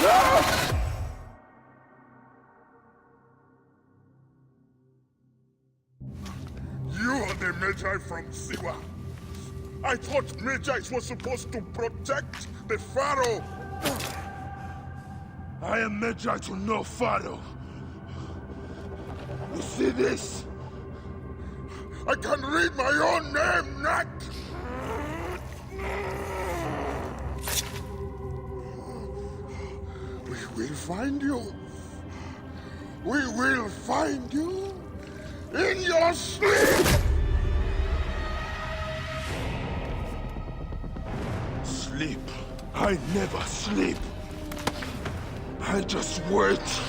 You are the Magi from Siwa. I thought Magi's were supposed to protect the Pharaoh. I am Magi to no Pharaoh. You see this? I can read my own name, Nat! We will find you. We will find you in your sleep! Sleep? I never sleep. I just wait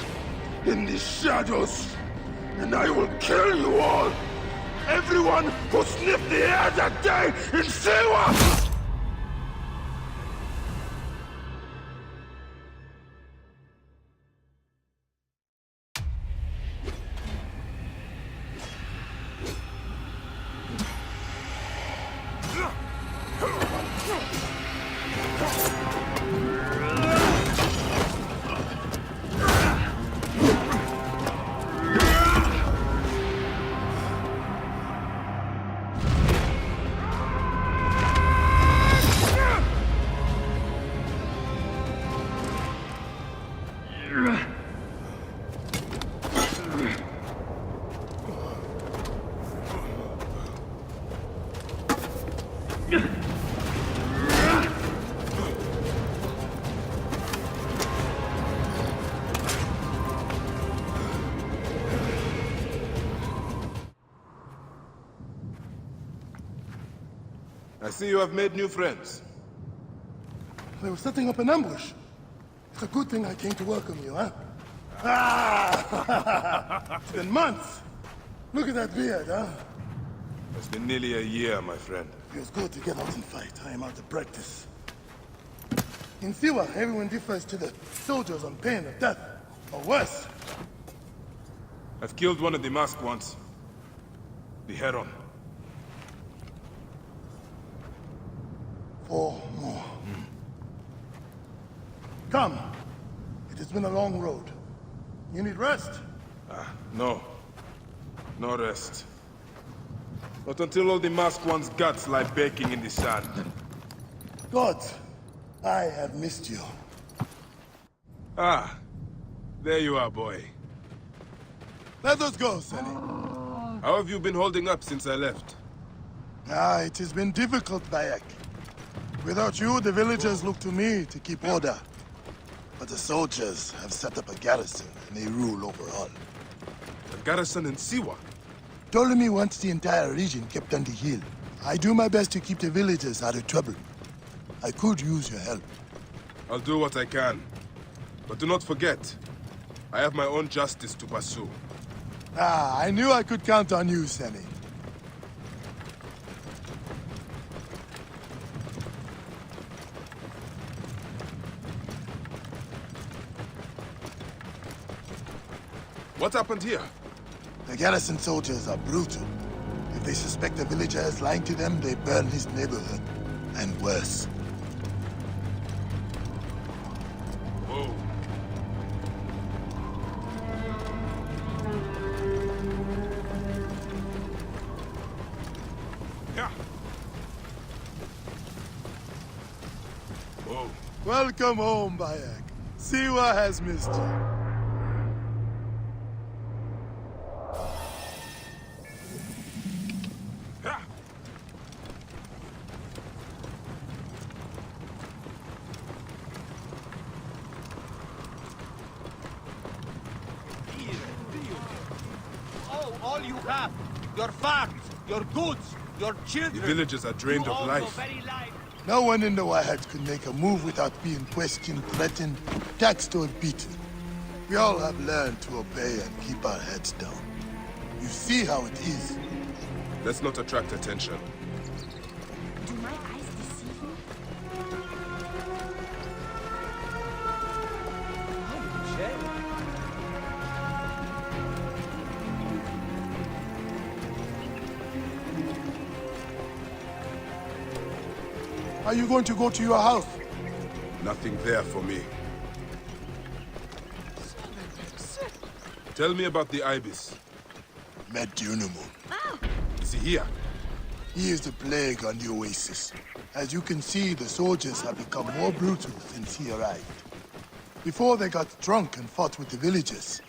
in the shadows, and I will kill you all! Everyone who sniffed the air that day in Siwa! I see you have made new friends. They were setting up an ambush. It's a good thing I came to welcome you, huh? Ah! It's been months. Look at that beard, huh? It's been nearly a year, my friend. Feels good to get out and fight. I am out of practice. In Siwa, everyone defers to the soldiers on pain of death, or worse. I've killed one of the masked ones. The Heron. 4 more. Come. It has been a long road. You need rest? No. No rest. Not until all the masked one's guts lie baking in the sand. God, I have missed you. Ah. There you are, boy. Let us go, Sonny. How have you been holding up since I left? It has been difficult, Bayek. Without you, the villagers look to me to keep order. But the soldiers have set up a garrison, and they rule over all. A garrison in Siwa? Ptolemy wants the entire region kept on the hill. I do my best to keep the villagers out of trouble. I could use your help. I'll do what I can. But do not forget, I have my own justice to pursue. I knew I could count on you, Sammy. What happened here? The garrison soldiers are brutal. If they suspect a villager is lying to them, they burn his neighborhood. And worse. Whoa. Yeah. Whoa. Welcome home, Bayek. Siwa has missed you. All you have, your farms, your goods, your children. The villagers are drained of life. No one in the Wahad could make a move without being questioned, threatened, taxed, or beaten. We all have learned to obey and keep our heads down. You see how it is. Let's not attract attention. Do my eyes deceive me? Are you going to go to your house? Nothing there for me. Tell me about the Ibis. Medunamun. Is he here? He is the plague on the Oasis. As you can see, the soldiers have become more brutal since he arrived. Before they got drunk and fought with the villagers.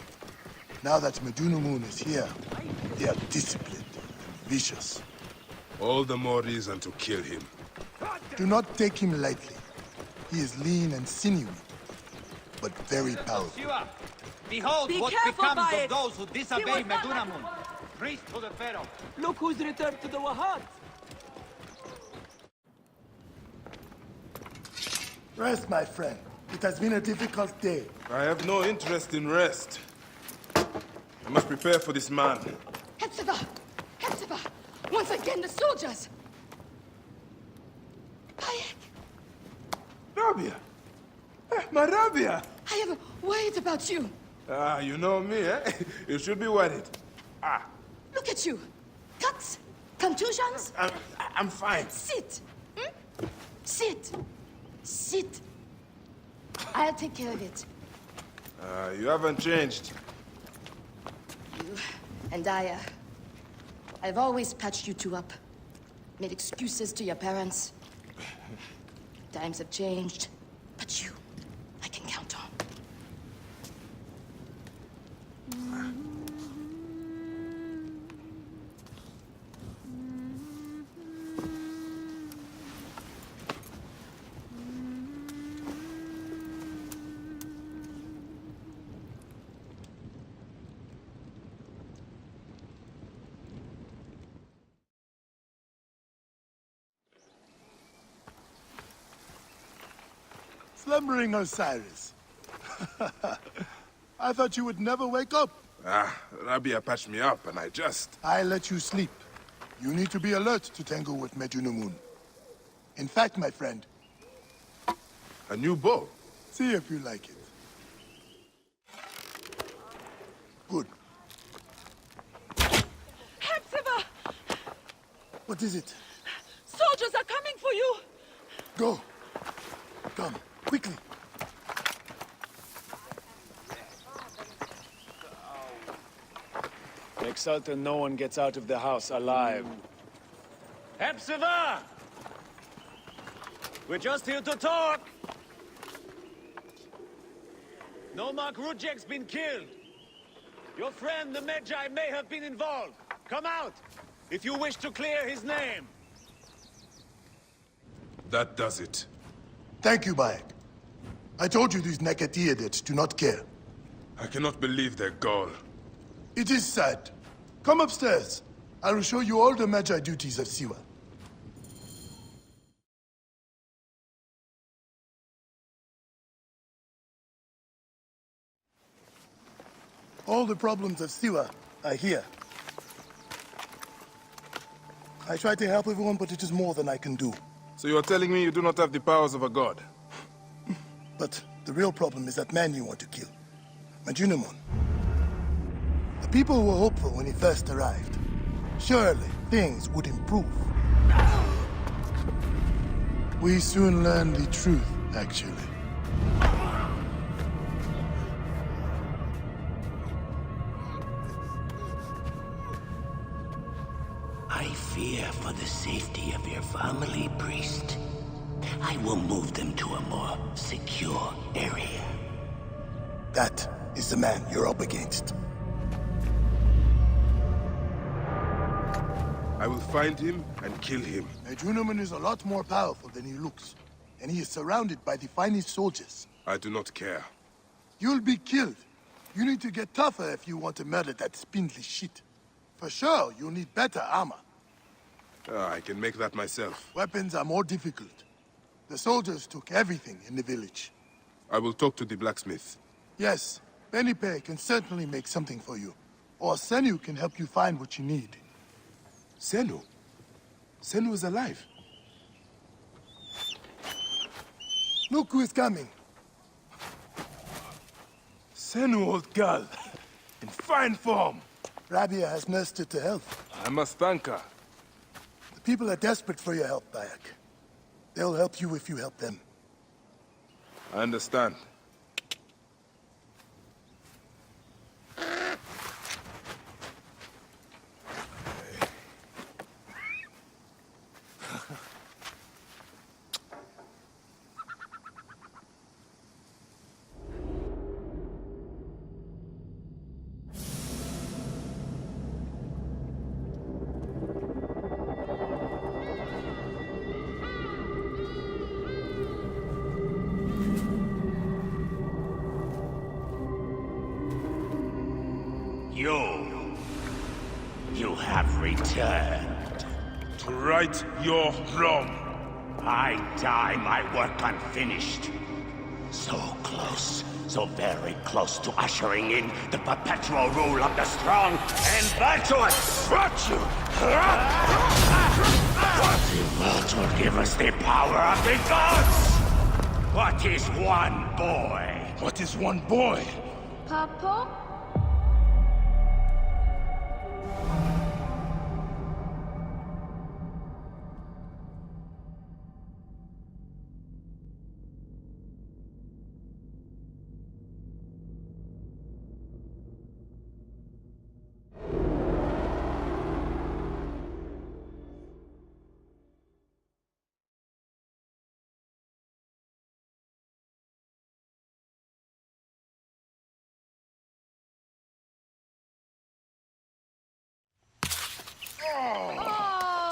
Now that Medunamun is here, they are disciplined and vicious. All the more reason to kill him. Do not take him lightly. He is lean and sinewy, but very powerful. Siwa, behold Be what careful, becomes Bayek. of those who He disobey was not like Medunamun. Priest to the Pharaoh. Look who's returned to the Wahat. Rest, my friend. It has been a difficult day. I have no interest in rest. I must prepare for this man. Hetzibah! Hetzibah! Once again, the soldiers! Bayek, Rabia! My Rabia! I have worried about you. Ah, you know me, eh? You should be worried. Look at you. Cuts, contusions. I'm fine. Sit. Sit. Sit. I'll take care of it. You haven't changed. You and I've always patched you two up. Made excuses to your parents. Times have changed, but you, I can count on. Slumbering Osiris. I thought you would never wake up. Rabia patched me up and I let you sleep. You need to be alert to tangle with Medunamun. In fact, my friend, A new bow. see if you like it. Good. Hetzibah! What is it? Soldiers are coming for you! Go. Come, quickly. Make certain no one gets out of the house alive. Hepzibah! We're just here to talk! Nomarch Rudjek's been killed. Your friend, the Medjay, may have been involved. Come out, if you wish to clear his name. That does it. Thank you, Bayek. I told you these Neketiadids do not care. I cannot believe their gall. It is sad. Come upstairs. I will show you all the Magi duties of Siwa. All the problems of Siwa are here. I try to help everyone, but it is more than I can do. So you are telling me you do not have the powers of a god? But the real problem is that man you want to kill. Medunamun. The people were hopeful when he first arrived. Surely, things would improve. We soon learned the truth, actually. I fear for the safety of your family, priest. I will move them to a more secure area. That is the man you're up against. I will find him and kill him. Medunamun is a lot more powerful than he looks, and he is surrounded by the finest soldiers. I do not care. You'll be killed. You need to get tougher if you want to murder that spindly shit. For sure, you'll need better armor. I can make that myself. Weapons are more difficult. The soldiers took everything in the village. I will talk to the blacksmith. Yes, Benipe can certainly make something for you. Or Senu can help you find what you need. Senu? Senu is alive. Look who is coming. Senu, old girl. In fine form. Rabia has nursed her to health. I must thank her. The people are desperate for your help, Bayek. They'll help you if you help them. I understand. You have returned. To right your wrong. I die my work unfinished. So close, so very close to ushering in the perpetual rule of the strong and virtuous. Virtue! The vault will give us the power of the gods. What is one boy? What is one boy? Papa?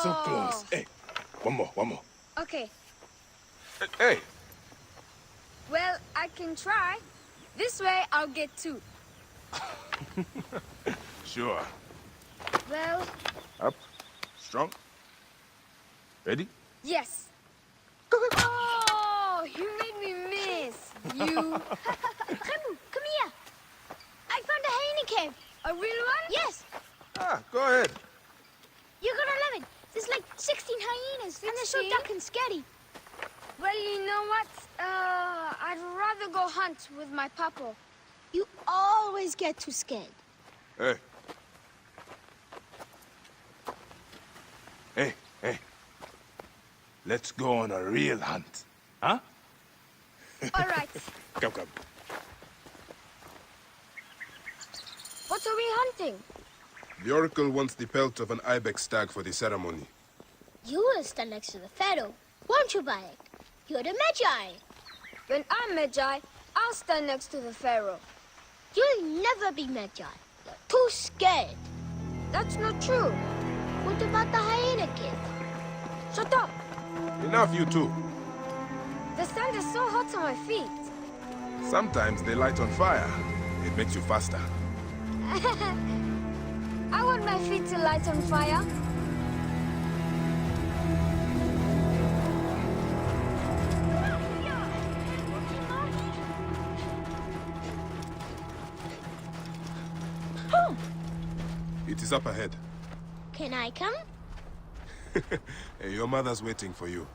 So close. Hey, one more. Okay, Hey, well, I can try. This way, I'll get two. sure. Well, Up, strong. Ready? yes. Oh, you made me miss. You. Remu, come here. I found a hyena cave. A real one? Yes, Ah, go ahead. you're gonna love it. There's like 16 hyenas, and they're so 16? dark and scary. Well, you know what? I'd rather go hunt with my papa. You always get too scared. Hey. Hey. Let's go on a real hunt. Huh? All right. Come. What are we hunting? The Oracle wants the pelt of an ibex stag for the ceremony. You will stand next to the pharaoh, won't you, Bayek? You're the Magi. When I'm Magi, I'll stand next to the pharaoh. You'll never be Magi. You're too scared. That's not true. What about the hyena kid? Shut up. Enough, you two. The sand is so hot on my feet. Sometimes they light on fire. It makes you faster. I want my feet to light on fire. It is up ahead. Can I come? Hey, your mother's waiting for you.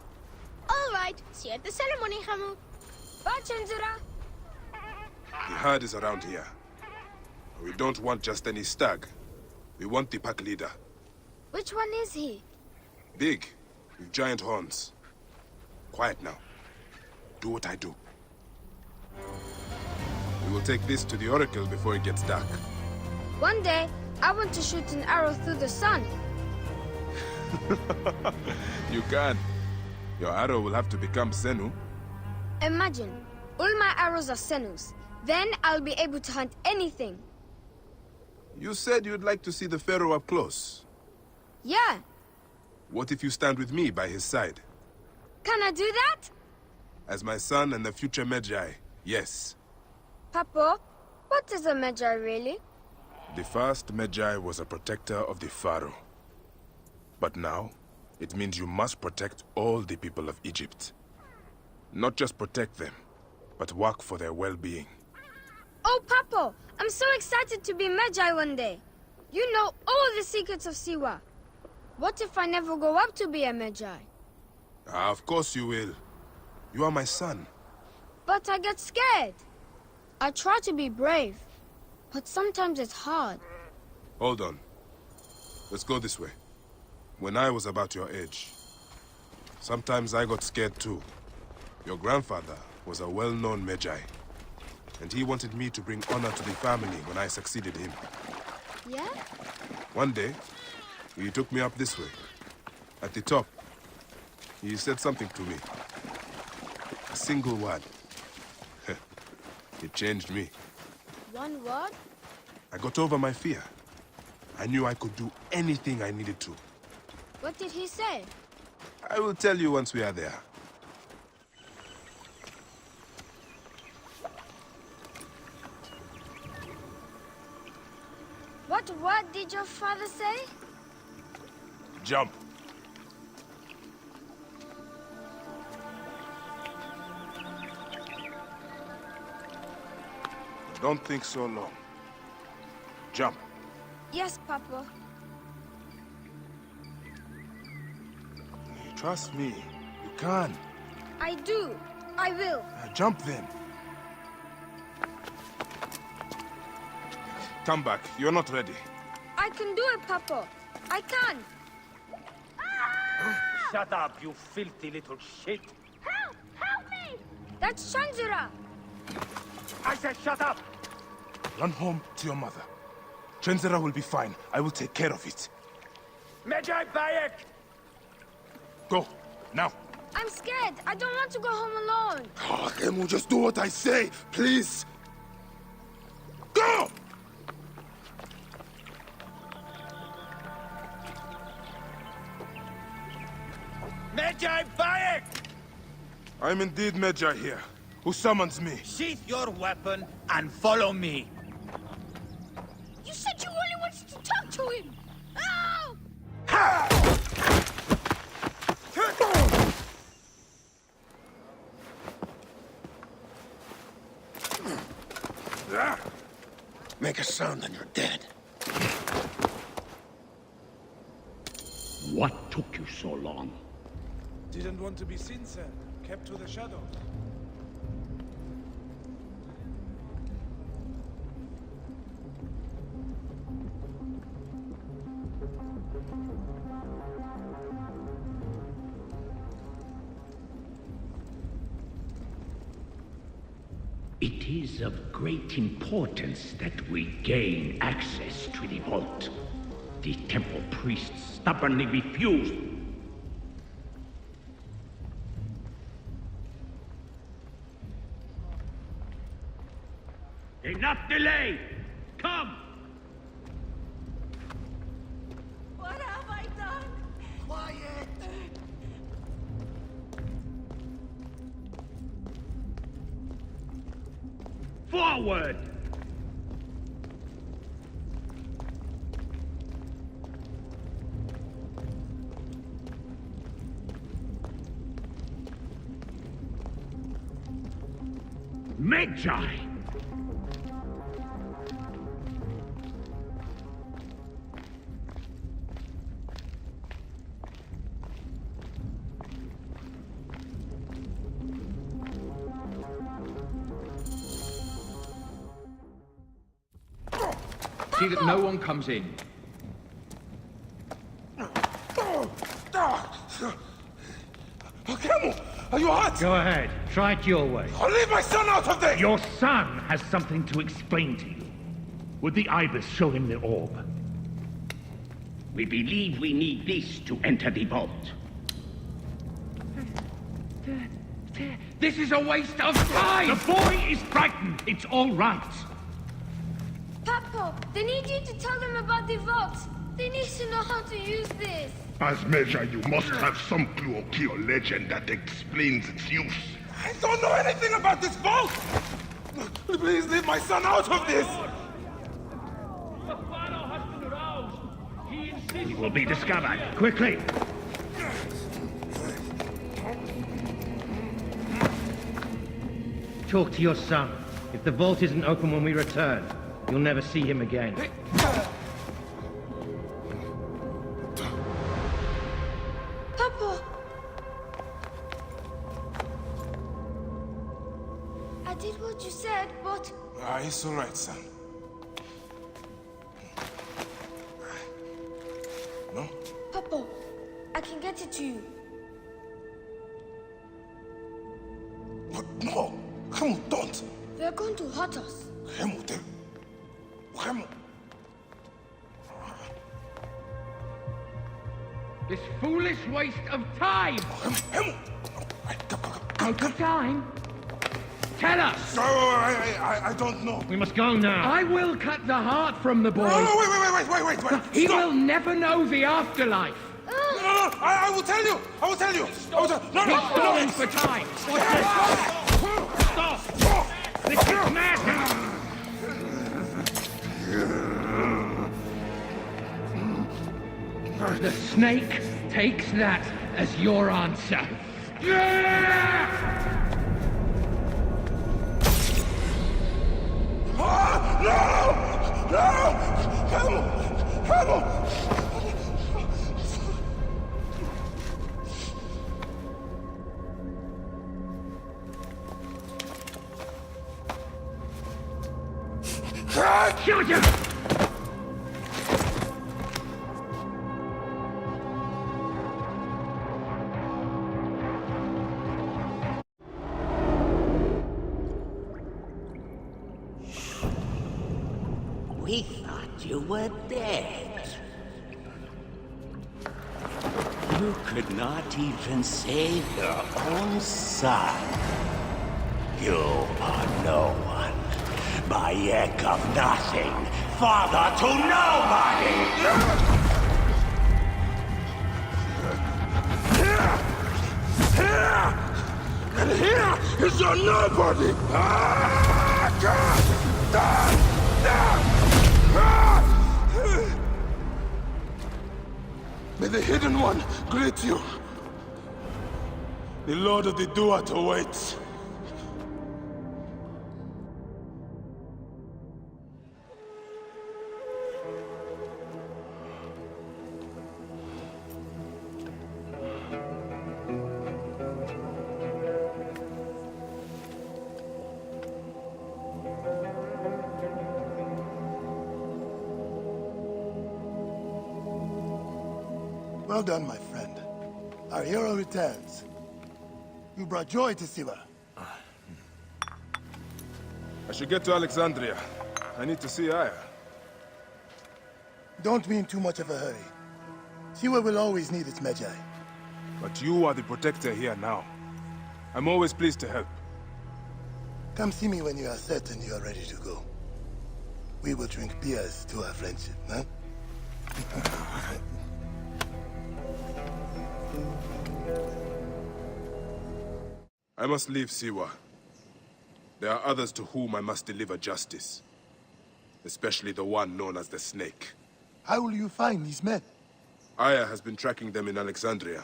All right. See you at the ceremony, Remu. Bye, Chinzura. The herd is around here. We don't want just any stag. We want the pack leader. Which one is he? Big, with giant horns. Quiet now. Do what I do. We will take this to the Oracle before it gets dark. One day, I want to shoot an arrow through the sun. You can. Your arrow will have to become Senu. Imagine, all my arrows are Senus. Then I'll be able to hunt anything. You said you'd like to see the Pharaoh up close. Yeah. What if you stand with me by his side? Can I do that? As my son and the future Magi, yes. Papa, what is a Magi really? The first Magi was a protector of the Pharaoh. But now, it means you must protect all the people of Egypt. Not just protect them, but work for their well-being. Oh, Papa, I'm so excited to be Magi one day. You know all the secrets of Siwa. What if I never go up to be a Magi? Of course you will. You are my son. But I get scared. I try to be brave, but sometimes it's hard. Hold on. Let's go this way. When I was about your age, sometimes I got scared too. Your grandfather was a well-known Magi, and he wanted me to bring honor to the family when I succeeded him. Yeah? One day, he took me up this way. At the top, he said something to me. A single word. It changed me. One word? I got over my fear. I knew I could do anything I needed to. What did he say? I will tell you once we are there. What did your father say? Jump. Don't think so long. Jump. Yes, Papa. Trust me. You can. I do. I will. Jump then. Come back. You're not ready. I can do it, Papa. I can. Shut up, you filthy little shit! Help! Help me! That's Shanzira! I said shut up! Run home to your mother. Chenzera will be fine. I will take care of it. Medjay Bayek! Go. Now. I'm scared. I don't want to go home alone. Oh, Khemu, just do what I say, please. Go! Medjay Bayek! I'm indeed Medjay here. Who summons me? Sheath your weapon and follow me. You said you only wanted to talk to him. Oh! Make a sound and you're dead. What took you so long? Didn't want to be seen, sir. Kept to the shadows. It is of great importance that we gain access to the vault. The temple priests stubbornly refused. Enough delay! Come! What have I done? Quiet! Forward! Medjay! See that no one comes in. Khemu, are you hurt? Go ahead. Try it your way. I'll leave my son out of this! Your son has something to explain to you. Would the Ibis show him the orb? We believe we need this to enter the vault. This is a waste of time! The boy is frightened. It's all right. Papa, they need you to tell them about the vault. They need to know how to use this. As Medjay, you must have some clue or key or legend that explains its use. I don't know anything about this vault! Please leave my son out of this! The Pharaoh has been aroused. He insists... He will be discovered. Quickly! Talk to your son. If the vault isn't open when we return, you'll never see him again. Papa! I did what you said, but... It's all right, son. No? Papa, I can get it to you. But no! Khemu, don't! They're going to hurt us. Khemu, Khemu! This foolish waste of time! Khemu! Out of time? Tell us! No, I don't know. We must go now. I will cut the heart from the boy. No, wait. He Stop. will never know the afterlife. No, I will tell you. I will tell you. No. He's stalling for time. Stop! This is madness! The snake takes that as your answer. Shoot him! We thought you were dead. You could not even save your own son. You are no one. Bayek of nothing. Father to nobody! And here is your nobody! May the Hidden One greet you. The Lord of the Duat awaits. Well done, my friend. Our hero returns. You brought joy to Siwa. I should get to Alexandria. I need to see Aya. Don't be in too much of a hurry. Siwa will always need its Magi. But you are the protector here now. I'm always pleased to help. Come see me when you are certain you are ready to go. We will drink beers to our friendship, huh? I must leave Siwa. There are others to whom I must deliver justice. Especially the one known as the Snake. How will you find these men? Aya has been tracking them in Alexandria.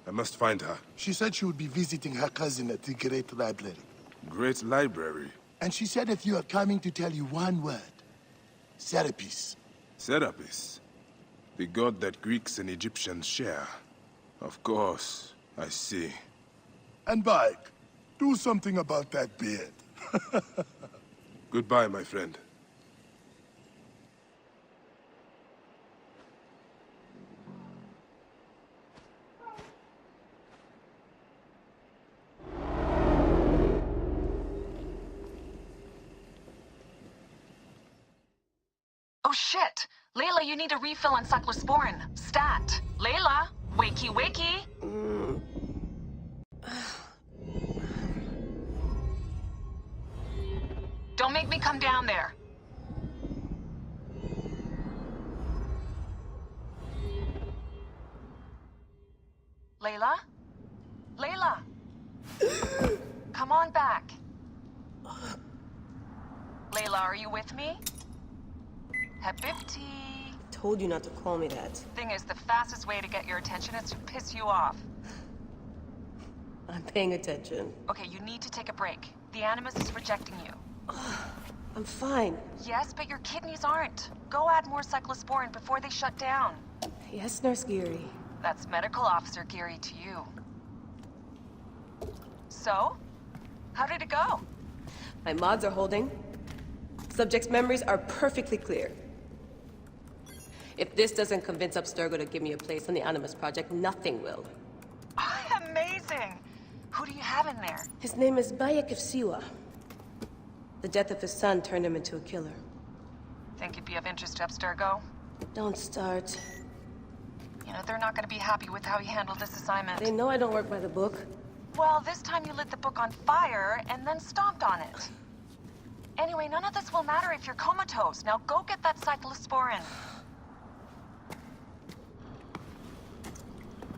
I must find her. She said she would be visiting her cousin at the Great Library. Great Library? And she said if you are coming to tell you one word. Serapis. Serapis? The god that Greeks and Egyptians share. Of course, I see. And Bayek, do something about that beard. Goodbye, my friend. Oh shit! Layla, you need a refill on cyclosporin. Stat. Layla, wakey wakey! Don't make me come down there. Layla? Layla! Come on back. Layla, are you with me? Habibti. Told you not to call me that. Thing is, the fastest way to get your attention is to piss you off. I'm paying attention. Okay, you need to take a break. The Animus is rejecting you. I'm fine. Yes, but your kidneys aren't. Go add more cyclosporin before they shut down. Yes, Nurse Geary. That's Medical Officer Geary to you. So? How did it go? My mods are holding. Subject's memories are perfectly clear. If this doesn't convince Abstergo to give me a place on the Animus Project, nothing will. Amazing! Who do you have in there? His name is Bayek of Siwa. The death of his son turned him into a killer. Think it'd be of interest to Abstergo? Don't start. You know, they're not gonna be happy with how he handled this assignment. They know I don't work by the book. Well, this time you lit the book on fire and then stomped on it. Anyway, none of this will matter if you're comatose. Now go get that cyclosporin.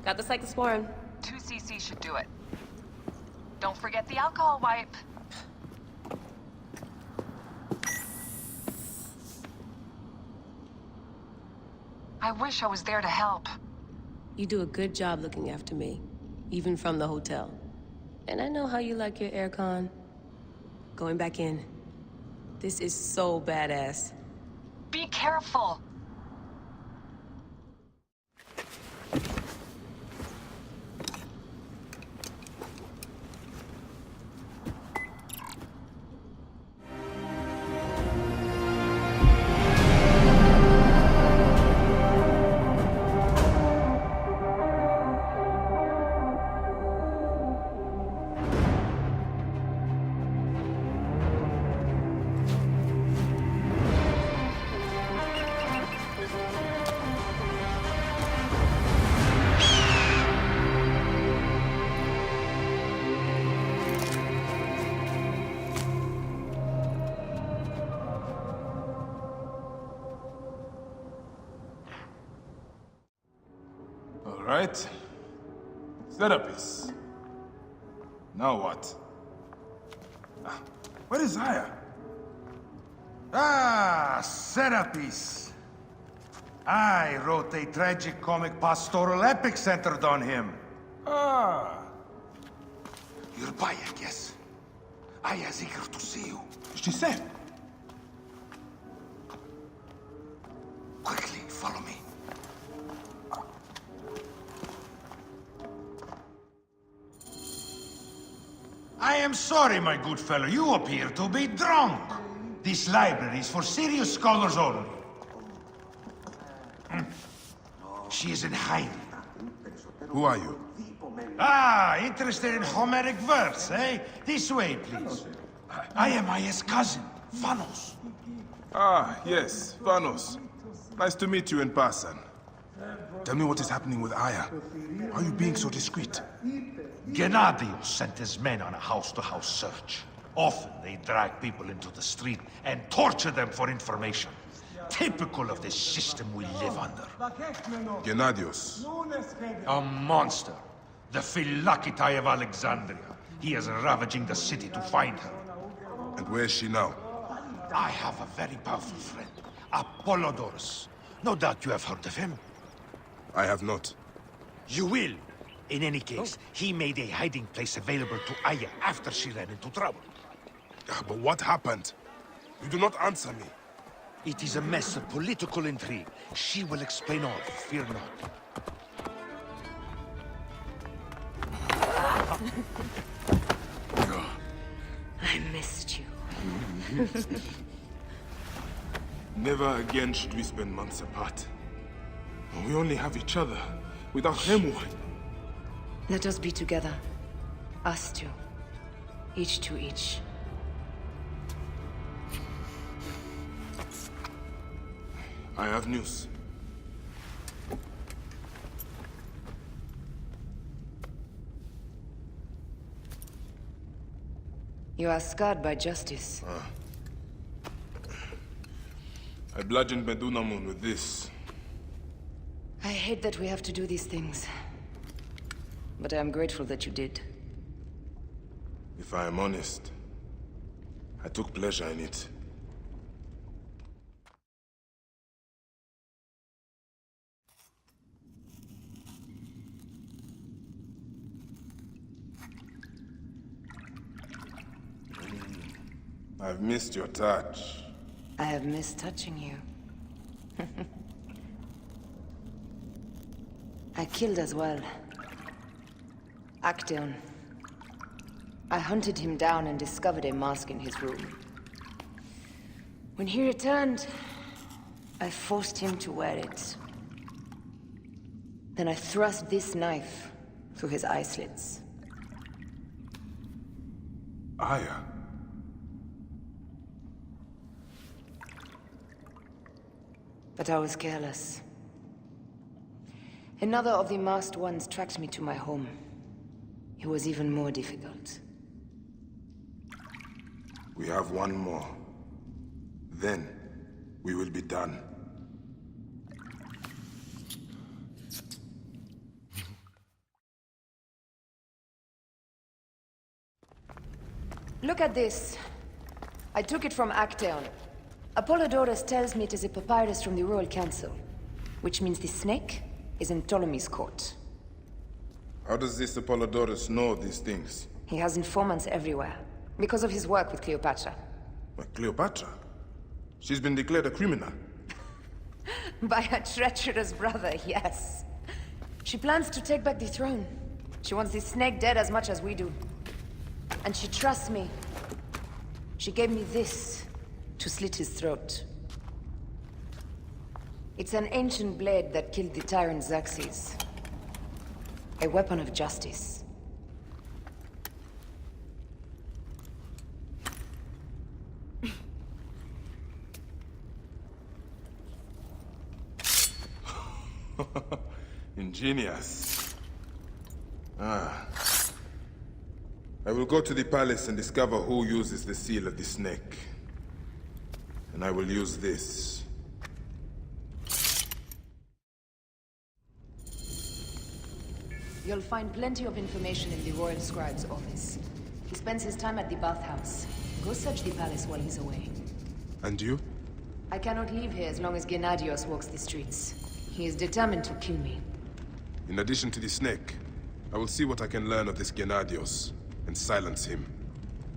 Got the cyclosporin. 2 cc should do it. Don't forget the alcohol wipe. I wish I was there to help. You do a good job looking after me, even from the hotel. And I know how you like your aircon. Going back in. This is so badass. Be careful. Right. Serapis. Now what? Where is Aya? Ah, Serapis. I wrote a tragic comic pastoral epic centered on him. Ah. You're Bayek, yes? Aya's eager to see you. She said. Quickly, follow me. I am sorry, my good fellow. You appear to be drunk. This library is for serious scholars only. She is in hiding. Who are you? Ah, interested in Homeric verse, eh? This way, please. I am Aya's cousin, Vanos. Ah, yes, Vanos. Nice to meet you in person. Tell me what is happening with Aya. Why are you being so discreet? Gennadios sent his men on a house-to-house search. Often they drag people into the street and torture them for information. Typical of the system we live under. Gennadios. A monster. The Philakitae of Alexandria. He is ravaging the city to find her. And where is she now? I have a very powerful friend, Apollodorus. No doubt you have heard of him. I have not. You will. In any case, he made a hiding place available to Aya after she ran into trouble. But what happened? You do not answer me. It is a mess of political intrigue. She will explain all, fear not. I missed you. Never again should we spend months apart. We only have each other. Without him, Let us be together. Us two. Each to each. I have news. You are scarred by justice. I bludgeoned Medunamun with this. I hate that we have to do these things. But I am grateful that you did. If I am honest, I took pleasure in it. I've missed your touch. I have missed touching you. I killed as well. Actaeon. I hunted him down and discovered a mask in his room. When he returned, I forced him to wear it. Then I thrust this knife through his eye slits. Aya. But I was careless. Another of the masked ones tracked me to my home. It was even more difficult. We have one more. Then, we will be done. Look at this. I took it from Actaeon. Apollodorus tells me it is a papyrus from the Royal Council. Which means the snake is in Ptolemy's court. How does this Apollodorus know these things? He has informants everywhere, because of his work with Cleopatra. But Cleopatra? She's been declared a criminal. By her treacherous brother, yes. She plans to take back the throne. She wants the snake dead as much as we do. And she trusts me. She gave me this to slit his throat. It's an ancient blade that killed the tyrant Xerxes. A weapon of justice. Ingenious. Ah. I will go to the palace and discover who uses the seal of the snake. And I will use this. You'll find plenty of information in the Royal Scribe's office. He spends his time at the bathhouse. Go search the palace while he's away. And you? I cannot leave here as long as Gennadios walks the streets. He is determined to kill me. In addition to the snake, I will see what I can learn of this Gennadios and silence him.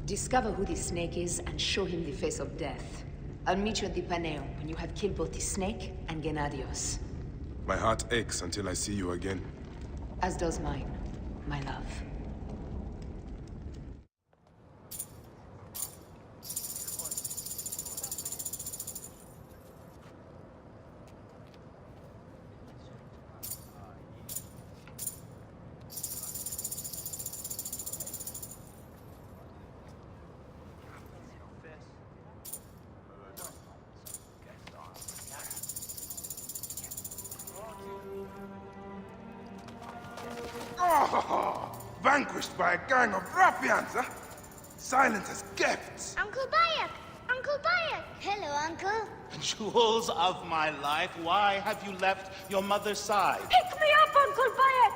Discover who the snake is and show him the face of death. I'll meet you at the Paneo when you have killed both the snake and Gennadios. My heart aches until I see you again. As does mine, my love. Oh, vanquished by a gang of ruffians, huh? Silent as gifts. Uncle Bayek! Uncle Bayek! Hello, Uncle. Jewels of my life, why have you left your mother's side? Pick me up, Uncle Bayek!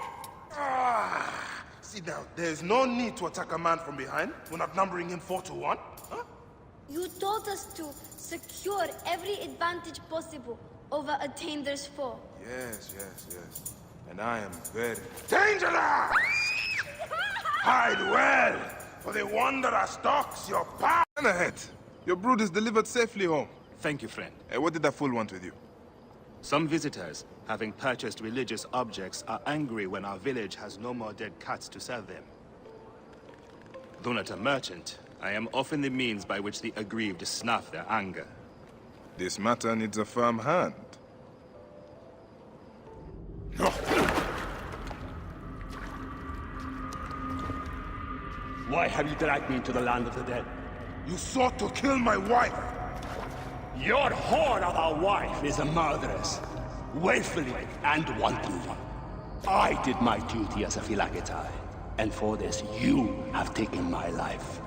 Ah, see now, there's no need to attack a man from behind. We're not numbering him 4-1, huh? You taught us to secure every advantage possible over a Tainder's foe. Yes. And I am very dangerous! Hide well, for the wanderer stalks your path! Ahead. Your brood is delivered safely home. Thank you, friend. What did that fool want with you? Some visitors, having purchased religious objects, are angry when our village has no more dead cats to sell them. Though not a merchant, I am often the means by which the aggrieved snuff their anger. This matter needs a firm hand. No! Why have you dragged me into the land of the dead? You sought to kill my wife! Your whore of a wife is a murderess, willfully and wantonly. I did my duty as a Phylagetai, and for this you have taken my life.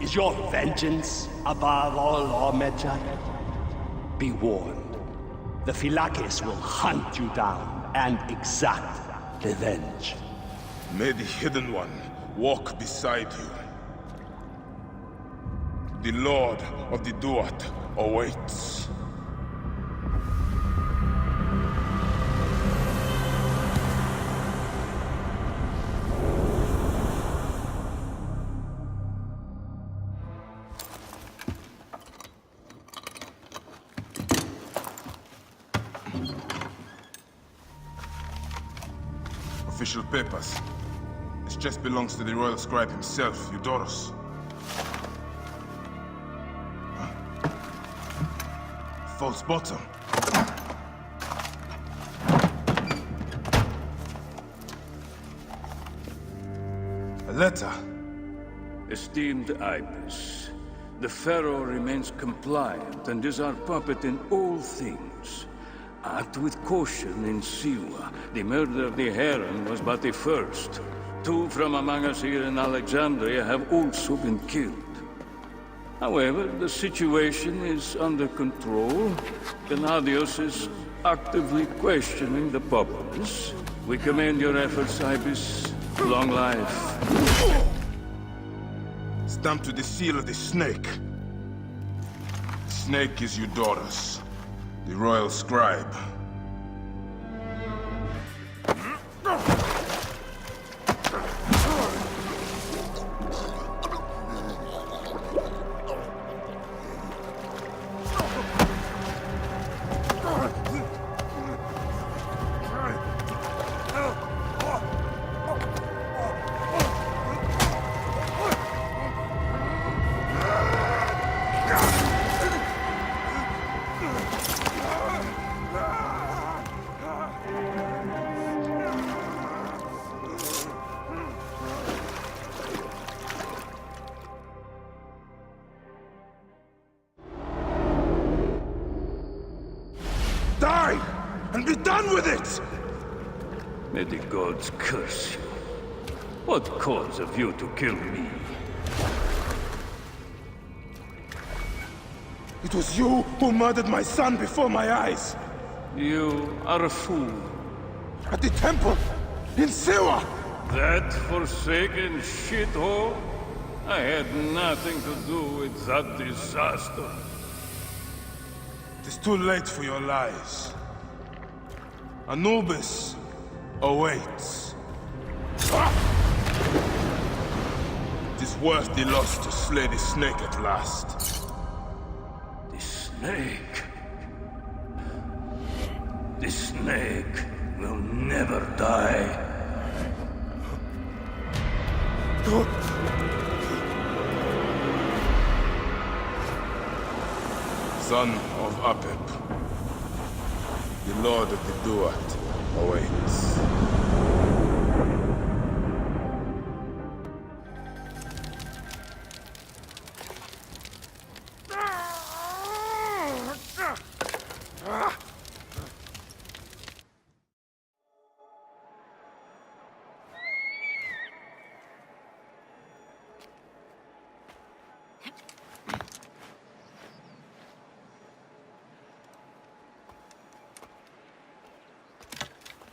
Is your vengeance above all law, Medjay? Be warned. The Phylakes will hunt you down and exact revenge. May the Hidden One walk beside you. The Lord of the Duat awaits. Official papers. This chest belongs to the royal scribe himself, Eudorus. False bottom. A letter. Esteemed Ibis, the Pharaoh remains compliant and is our puppet in all things. Act with caution in Siwa. The murder of the Heron was but the first. 2 from among us here in Alexandria have also been killed. However, the situation is under control. Gennadios is actively questioning the populace. We commend your efforts, Ibis. Long life. Stamped with the seal of the snake. The snake is Eudorus, the royal scribe. and be done with it! May the gods curse you. What cause have you to kill me? It was you who murdered my son before my eyes! You are a fool. At the temple, in Siwa! That forsaken shithole? I had nothing to do with that disaster. It is too late for your lies. Anubis awaits. It is worth the loss to slay the snake at last. The snake? The snake will never die. Son of Apep, the Lord of the Duat awaits.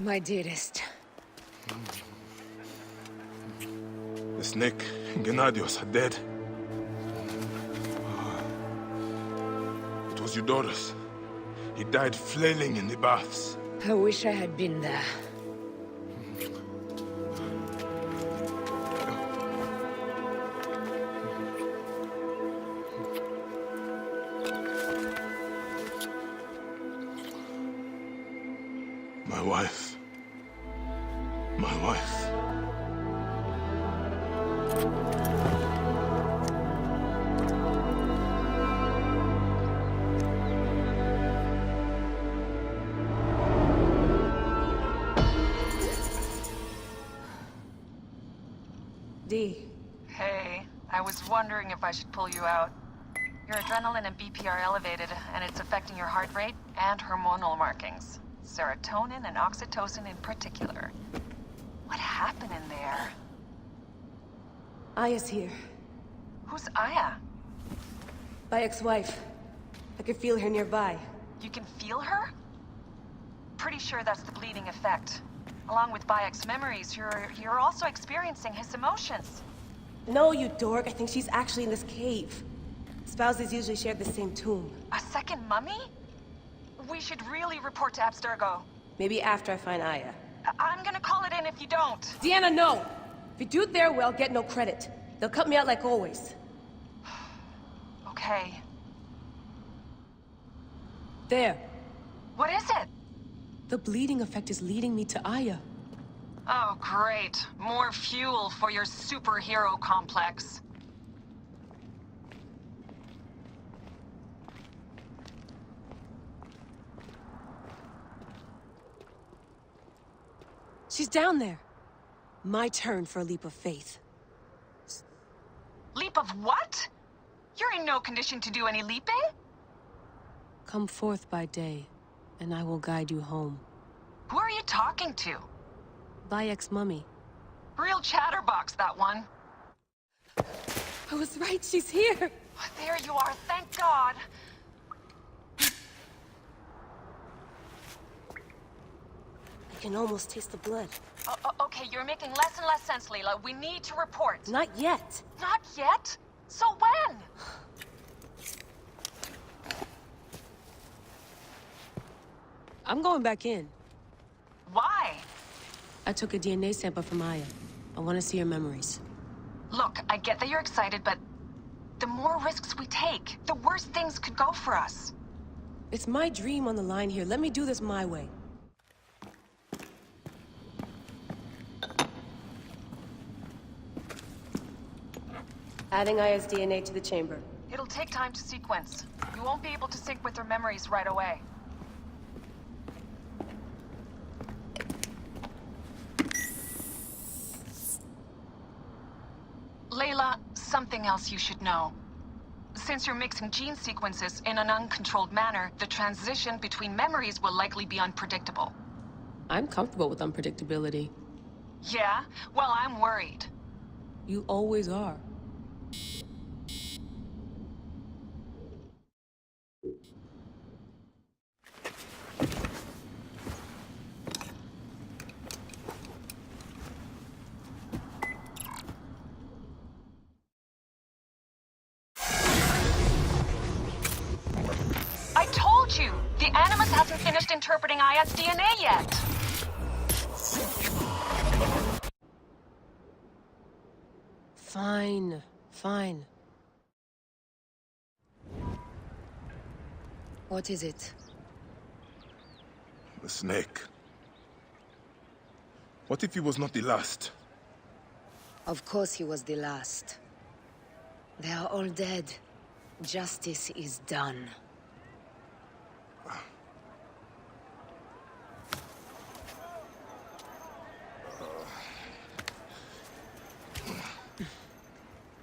My dearest. The snake, Gennadios, are dead. It was Eudorus. He died flailing in the baths. I wish I had been there. My wife. My wife. Dee. Hey, I was wondering if I should pull you out. Your adrenaline and BP are elevated, and it's affecting your heart rate and hormonal markings. Serotonin and oxytocin in particular. What happened in there? Aya's here. Who's Aya? My ex-wife. I could feel her nearby. You can feel her? Pretty sure that's the bleeding effect. Along with Bayek's memories, you're also experiencing his emotions. No, you dork. I think she's actually in this cave. Spouses usually share the same tomb. A second mummy? We should really report to Abstergo. Maybe after I find Aya. I'm gonna call it in if you don't. Deanna, no! If you do it their way, I'll get no credit. They'll cut me out like always. Okay. There. What is it? The bleeding effect is leading me to Aya. Oh, great. More fuel for your superhero complex. She's down there. My turn for a leap of faith. Leap of what? You're in no condition to do any leaping? Come forth by day, and I will guide you home. Who are you talking to? Bayek's mummy. Real chatterbox, that one. I was right, she's here! There you are, thank God. I can almost taste the blood. Okay, you're making less and less sense, Leela. We need to report. Not yet. Not yet? So when? I'm going back in. Why? I took a DNA sample from Aya. I want to see her memories. Look, I get that you're excited, but the more risks we take, the worse things could go for us. It's my dream on the line here. Let me do this my way. Adding Aya's DNA to the chamber. It'll take time to sequence. You won't be able to sync with her memories right away. Layla, something else you should know. Since you're mixing gene sequences in an uncontrolled manner, the transition between memories will likely be unpredictable. I'm comfortable with unpredictability. Yeah? Well, I'm worried. You always are. I told you! The Animus hasn't finished interpreting Aya's DNA yet! Fine, fine. What is it? The snake. What if he was not the last? Of course he was the last. They are all dead. Justice is done.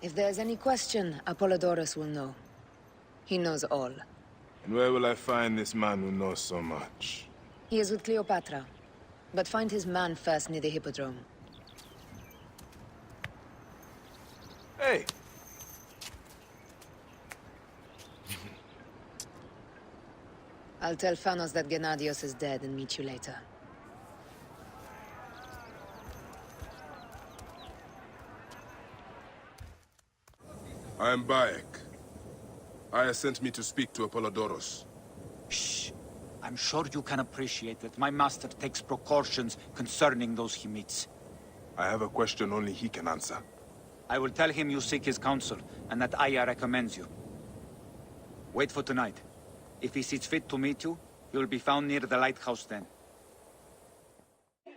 If there's any question, Apollodorus will know. He knows all. And where will I find this man who knows so much? He is with Cleopatra. But find his man first near the Hippodrome. Hey! I'll tell Phanos that Gennadios is dead and meet you later. I am Bayek. Aya sent me to speak to Apollodorus. Shh. I'm sure you can appreciate that my master takes precautions concerning those he meets. I have a question only he can answer. I will tell him you seek his counsel, and that Aya recommends you. Wait for tonight. If he sees fit to meet you, you will be found near the lighthouse then.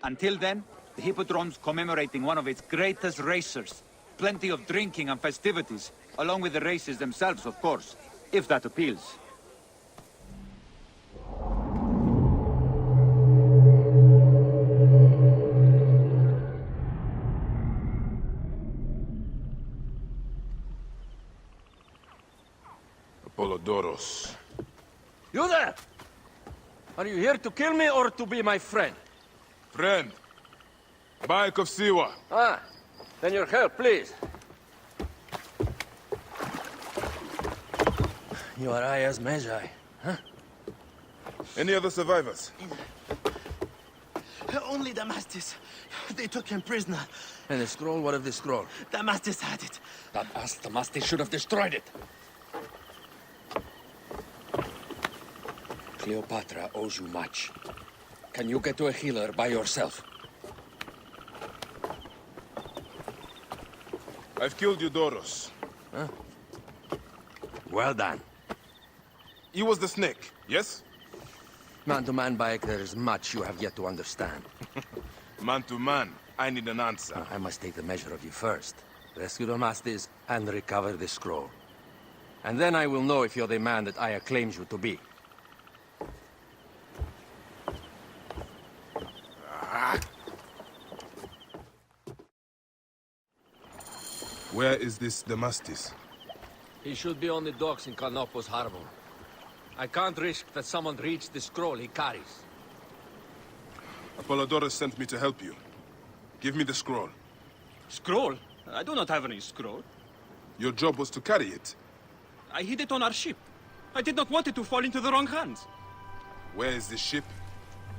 Until then, the Hippodrome's commemorating one of its greatest racers. Plenty of drinking and festivities, along with the races themselves, of course, if that appeals. Apollodorus. You there! Are you here to kill me or to be my friend? Friend. Bayek of Siwa. Ah, then your help, please. You are Aya's Magi, huh? Any other survivors? Only Damastis. They took him prisoner. And the scroll? What of the scroll? Damastis had it. That ass Damastis should have destroyed it. Cleopatra owes you much. Can you get to a healer by yourself? I've killed Eudoros. Huh? Well done. He was the snake, yes? Man to man, Bayek, there is much you have yet to understand. Man to man, I need an answer. I must take the measure of you first. Rescue Damastis and recover the scroll. And then I will know if you're the man that Aya claims you to be. Where is this Damastis? He should be on the docks in Canopus Harbor. I can't risk that someone reads the scroll he carries. Apollodorus sent me to help you. Give me the scroll. Scroll? I do not have any scroll. Your job was to carry it. I hid it on our ship. I did not want it to fall into the wrong hands. Where is the ship?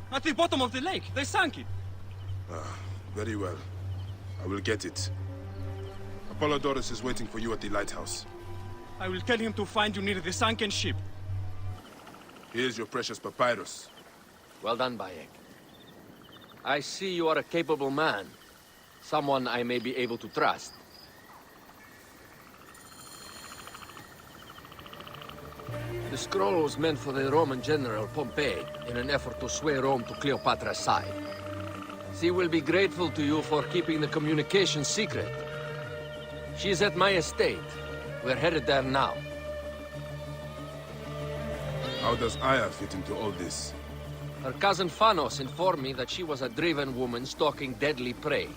At the bottom of the lake. They sank it. Ah, very well. I will get it. Apollodorus is waiting for you at the lighthouse. I will tell him to find you near the sunken ship. Here's your precious papyrus. Well done, Bayek. I see you are a capable man. Someone I may be able to trust. The scroll was meant for the Roman general Pompey in an effort to sway Rome to Cleopatra's side. She will be grateful to you for keeping the communication secret. She's at my estate. We're headed there now. How does Aya fit into all this? Her cousin Phanos informed me that she was a driven woman stalking deadly prey.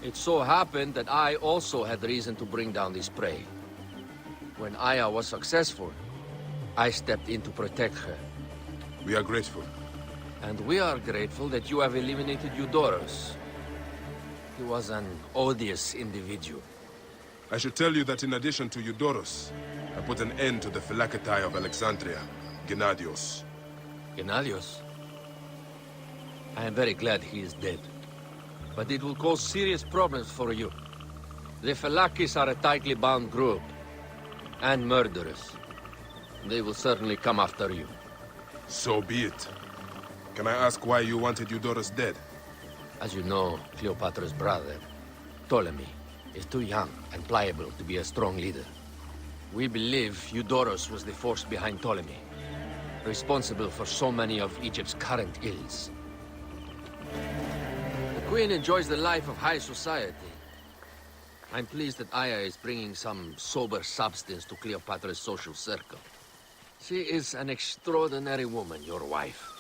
It so happened that I also had reason to bring down this prey. When Aya was successful, I stepped in to protect her. We are grateful. And we are grateful that you have eliminated Eudoros. He was an odious individual. I should tell you that in addition to Eudoros, I put an end to the Phylakitai of Alexandria, Gennadios. Gennadios? I am very glad he is dead. But it will cause serious problems for you. The Phylakis are a tightly bound group. And murderers. They will certainly come after you. So be it. Can I ask why you wanted Eudoros dead? As you know, Cleopatra's brother, Ptolemy, is too young and pliable to be a strong leader. We believe Eudoros was the force behind Ptolemy, responsible for so many of Egypt's current ills. The Queen enjoys the life of high society. I'm pleased that Aya is bringing some sober substance to Cleopatra's social circle. She is an extraordinary woman, your wife.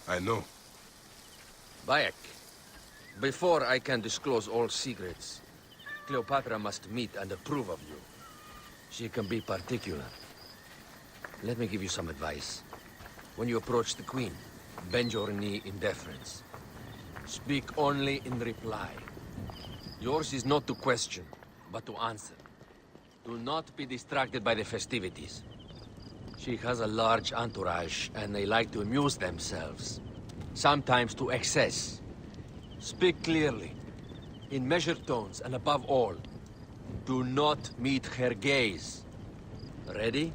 I know. Bayek, before I can disclose all secrets, Cleopatra must meet and approve of you. She can be particular. Let me give you some advice. When you approach the Queen, bend your knee in deference. Speak only in reply. Yours is not to question, but to answer. Do not be distracted by the festivities. She has a large entourage, and they like to amuse themselves. Sometimes to excess. Speak clearly, in measured tones, and above all, do not meet her gaze. Ready?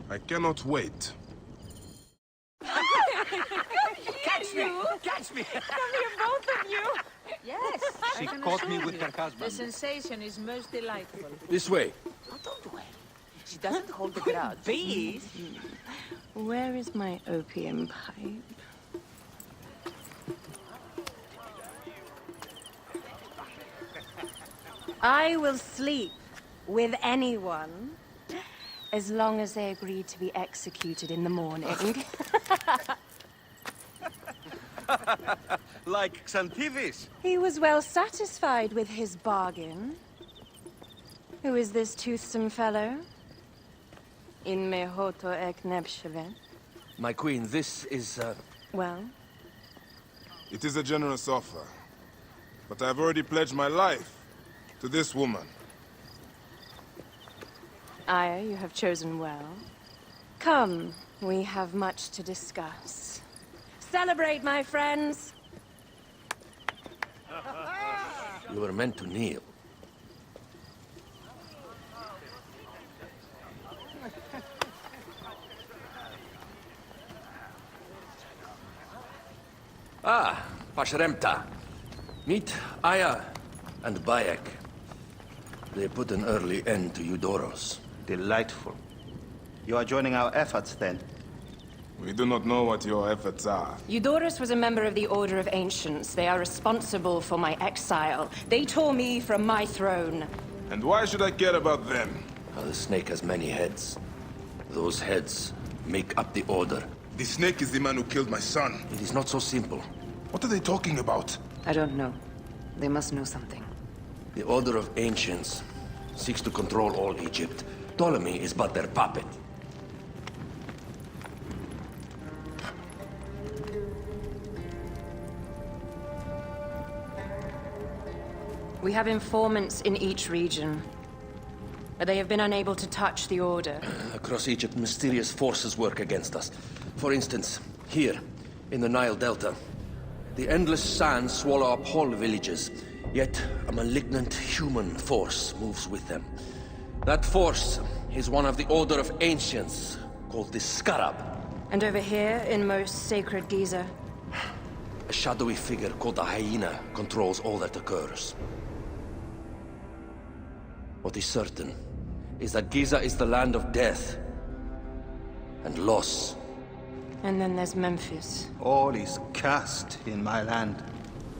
I cannot wait. Catch me! Catch me! Come here, both of you! Yes, She caught me with her husband. The sensation is most delightful. This way. Don't worry. She doesn't hold the grudge. Please. Where is my opium pipe? I will sleep with anyone as long as they agree to be executed in the morning. Like Xantivis. He was well satisfied with his bargain. Who is this toothsome fellow? In Mehoto ek Nebshevet. My queen, this is, Well? It is a generous offer. But I've already pledged my life to this woman. Aya, you have chosen well. Come, we have much to discuss. Celebrate, my friends! you were meant to kneel. Ah, Pashremta. Meet Aya and Bayek. They put an early end to Eudoros. Delightful. You are joining our efforts, then? We do not know what your efforts are. Eudoros was a member of the Order of Ancients. They are responsible for my exile. They tore me from my throne. And why should I care about them? The snake has many heads. Those heads make up the Order. The snake is the man who killed my son. It is not so simple. What are they talking about? I don't know. They must know something. The Order of Ancients seeks to control all Egypt. Ptolemy is but their puppet. We have informants in each region, but they have been unable to touch the Order. Across Egypt, mysterious forces work against us. For instance, here, in the Nile Delta, the endless sands swallow up whole villages, yet a malignant human force moves with them. That force is one of the Order of Ancients, called the Scarab. And over here, in most sacred Giza? A shadowy figure called the Hyena controls all that occurs. What is certain is that Giza is the land of death and loss. And then there's Memphis. All is cursed in my land.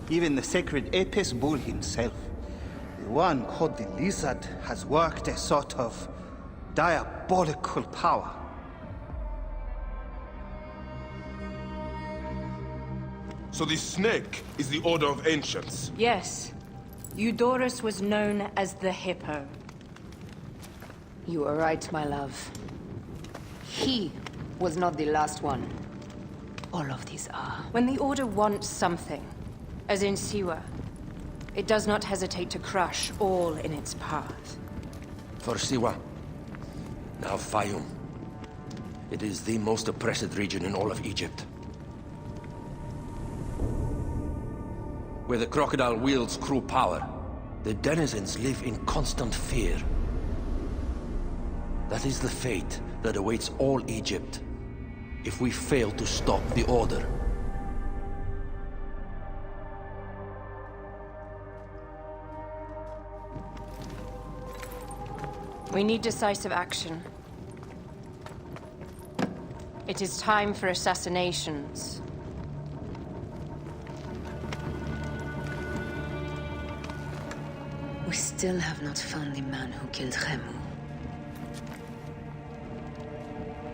Even the sacred Apis bull himself. The one called the Lizard has worked a sort of diabolical power. So the snake is the Order of Ancients? Yes. Eudoros was known as the Hippo. You are right, my love. He was not the last one. All of these are. When the Order wants something, as in Siwa, it does not hesitate to crush all in its path. For Siwa, now Fayum. It is the most oppressed region in all of Egypt. Where the crocodile wields cruel power, the denizens live in constant fear. That is the fate that awaits all Egypt if we fail to stop the Order. We need decisive action. It is time for assassinations. We still have not found the man who killed Khemu.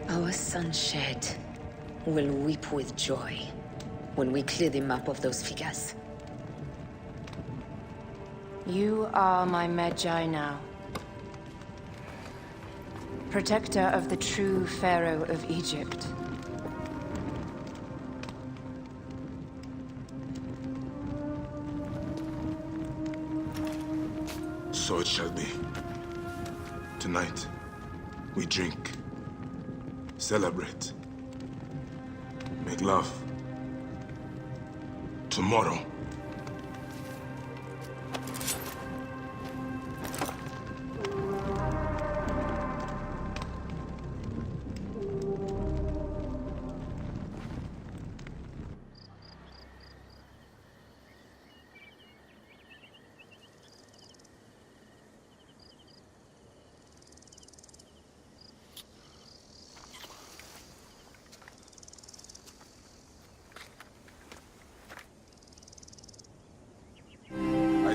Our son Shed will weep with joy when we clear the map of those figures. You are my Medjay now. Protector of the true Pharaoh of Egypt. So it shall be. Tonight, we drink, celebrate, make love. Tomorrow,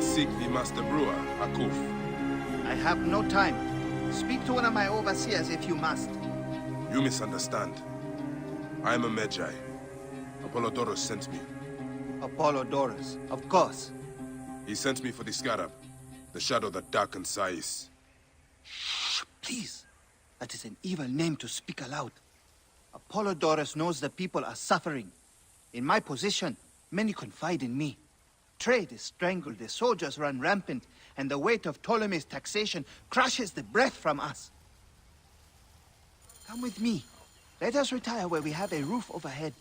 seek the Master Brewer, Akuf. I have no time. Speak to one of my overseers if you must. You misunderstand. I am a Medjay. Apollodorus sent me. Apollodorus, of course. He sent me for the Scarab, the shadow that darkens Sais. Shh, please. That is an evil name to speak aloud. Apollodorus knows the people are suffering. In my position, many confide in me. Trade is strangled, the soldiers run rampant, and the weight of Ptolemy's taxation crushes the breath from us. Come with me. Let us retire where we have a roof overhead.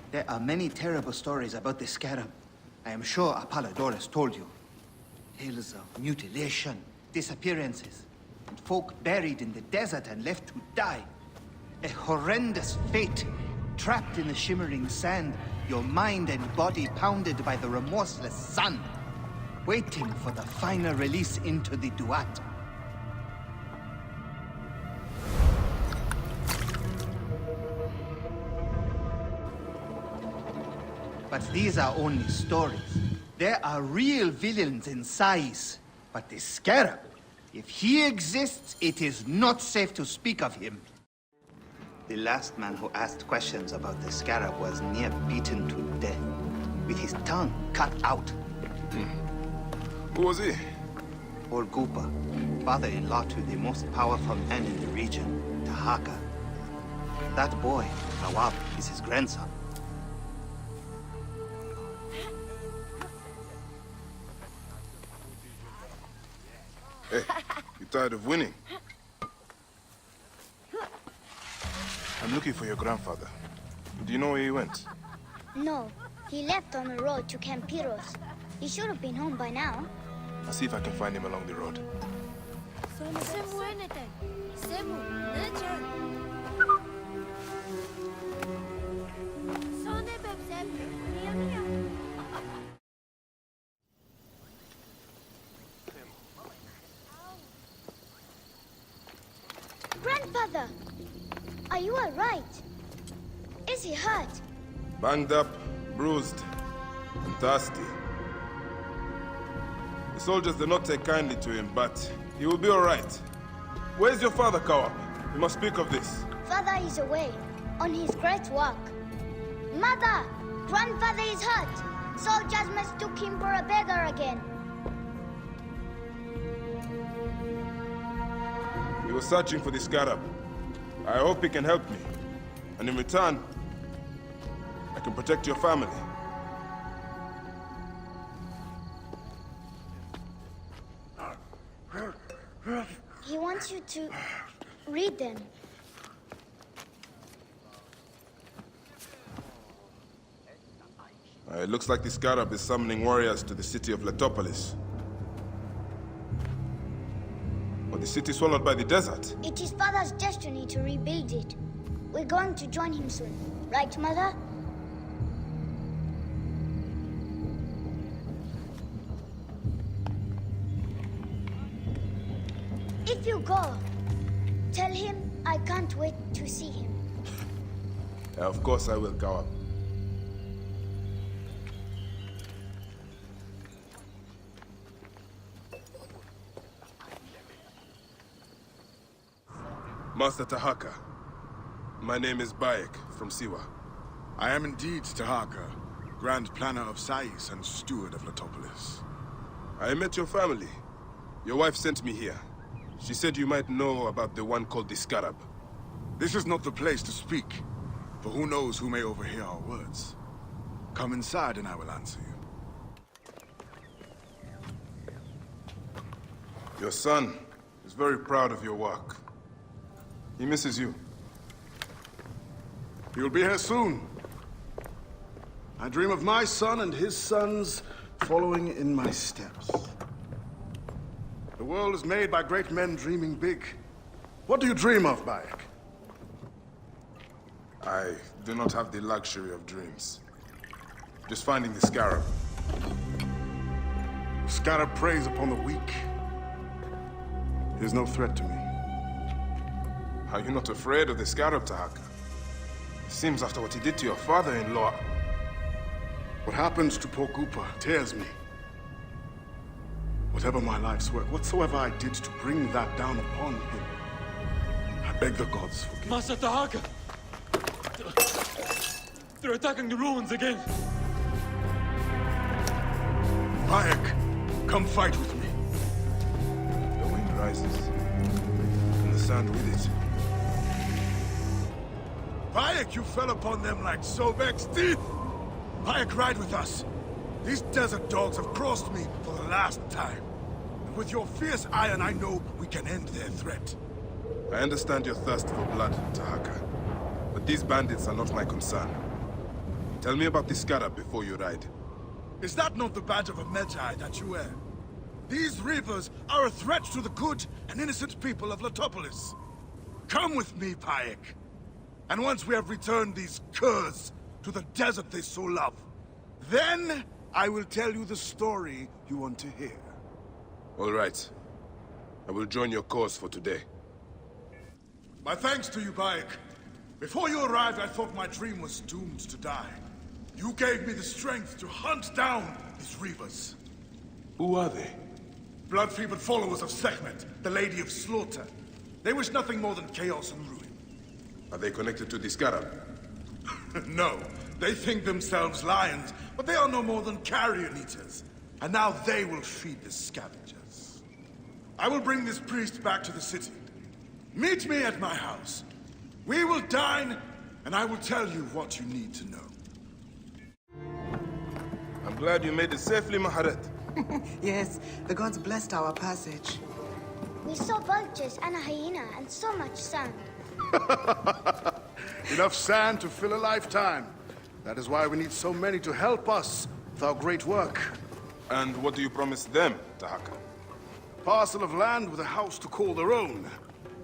There are many terrible stories about the Scarab. I am sure Apollodorus told you. Tales of mutilation, disappearances, and folk buried in the desert and left to die. A horrendous fate, trapped in the shimmering sand, your mind and body pounded by the remorseless sun, waiting for the final release into the Duat. But these are only stories. There are real villains in Sais. But the Scarab, if he exists, it is not safe to speak of him. The last man who asked questions about the Scarab was near beaten to death, with his tongue cut out. Who was he? Orgupa, father-in-law to the most powerful man in the region, Tahaka. That boy, Nawab, is his grandson. Hey, you tired of winning? I'm looking for your grandfather. Do you know where he went? No, he left on the road to Camp Piros. He should have been home by now. I'll see if I can find him along the road. Grandfather, are you all right? Is he hurt? Banged up, bruised. I'm thirsty. The soldiers do not take kindly to him, but he will be all right. Where's your father, Kawab? We must speak of this. Father is away, on his great work. Mother! Grandfather is hurt! Soldiers mistook him for a beggar again. He was searching for the scarab. I hope he can help me. And in return, I can protect your family. He wants you to read them. It looks like the scarab is summoning warriors to the city of Letopolis. Or the city swallowed by the desert. It is Father's destiny to rebuild it. We're going to join him soon. Right, Mother? If you go, tell him I can't wait to see him. Of course I will, Kawab. Master Tahaka, my name is Bayek from Siwa. I am indeed Tahaka, Grand Planner of Sais and Steward of Letopolis. I met your family. Your wife sent me here. She said you might know about the one called the Scarab. This is not the place to speak, for who knows who may overhear our words. Come inside and I will answer you. Your son is very proud of your work. He misses you. He will be here soon. I dream of my son and his sons following in my steps. The world is made by great men dreaming big. What do you dream of, Bayek? I do not have the luxury of dreams. Just finding the Scarab. The Scarab preys upon the weak. He is no threat to me. Are you not afraid of the Scarab, Tahaka? Seems after what he did to your father-in-law. What happens to poor Goopa tears me. Whatever my life's work, whatsoever I did to bring that down upon him, I beg the gods forgive me. Master Tahaka! They're attacking the ruins again! Bayek, come fight with me. The wind rises, and the sand with it. Bayek, you fell upon them like Sobek's teeth! Bayek, ride with us. These desert dogs have crossed me for the last time. And with your fierce iron, I know we can end their threat. I understand your thirst for blood, Tahaka. But these bandits are not my concern. Tell me about the Scarab before you ride. Is that not the badge of a Medjay that you wear? These reapers are a threat to the good and innocent people of Letopolis. Come with me, Bayek. And once we have returned these curs to the desert they so love, then I will tell you the story you want to hear. All right. I will join your cause for today. My thanks to you, Bayek. Before you arrived, I thought my dream was doomed to die. You gave me the strength to hunt down these reavers. Who are they? Blood-fevered followers of Sekhmet, the Lady of Slaughter. They wish nothing more than chaos and ruin. Are they connected to the Scarab? No. They think themselves lions, but they are no more than carrion eaters. And now they will feed the scavengers. I will bring this priest back to the city. Meet me at my house. We will dine, and I will tell you what you need to know. I'm glad you made it safely, Maharet. Yes, the gods blessed our passage. We saw vultures and a hyena and so much sand. Enough sand to fill a lifetime. That is why we need so many to help us with our great work. And what do you promise them, Tahaka? A parcel of land with a house to call their own.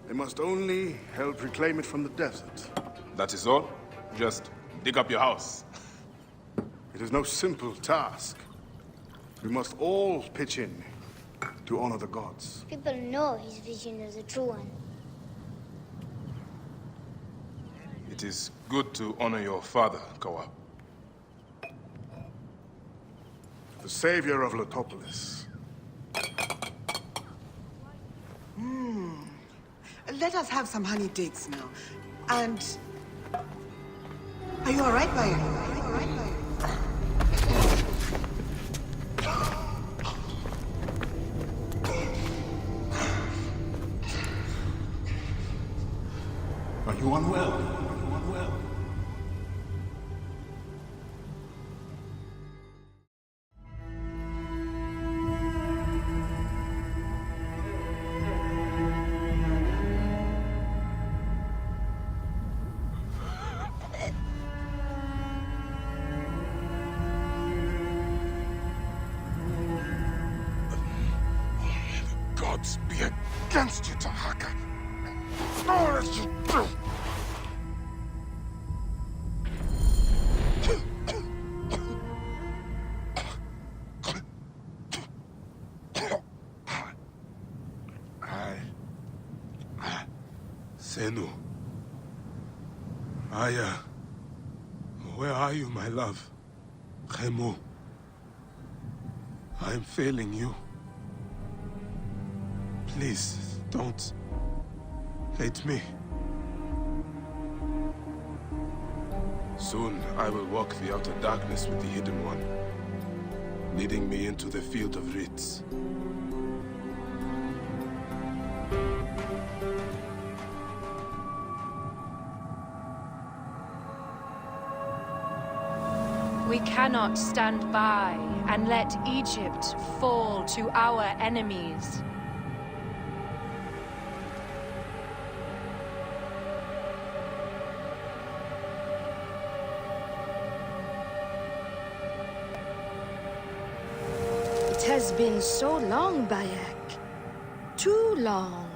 They must only help reclaim it from the desert. That is all? Just dig up your house. It is no simple task. We must all pitch in to honor the gods. People know his vision is a true one. It is good to honor your father, Kawab. the savior of Letopolis. Let us have some honey dates now. And... Are you alright, Bayek? Are you alright, Bayek? Are you unwell? Are you unwell? Gods be against you, Tahaka. All that you do. Senu. Aya. Where are you, my love? Khemu. I'm failing you. Please, don't hate me. Soon, I will walk the outer darkness with the Hidden One, leading me into the field of Ritz. We cannot stand by and let Egypt fall to our enemies. It has been so long, Bayek. Too long.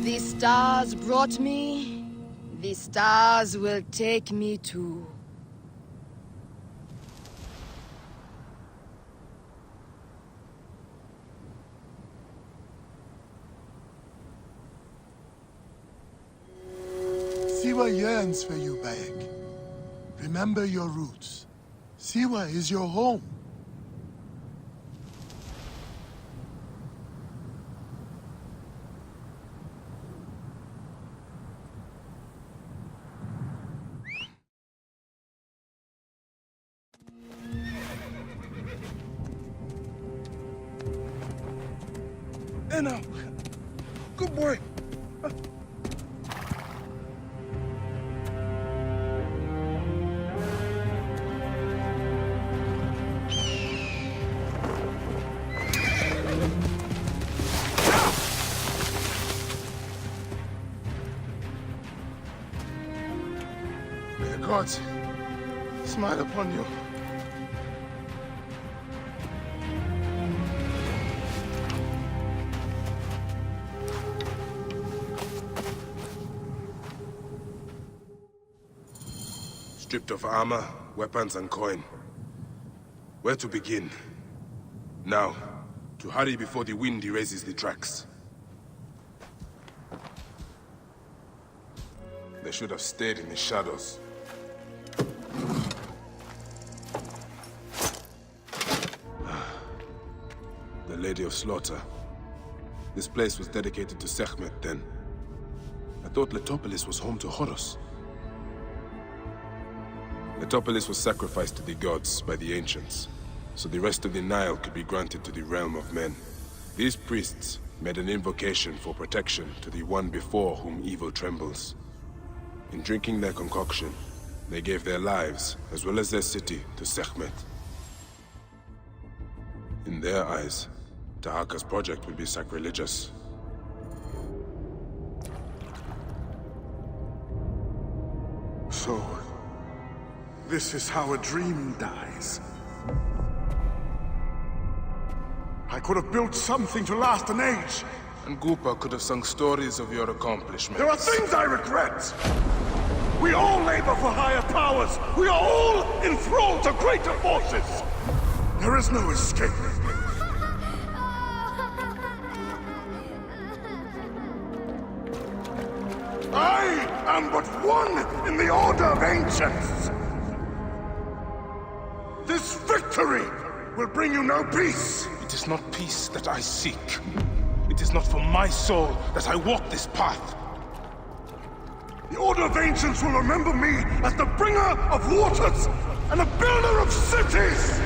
The stars brought me. The stars will take me too. Siwa yearns for you, Bayek. Remember your roots. Siwa is your home. Eno! Good boy! May the gods smile upon you. Stripped of armor, weapons, and coin. Where to begin? Now, to hurry before the wind erases the tracks. They should have stayed in the shadows. The Lady of Slaughter. This place was dedicated to Sekhmet then. I thought Letopolis was home to Horus. Letopolis was sacrificed to the gods by the ancients, so the rest of the Nile could be granted to the realm of men. These priests made an invocation for protection to the one before whom evil trembles. In drinking their concoction, they gave their lives, as well as their city, to Sekhmet. In their eyes, Tahaka's project would be sacrilegious. So, this is how a dream dies. I could have built something to last an age. And Gupa could have sung stories of your accomplishments. There are things I regret. We all labor for higher powers. We are all enthralled to greater forces. There is no escape. am but one in the Order of Ancients! This victory will bring you no peace! It is not peace that I seek. It is not for my soul that I walk this path. The Order of Ancients will remember me as the bringer of waters and the builder of cities!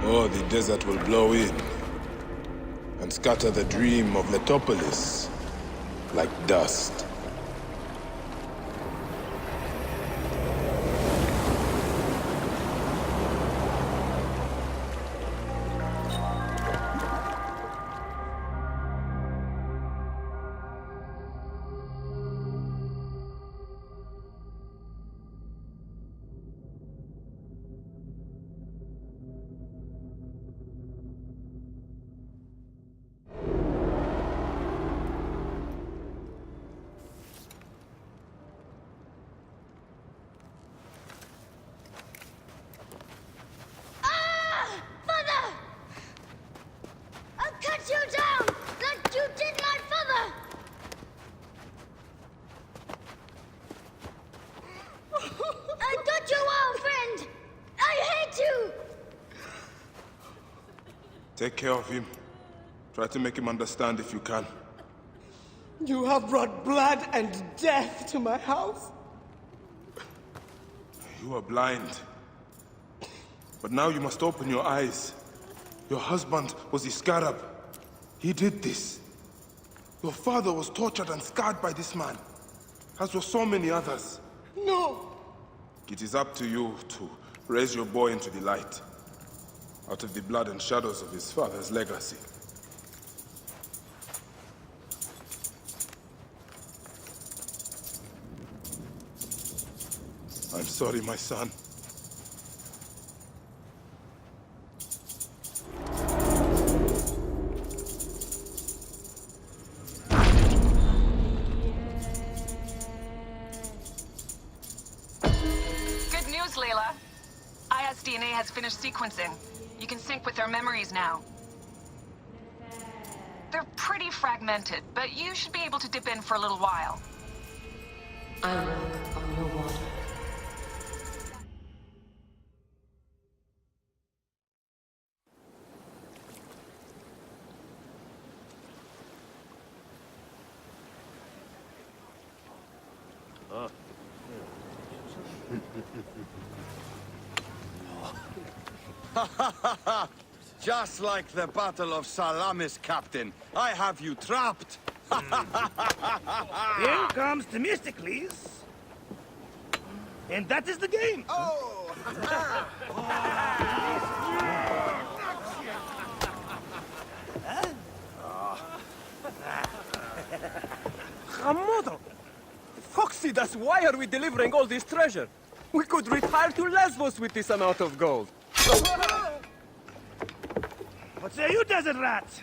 Or the desert will blow in and scatter the dream of Letopolis like dust. Take care of him. Try to make him understand if you can. You have brought blood and death to my house. You are blind. But now you must open your eyes. Your husband was Iskarab. He did this. Your father was tortured and scarred by this man, as were so many others. No! It is up to you to raise your boy into the light, out of the blood and shadows of his father's legacy. I'm sorry, my son. Good news, Layla. Aya's DNA has finished sequencing. You can sync with their memories now. They're pretty fragmented, but you should be able to dip in for a little while. I walk on your water. Just like the Battle of Salamis, Captain. I have you trapped. Here comes Themistocles. And that is the game. Oh! Hamodo! Foxidas, why are we delivering all this treasure? We could retire to Lesbos with this amount of gold. What say you, desert rats?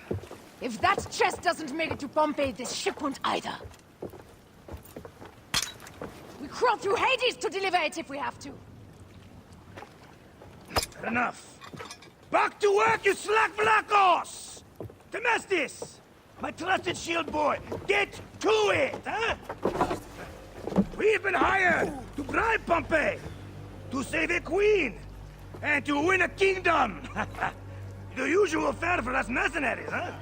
If that chest doesn't make it to Pompeii, this ship won't either. We crawl through Hades to deliver it if we have to. Enough. Back to work, you slack vlakos! Temestis! My trusted shield boy, get to it, huh? We've been hired to bribe Pompeii, to save a queen, and to win a kingdom. The usual fare for us mercenaries, huh?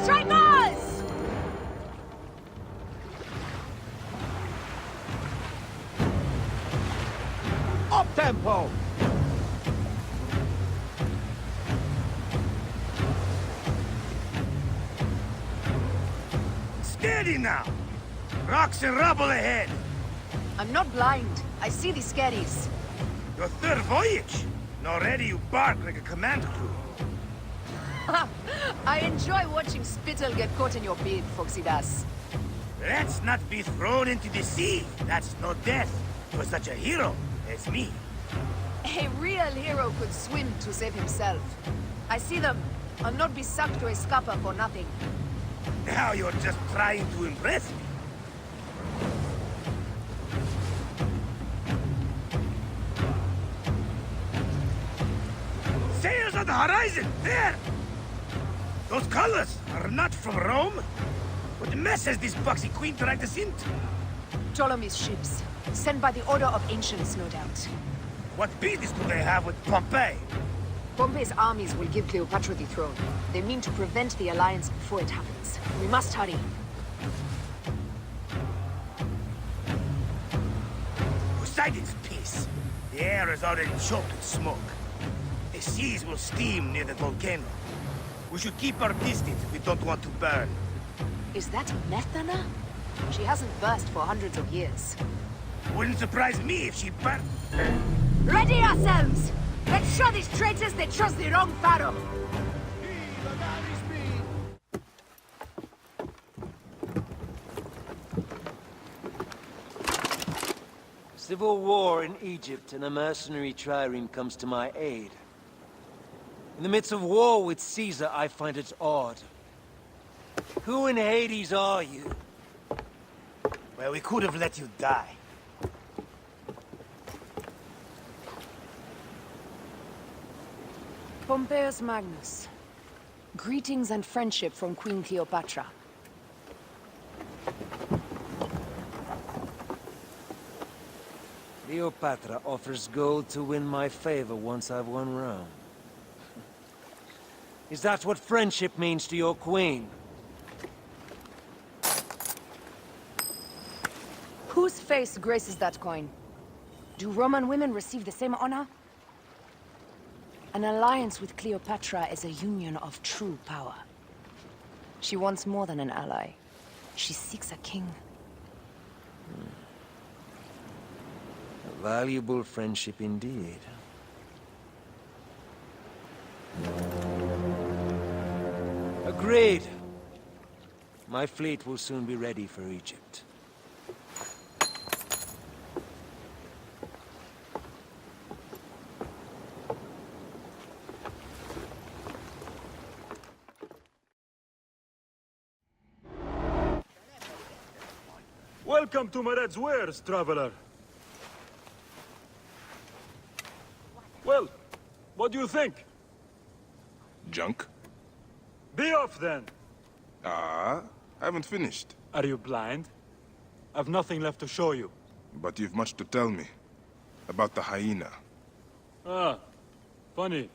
Strikers! Up tempo! Steady now! Rocks and rubble ahead! I'm not blind. I see these scaries. Your third voyage! And already you bark like a command crew. I enjoy watching spittle get caught in your beard, Foxidas. Let's not be thrown into the sea. That's no death for such a hero as me. A real hero could swim to save himself. I see them. I'll not be sucked to a scupper for nothing. Now you're just trying to impress me. Sails on the horizon! There! Those colors are not from Rome. What mess has this boxy queen dragged us into? Ptolemy's ships. Sent by the Order of Ancients, no doubt. What business do they have with Pompey? Pompey's armies will give Cleopatra the throne. They mean to prevent the alliance before it happens. We must hurry. Poseidon's peace. The air is already choked with smoke. The seas will steam near the volcano. We should keep our distance if we don't want to burn. Is that Methana? She hasn't burst for hundreds of years. Wouldn't surprise me if she burned. Ready ourselves! Let's show these traitors they trust the wrong pharaoh! Civil war in Egypt, and a mercenary trireme comes to my aid. In the midst of war with Caesar, I find it odd. Who in Hades are you? Well, we could have let you die. Pompeius Magnus. Greetings and friendship from Queen Cleopatra. Cleopatra offers gold to win my favor once I've won Rome. Is that what friendship means to your queen? Whose face graces that coin? Do Roman women receive the same honor? An alliance with Cleopatra is a union of true power. She wants more than an ally. She seeks a king. A valuable friendship indeed. Agreed. My fleet will soon be ready for Egypt. Welcome to Mered's wares, traveler. Well, what do you think? Junk? Be off, then! I haven't finished. Are you blind? I've nothing left to show you. But you've much to tell me. About the hyena. Ah, funny.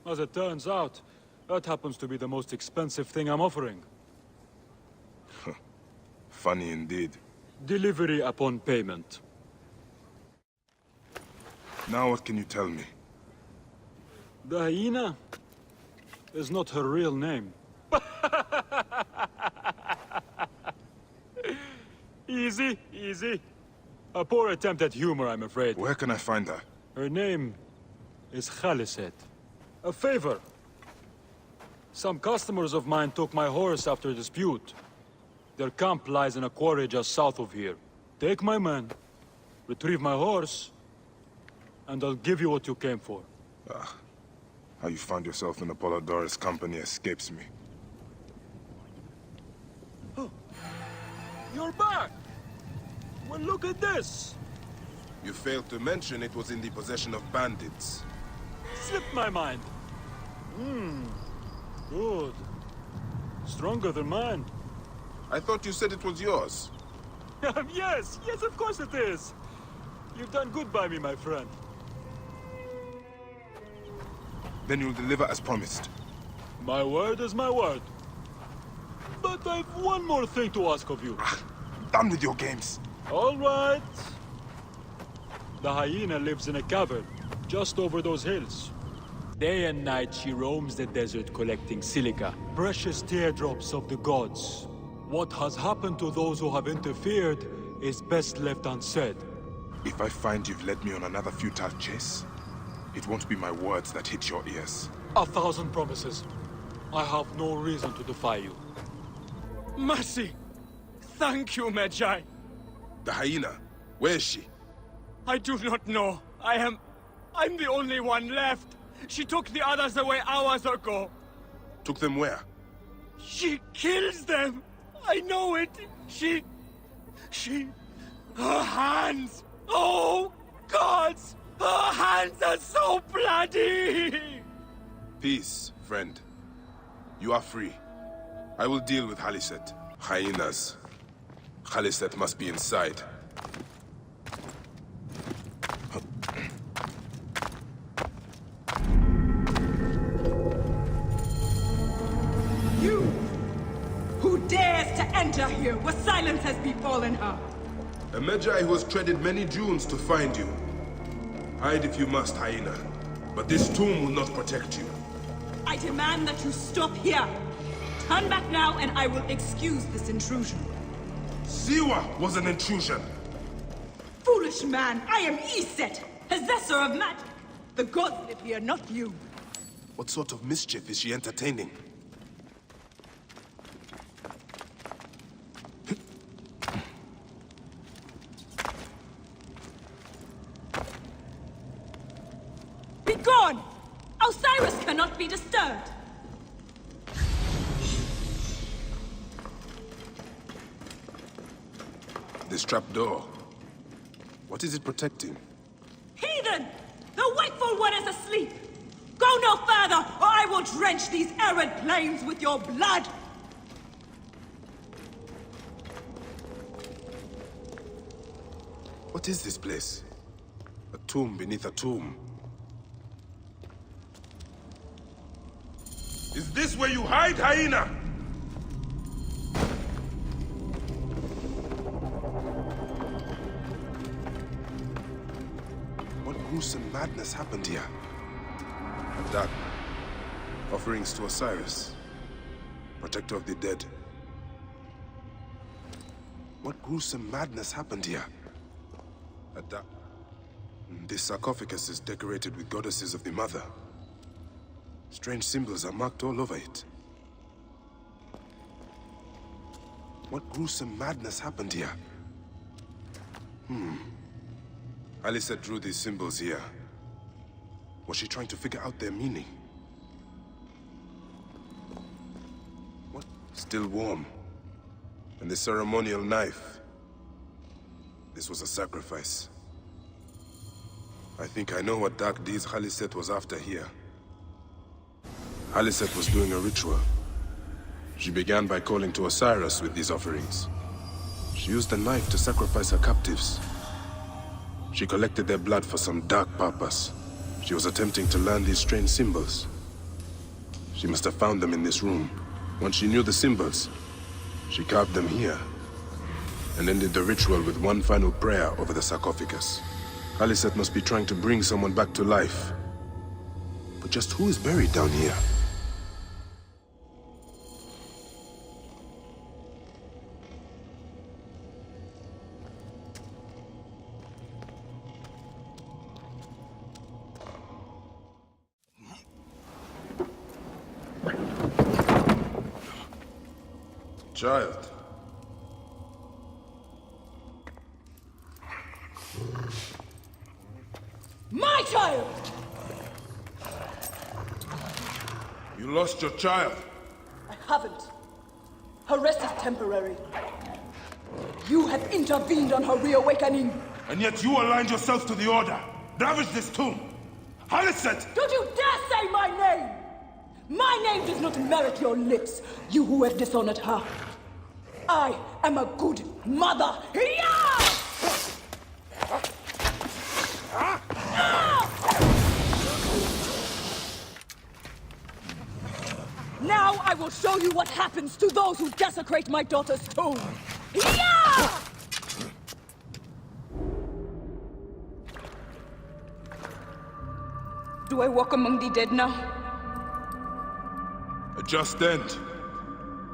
As it turns out, that happens to be the most expensive thing I'm offering. Funny indeed. Delivery upon payment. Now what can you tell me? The hyena is not her real name. Easy, easy. A poor attempt at humor, I'm afraid. Where can I find her? Her name is Khaliset. A favor. Some customers of mine took my horse after a dispute. Their camp lies in a quarry just south of here. Take my men, retrieve my horse, and I'll give you what you came for. How you found yourself in Apollodorus' company escapes me. Oh, you're back! Well, look at this! You failed to mention it was in the possession of bandits. Slipped my mind. Good. Stronger than mine. I thought you said it was yours. Yes, of course it is. You've done good by me, my friend. Then you'll deliver as promised. My word is my word. But I've one more thing to ask of you. Done with your games. All right. The hyena lives in a cavern, just over those hills. Day and night she roams the desert collecting silica, precious teardrops of the gods. What has happened to those who have interfered is best left unsaid. If I find you've led me on another futile chase, it won't be my words that hit your ears. 1,000 promises. I have no reason to defy you. Mercy! Thank you, Medjay. The hyena, where is she? I do not know. I'm the only one left. She took the others away hours ago. Took them where? She kills them. I know it. Her hands. Oh, gods. Her hands are so bloody. Peace, friend. You are free. I will deal with Khaliset. Hyenas. Khaliset must be inside. You! Who dares to enter here where silence has befallen her? A Medjay who has treaded many dunes to find you. Hide if you must, hyena. But this tomb will not protect you. I demand that you stop here. Turn back now and I will excuse this intrusion. Siwa was an intrusion. Foolish man, I am Iset, possessor of magic. The gods live here, not you. What sort of mischief is she entertaining? Be gone! Osiris cannot be disturbed. This trapdoor. What is it protecting? Heathen! The wakeful one is asleep! Go no further, or I will drench these arid plains with your blood! What is this place? A tomb beneath a tomb. Is this where you hide, hyena? What gruesome madness happened here? That offerings to Osiris, protector of the dead. What gruesome madness happened here? This sarcophagus is decorated with goddesses of the Mother. Strange symbols are marked all over it. What gruesome madness happened here? Khaliset drew these symbols here. Was she trying to figure out their meaning? What? Still warm. And the ceremonial knife. This was a sacrifice. I think I know what dark deeds Khaliset was after here. Khaliset was doing a ritual. She began by calling to Osiris with these offerings. She used the knife to sacrifice her captives. She collected their blood for some dark purpose. She was attempting to learn these strange symbols. She must have found them in this room. Once she knew the symbols, she carved them here, and ended the ritual with one final prayer over the sarcophagus. Khaliset must be trying to bring someone back to life. But just who is buried down here? Child. My child! You lost your child. I haven't. Her rest is temporary. You have intervened on her reawakening. And yet you aligned yourself to the Order. Ravage this tomb. Khaliset! Don't you dare say my name! My name does not merit your lips, you who have dishonored her. I am a good mother. Now I will show you what happens to those who desecrate my daughter's tomb. Do I walk among the dead now? A just end.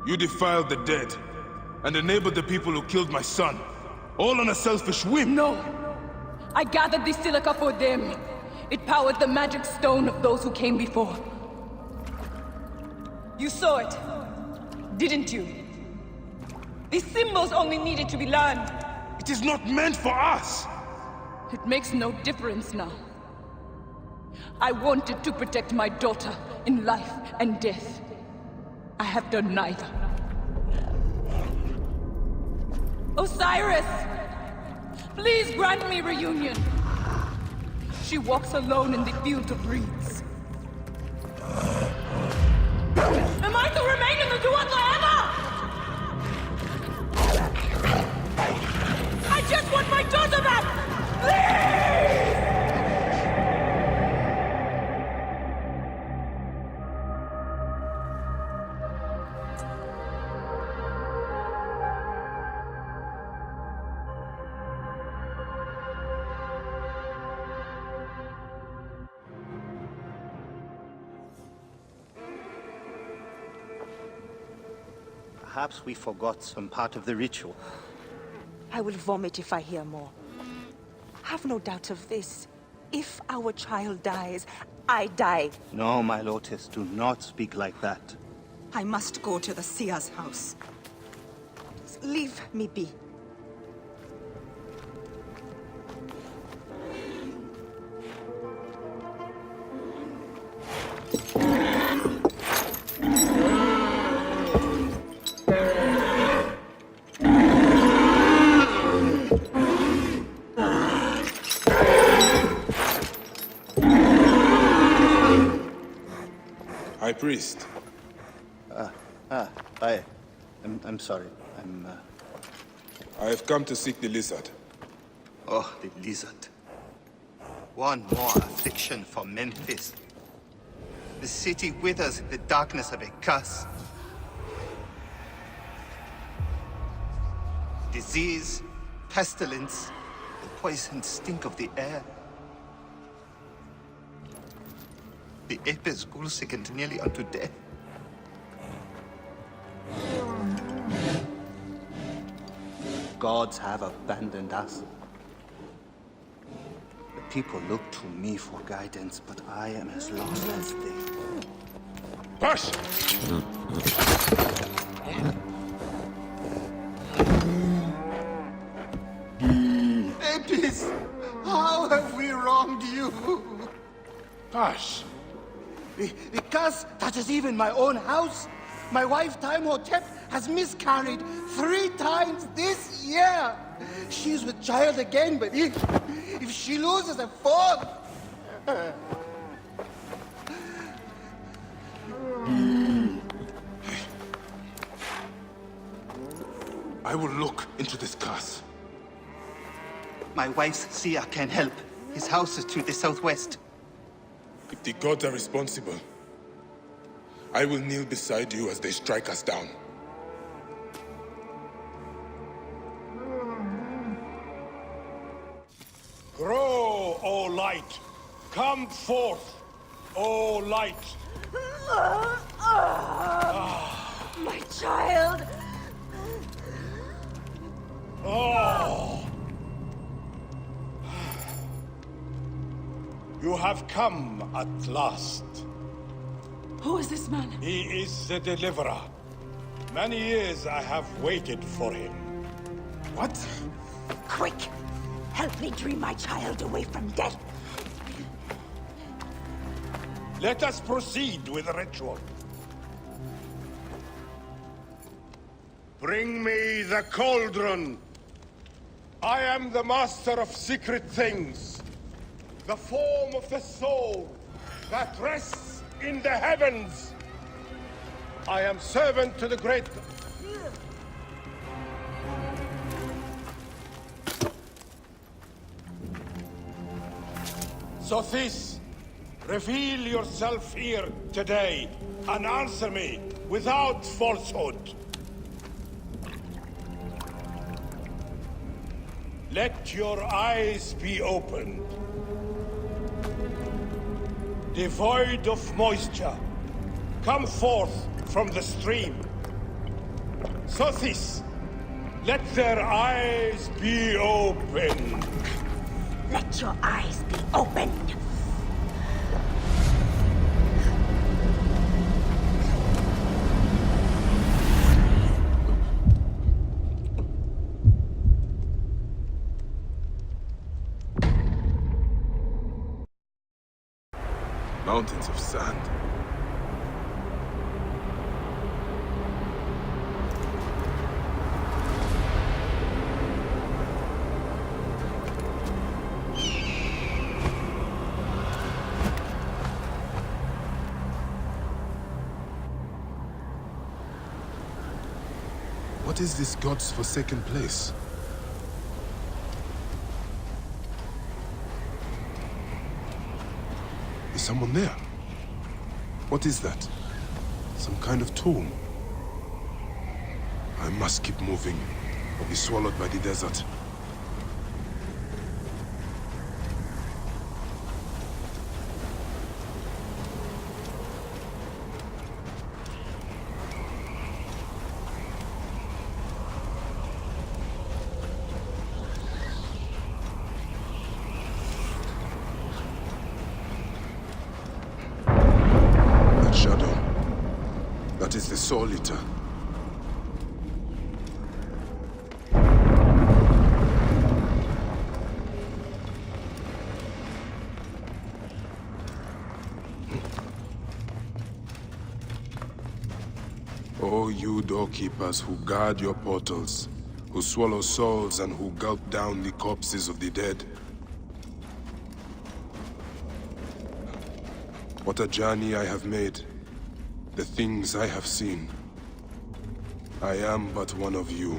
You defiled the dead, and enabled the people who killed my son. All on a selfish whim. No. I gathered the silica for them. It powered the magic stone of those who came before. You saw it, didn't you? These symbols only needed to be learned. It is not meant for us! It makes no difference now. I wanted to protect my daughter in life and death. I have done neither. Osiris! Please grant me reunion. She walks alone in the field of reeds. Am I to remain in the Duat forever? I just want my daughter back! Please! Perhaps we forgot some part of the ritual. I will vomit if I hear more. Have no doubt of this. If our child dies, I die. No, my Lotus, do not speak like that. I must go to the seer's house. Just leave me be. High Priest. I'm sorry. I have come to seek the lizard. Oh, the lizard. One more affliction for Memphis. The city withers in the darkness of a curse. Disease, pestilence, the poisoned stink of the air. The Apis ghoul sickened nearly unto death. Gods have abandoned us. The people look to me for guidance, but I am as lost as they. Push! Apis, how have we wronged you? Hush! The curse touches even my own house. My wife, Timehotep, has miscarried 3 times this year. She's with child again, but if she loses a 4th... I will look into this curse. My wife's seer can help. His house is to the southwest. If the gods are responsible, I will kneel beside you as they strike us down. Grow, O light! Come forth, O light! My child! Oh! You have come at last. Who is this man? He is the Deliverer. Many years I have waited for him. What? Quick! Help me dream my child away from death. Let us proceed with the ritual. Bring me the cauldron. I am the master of secret things. The form of the soul that rests in the heavens. I am servant to the great... Sothis, reveal yourself here today and answer me without falsehood. Let your eyes be opened. Devoid of moisture, come forth from the stream. Sothis, let their eyes be opened. Let your eyes be opened. Mountains of sand. What is this god's forsaken place? Is someone there? What is that? Some kind of tomb? I must keep moving, or be swallowed by the desert. That is the Soul Eater. O you doorkeepers who guard your portals, who swallow souls and who gulp down the corpses of the dead. What a journey I have made. The things I have seen. I am but one of you.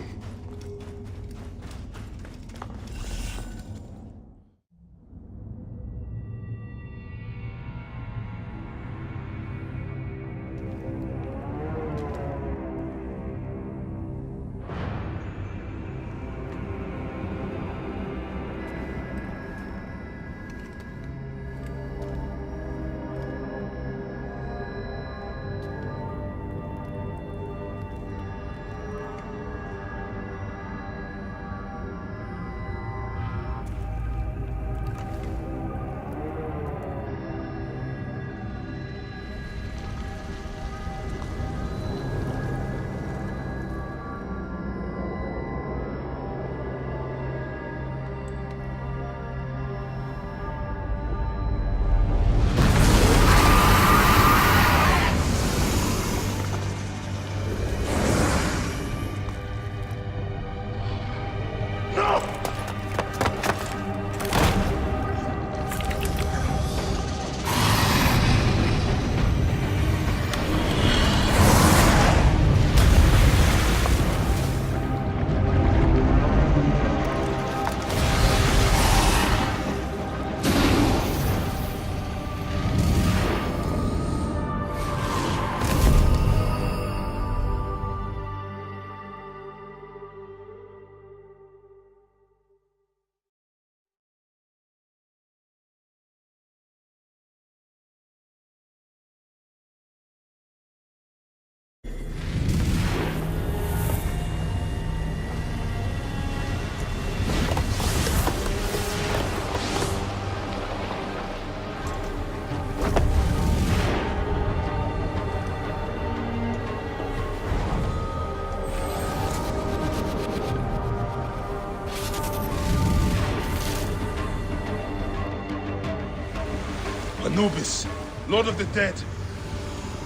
Anubis, Lord of the Dead.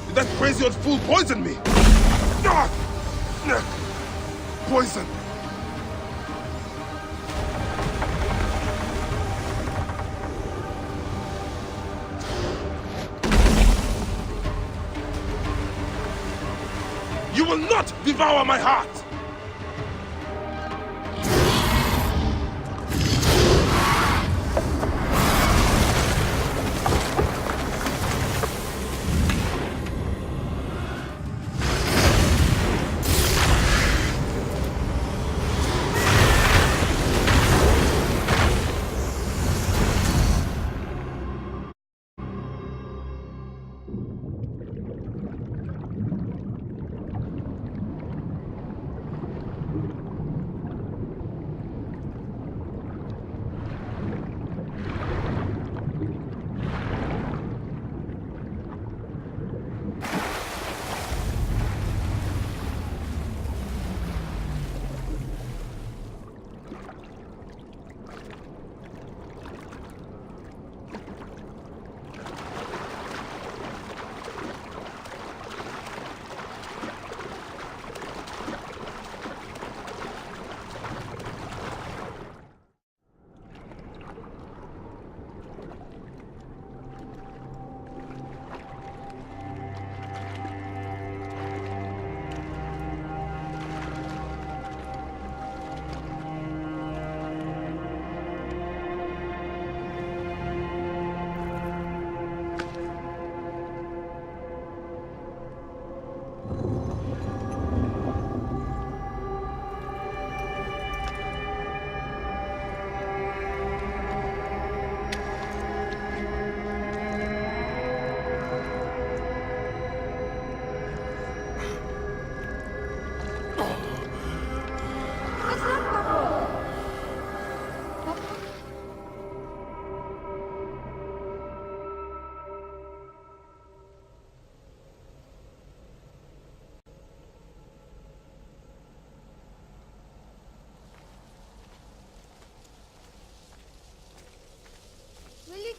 Did that crazy old fool poison me? Ah! Poison! You will not devour my heart!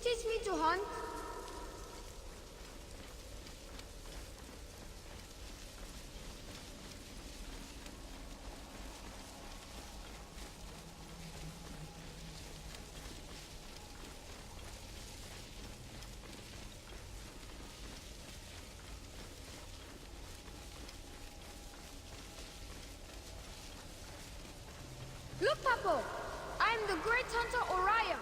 teach me to hunt? Look, Papa! I am the great hunter Orion!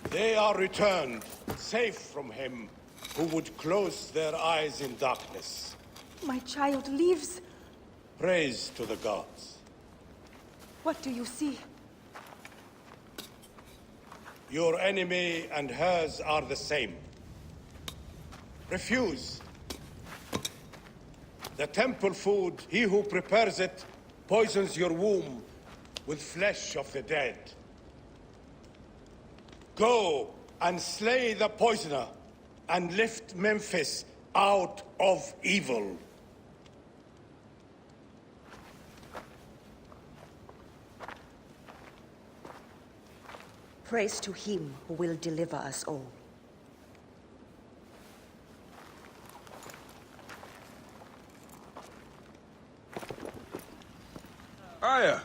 They are returned, safe from him, who would close their eyes in darkness. My child lives. Praise to the gods. What do you see? Your enemy and hers are the same. Refuse. The temple food, he who prepares it, poisons your womb with flesh of the dead. Go and slay the poisoner, and lift Memphis out of evil. Praise to him who will deliver us all. Aya!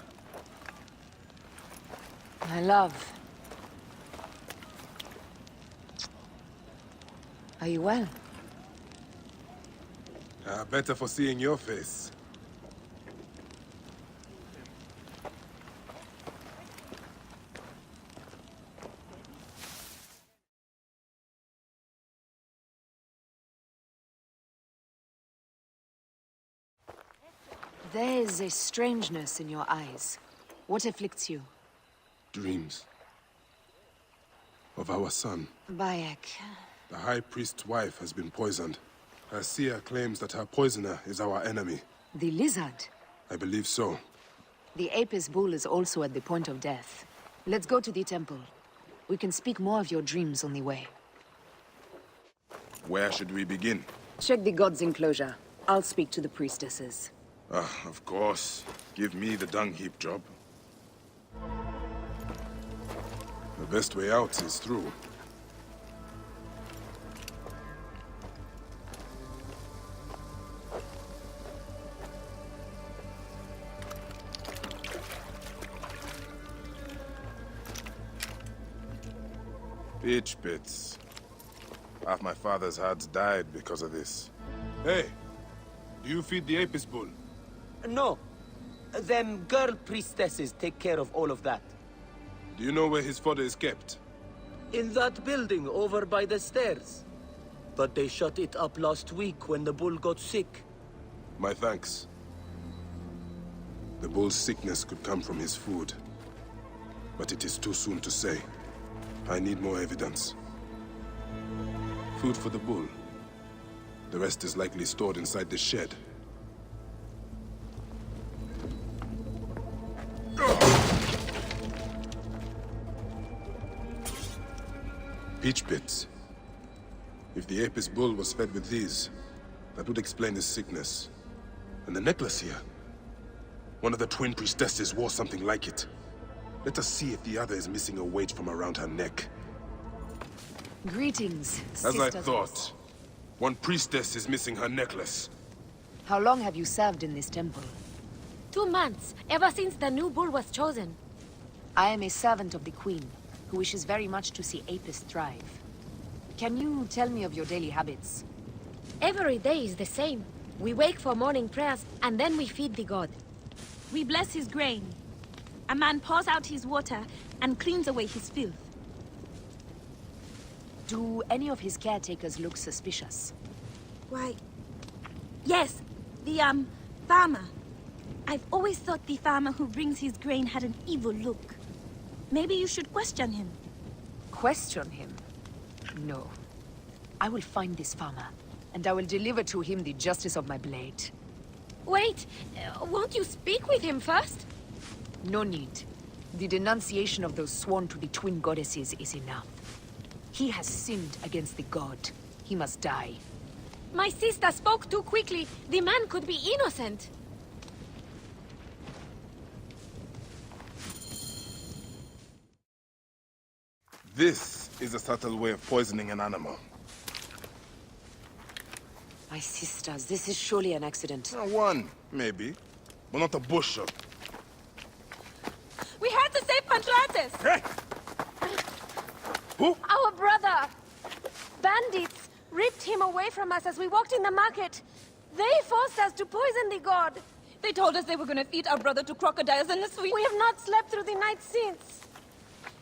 My love. Are you well? Better for seeing your face. There is a strangeness in your eyes. What afflicts you? Dreams. Of our son. Bayek. The High Priest's wife has been poisoned. Her seer claims that her poisoner is our enemy. The lizard? I believe so. The Apis bull is also at the point of death. Let's go to the temple. We can speak more of your dreams on the way. Where should we begin? Check the god's enclosure. I'll speak to the priestesses. Of course. Give me the dung heap job. The best way out is through. Pitch pits. Half my father's herds died because of this. Hey, do you feed the Apis bull? No. Them girl priestesses take care of all of that. Do you know where his fodder is kept? In that building over by the stairs. But they shut it up last week when the bull got sick. My thanks. The bull's sickness could come from his food. But it is too soon to say. I need more evidence. Food for the bull. The rest is likely stored inside the shed. Peach pits. If the Apis bull was fed with these, that would explain his sickness. And the necklace here. One of the twin priestesses wore something like it. Let us see if the other is missing a weight from around her neck. Greetings, As I sisters. thought. One priestess is missing her necklace. How long have you served in this temple? 2 months, ever since the new bull was chosen. I am a servant of the Queen, who wishes very much to see Apis thrive. Can you tell me of your daily habits? Every day is the same. We wake for morning prayers, and then we feed the god. We bless his grain. A man pours out his water and cleans away his filth. Do any of his caretakers look suspicious? Why, yes, the, farmer. I've always thought the farmer who brings his grain had an evil look. Maybe you should question him. Question him? No. I will find this farmer, and I will deliver to him the justice of my blade. Wait, won't you speak with him first? No need. The denunciation of those sworn to the twin goddesses is enough. He has sinned against the god. He must die. My sister spoke too quickly. The man could be innocent. This is a subtle way of poisoning an animal. My sisters, this is surely an accident. One, maybe, but not a bushel. We had to save Pantrates! Who? Our brother! Bandits ripped him away from us as we walked in the market. They forced us to poison the god. They told us they were gonna feed our brother to crocodiles in the sweet. We have not slept through the night since.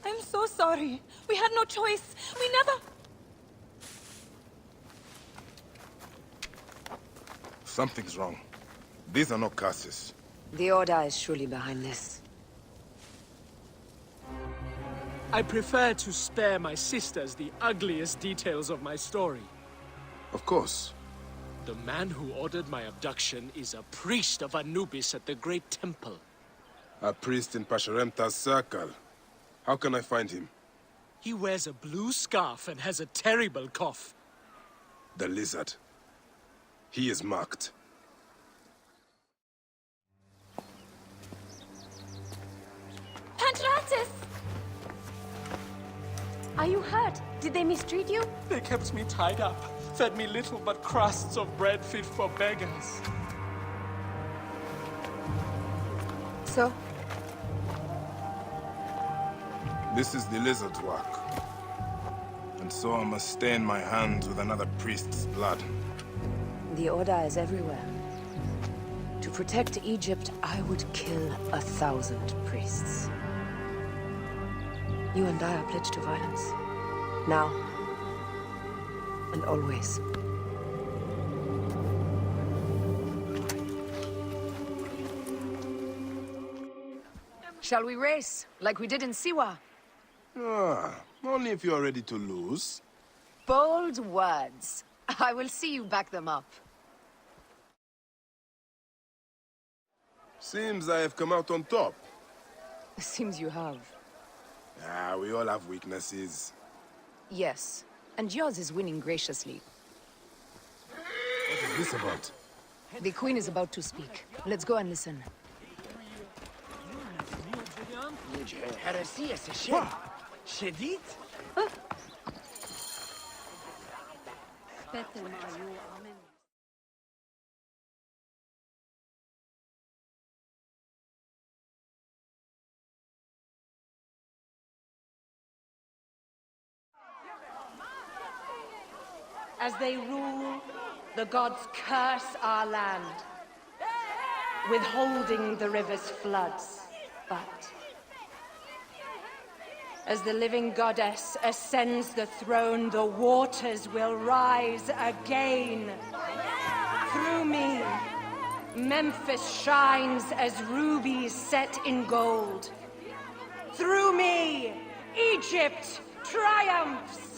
I'm so sorry. We had no choice. We never... Something's wrong. These are not curses. The Order is surely behind this. I prefer to spare my sisters the ugliest details of my story. Of course. The man who ordered my abduction is a priest of Anubis at the Great Temple. A priest in Pasherenptah's circle. How can I find him? He wears a blue scarf and has a terrible cough. The lizard. He is marked. Pantrates! Are you hurt? Did they mistreat you? They kept me tied up, fed me little but crusts of bread fit for beggars. So? This is the lizard's work. And so I must stain my hands with another priest's blood. The Order is everywhere. To protect Egypt, I would kill 1,000 priests. You and I are pledged to violence. Now. And always. Shall we race, like we did in Siwa? Only if you are ready to lose. Bold words. I will see you back them up. Seems I have come out on top. Seems you have. We all have weaknesses. Yes, and yours is winning graciously. What is this about? The Queen is about to speak. Let's go and listen. As they rule, the gods curse our land, withholding the river's floods. But as the living goddess ascends the throne, the waters will rise again. Through me, Memphis shines as rubies set in gold. Through me, Egypt triumphs.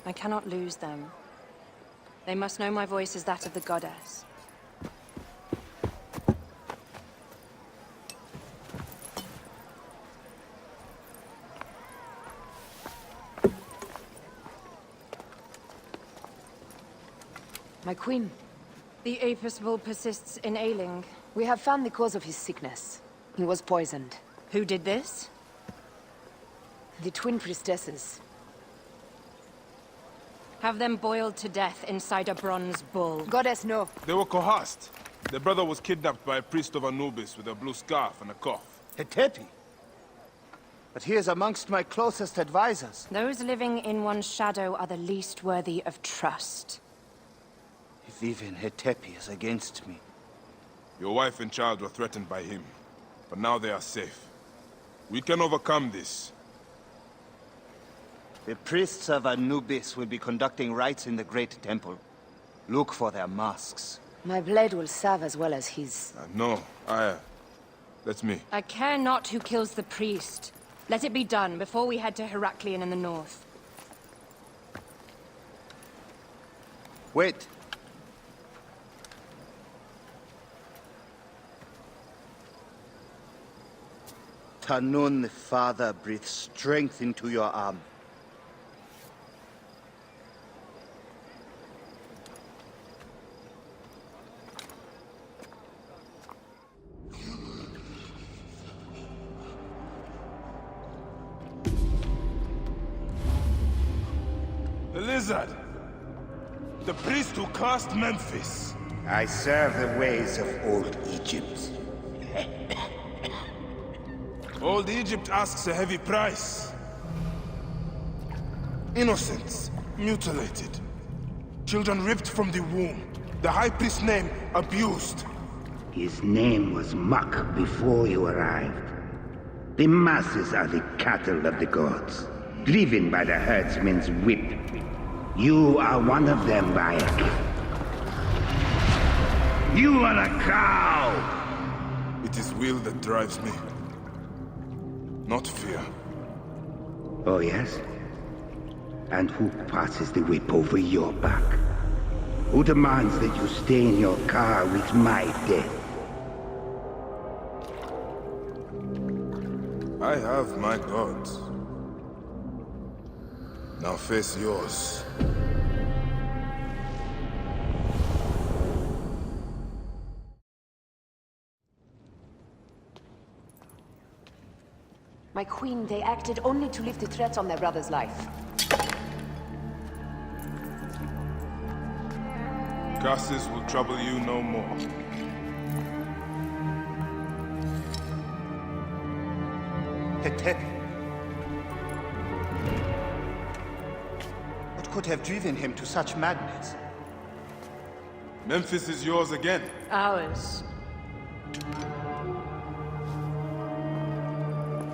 I cannot lose them. They must know my voice is that of the goddess. My queen. The Apis bull persists in ailing. We have found the cause of his sickness. He was poisoned. Who did this? The twin priestesses. Have them boiled to death inside a bronze bull. Goddess, no. They were coerced. Their brother was kidnapped by a priest of Anubis with a blue scarf and a cough. Hetepi? But he is amongst my closest advisors. Those living in one's shadow are the least worthy of trust. If even Hetepi is against me. Your wife and child were threatened by him, but now they are safe. We can overcome this. The priests of Anubis will be conducting rites in the Great Temple. Look for their masks. My blade will serve as well as his. No, Aya. That's me. I care not who kills the priest. Let it be done before we head to Heraklion in the north. Wait. Tanun the Father breathes strength into your arm. The lizard! The priest who cursed Memphis! I serve the ways of old Egypt. Old Egypt asks a heavy price. Innocents, mutilated. Children ripped from the womb. The High Priest's name abused. His name was Muk before you arrived. The masses are the cattle of the gods, driven by the herdsman's whip. You are one of them, Bayek. You are a cow! It is will that drives me. Not fear. Oh, yes? And who passes the whip over your back? Who demands that you stay in your car with my death? I have my gods. Now face yours. My queen, they acted only to lift the threat on their brother's life. Curses will trouble you no more. Hetepi. What could have driven him to such madness? Memphis is yours again. Ours.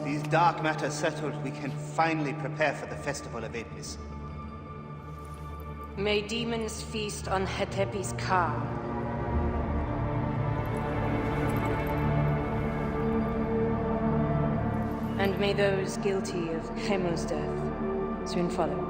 These dark matters settled, we can finally prepare for the Festival of Apis. May demons feast on Hetepi's car. And may those guilty of Hemu's death soon follow.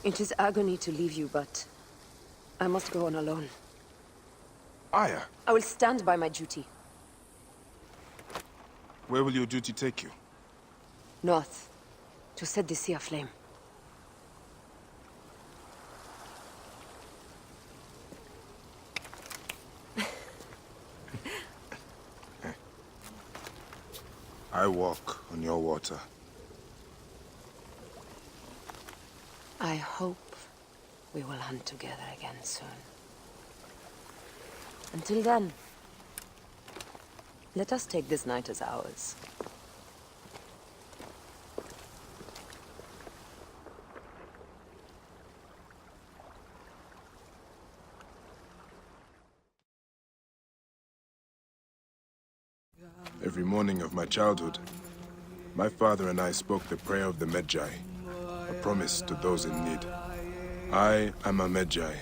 It is agony to leave you, but I must go on alone. Aya. I will stand by my duty. Where will your duty take you? North. To set the sea aflame. I walk on your water. I hope we will hunt together again soon. Until then, let us take this night as ours. Every morning of my childhood, my father and I spoke the prayer of the Medjay, a promise to those in need. I am a Medjay.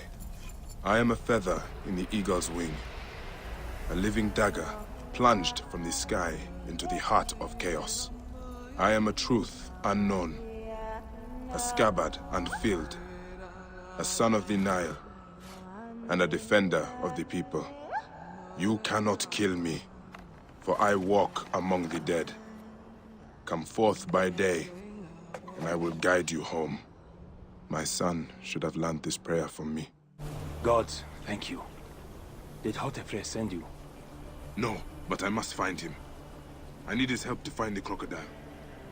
I am a feather in the eagle's wing, a living dagger plunged from the sky into the heart of chaos. I am a truth unknown, a scabbard unfilled, a son of the Nile, and a defender of the people. You cannot kill me, for I walk among the dead. Come forth by day, and I will guide you home. My son should have learned this prayer from me. Gods, thank you. Did Hotefres send you? No, but I must find him. I need his help to find the crocodile.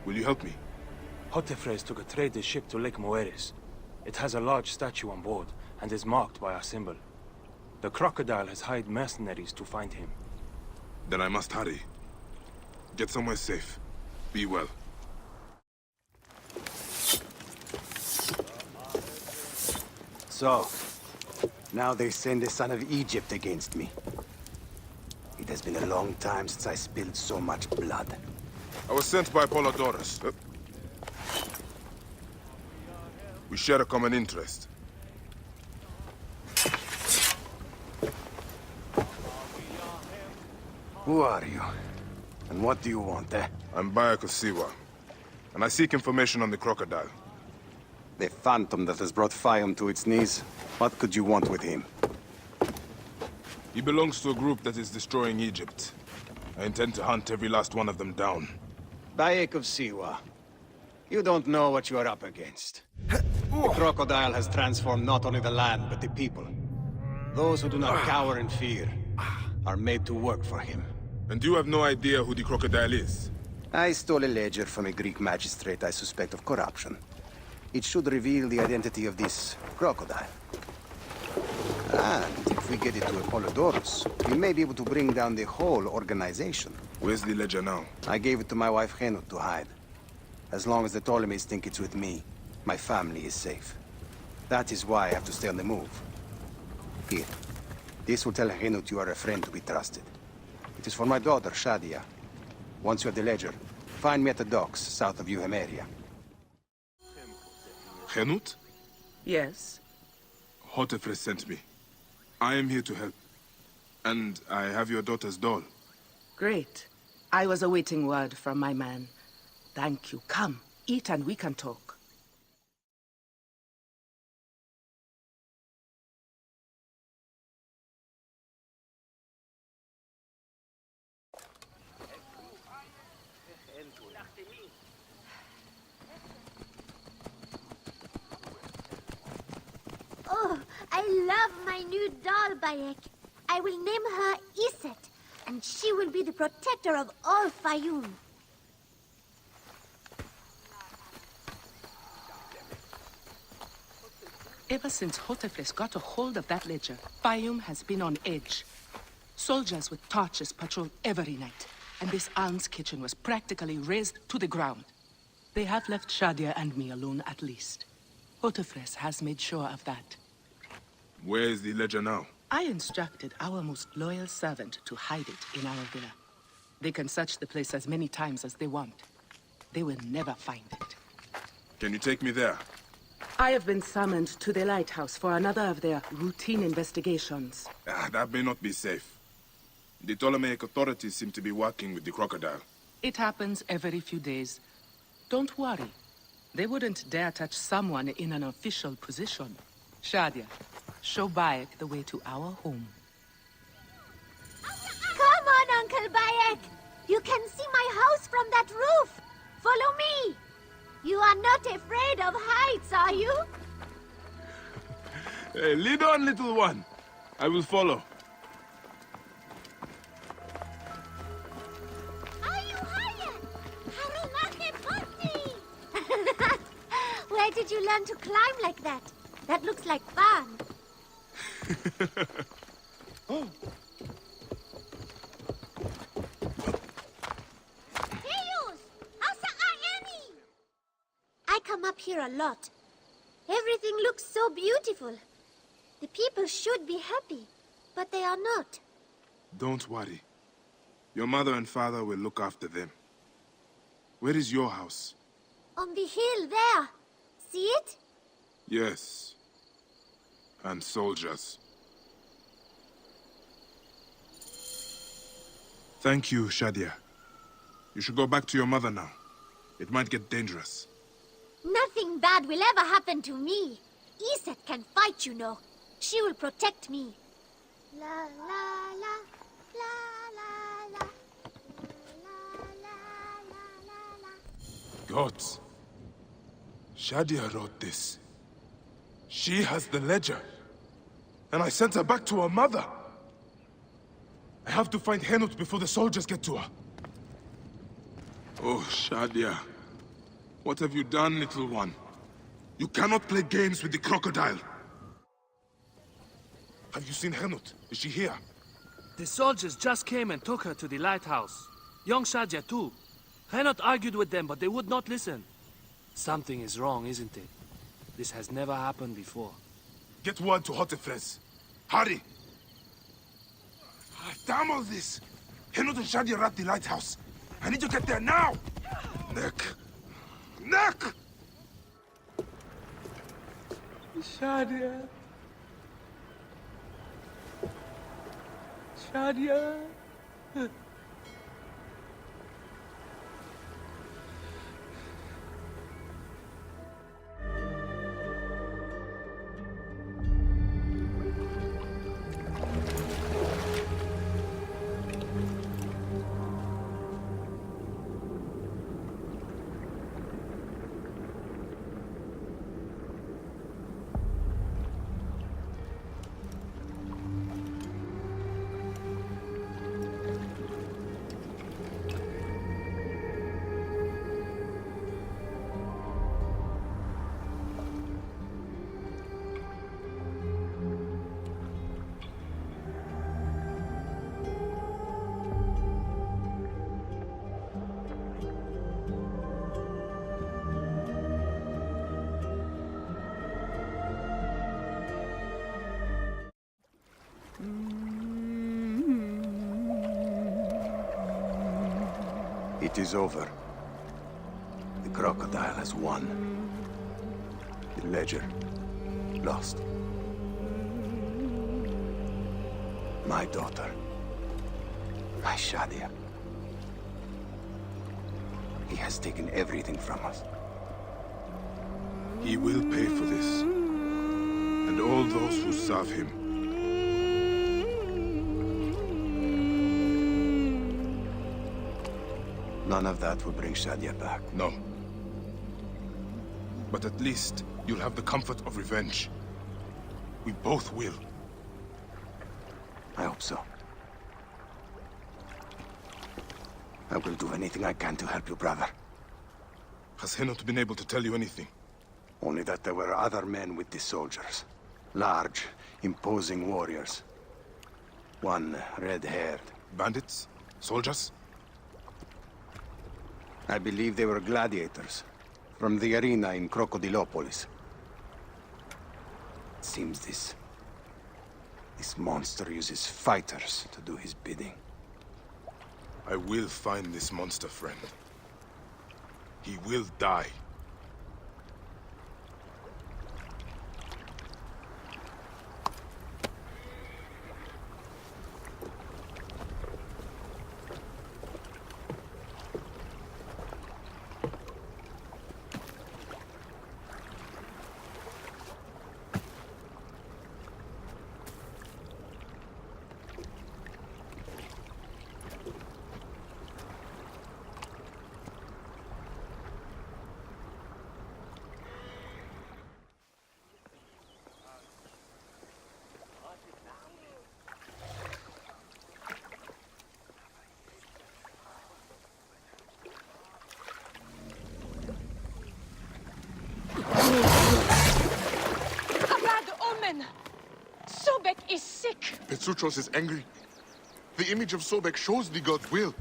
Will you help me? Hotefres took a trader's ship to Lake Moeris. It has a large statue on board, and is marked by our symbol. The crocodile has hired mercenaries to find him. Then I must hurry. Get somewhere safe. Be well. So, now they send the son of Egypt against me. It has been a long time since I spilled so much blood. I was sent by Polydorus. We share a common interest. Who are you? And what do you want, eh? I'm Bayek of Siwa, and I seek information on the crocodile. The phantom that has brought Fayum to its knees. What could you want with him? He belongs to a group that is destroying Egypt. I intend to hunt every last one of them down. Bayek of Siwa. You don't know what you are up against. The crocodile has transformed not only the land, but the people. Those who do not cower in fear are made to work for him. And you have no idea who the crocodile is? I stole a ledger from a Greek magistrate I suspect of corruption. It should reveal the identity of this crocodile. And if we get it to Apollodorus, we may be able to bring down the whole organization. Where's the ledger now? I gave it to my wife Henut to hide. As long as the Ptolemies think it's with me, my family is safe. That is why I have to stay on the move. Here. This will tell Henut you are a friend to be trusted. It is for my daughter, Shadia. Once you have the ledger, find me at the docks south of Euhemeria. Henut? Yes? Hotefres sent me. I am here to help. And I have your daughter's doll. Great. I was awaiting word from my man. Thank you. Come, eat and we can talk. Oh, I love my new doll, Bayek. I will name her Iset, and she will be the protector of all Fayum. Ever since Hotefres got a hold of that ledger, Fayum has been on edge. Soldiers with torches patrol every night, and this alms kitchen was practically razed to the ground. They have left Shadia and me alone at least. Hotefres has made sure of that. Where is the ledger now? I instructed our most loyal servant to hide it in our villa. They can search the place as many times as they want. They will never find it. Can you take me there? I have been summoned to the lighthouse for another of their routine investigations. That may not be safe. The Ptolemaic authorities seem to be working with the crocodile. It happens every few days. Don't worry. They wouldn't dare touch someone in an official position. Shadia, show Bayek the way to our home. Come on, Uncle Bayek! You can see my house from that roof! Follow me! You are not afraid of heights, are you? Hey, lead on, little one. I will follow. Are you higher? Harumake Poti! Where did you learn to climb like that? That looks like fun. Oh. I come up here a lot. Everything looks so beautiful. The people should be happy, but they are not. Don't worry. Your mother and father will look after them. Where is your house? On the hill there. See it? Yes. And soldiers. Thank you, Shadia. You should go back to your mother now. It might get dangerous. Nothing bad will ever happen to me. Iset can fight, you know. She will protect me. La la la, la la la, Gods. Shadia wrote this. She has the ledger. And I sent her back to her mother. I have to find Henut before the soldiers get to her. Oh, Shadia. What have you done, little one? You cannot play games with the crocodile. Have you seen Henut? Is she here? The soldiers just came and took her to the lighthouse. Young Shadia too. Henut argued with them, but they would not listen. Something is wrong, isn't it? This has never happened before. Get word to Hotefres. Hurry! Damn all this! Henut and Shadia are at the lighthouse. I need to get there now! Neck! Neck! Shadia. Shadia. It is over. The crocodile has won. The ledger lost. My daughter. My Shadia. He has taken everything from us. He will pay for this. And all those who serve him. None of that will bring Shadia back. No. But at least you'll have the comfort of revenge. We both will. I hope so. I will do anything I can to help you, brother. Has Henut been able to tell you anything? Only that there were other men with the soldiers. Large, imposing warriors. One red-haired. Bandits? Soldiers? I believe they were gladiators. From the arena in Crocodilopolis. It seems this monster uses fighters to do his bidding. I will find this monster, friend. He will die. Petruchos is angry. The image of Sobek shows the god's will.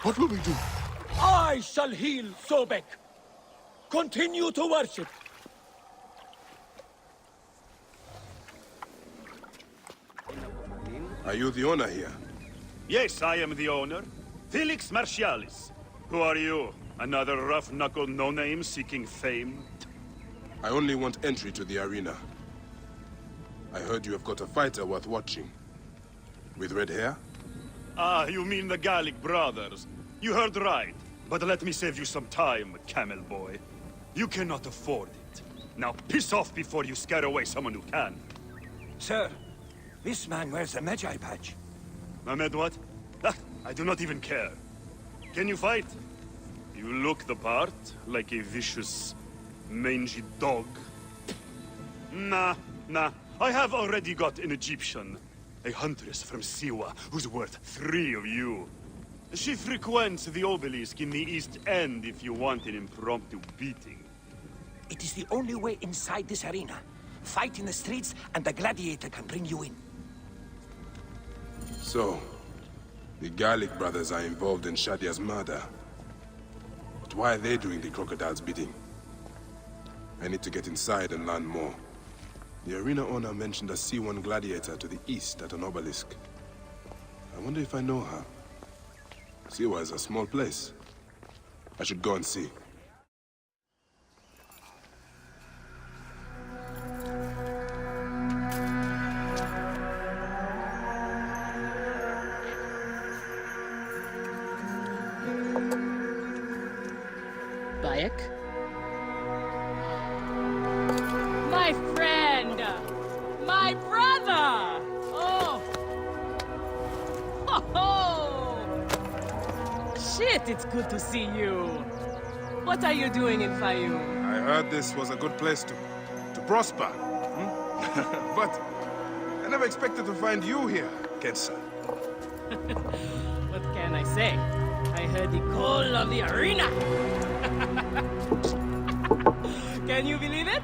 What will we do? I shall heal Sobek. Continue to worship. Are you the owner here? Yes, I am the owner. Felix Martialis. Who are you? Another rough-knuckle no-name seeking fame? I only want entry to the arena. I heard you have got a fighter worth watching. With red hair? Ah, you mean the Gallic brothers. You heard right. But let me save you some time, camel boy. You cannot afford it. Now piss off before you scare away someone who can. Sir, this man wears a Magi badge. Ahmed what? Ah, I do not even care. Can you fight? You look the part, like a vicious, mangy dog. Nah. I have already got an Egyptian. A huntress from Siwa, who's worth 3 of you. She frequents the obelisk in the East End if you want an impromptu beating. It is the only way inside this arena. Fight in the streets, and the gladiator can bring you in. So, the Gallic brothers are involved in Shadia's murder. But why are they doing the crocodile's bidding? I need to get inside and learn more. The arena owner mentioned a C1 gladiator to the east at an obelisk. I wonder if I know her. Siwa is a small place. I should go and see. Bayek? My friend! My brother! Oh! Oh! Shit, it's good to see you. What are you doing in Fayum? I heard this was a good place to prosper. But I never expected to find you here, Kensa. What can I say? I heard the call of the arena. Can you believe it?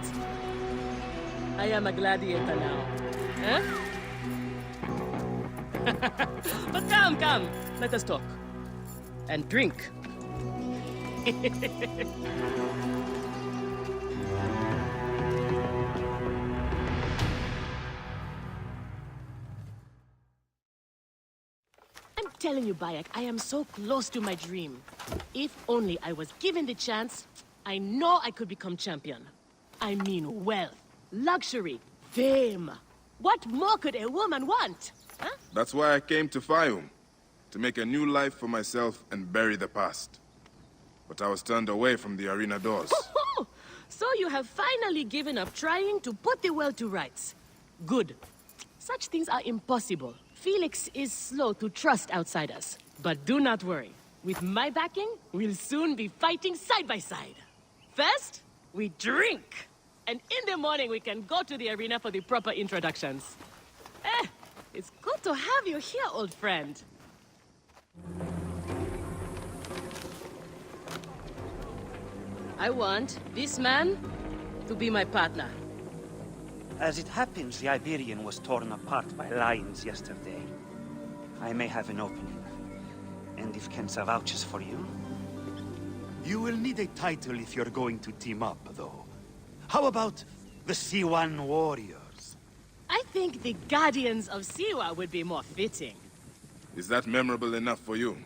I am a gladiator now. Huh? But come. Let us talk. And drink. I'm telling you, Bayek, I am so close to my dream. If only I was given the chance, I know I could become champion. I mean wealth, luxury, fame. What more could a woman want? Huh? That's why I came to Fayum. To make a new life for myself and bury the past. But I was turned away from the arena doors. So you have finally given up trying to put the world to rights. Good. Such things are impossible. Felix is slow to trust outsiders. But do not worry. With my backing, we'll soon be fighting side by side. First, we drink. And in the morning, we can go to the arena for the proper introductions. It's good to have you here, old friend. I want this man to be my partner. As it happens, the Iberian was torn apart by lions yesterday. I may have an opening. And if Kensa vouches for you... You will need a title if you're going to team up, though. How about the C1 Warriors? I think the Guardians of Siwa would be more fitting. Is that memorable enough for you?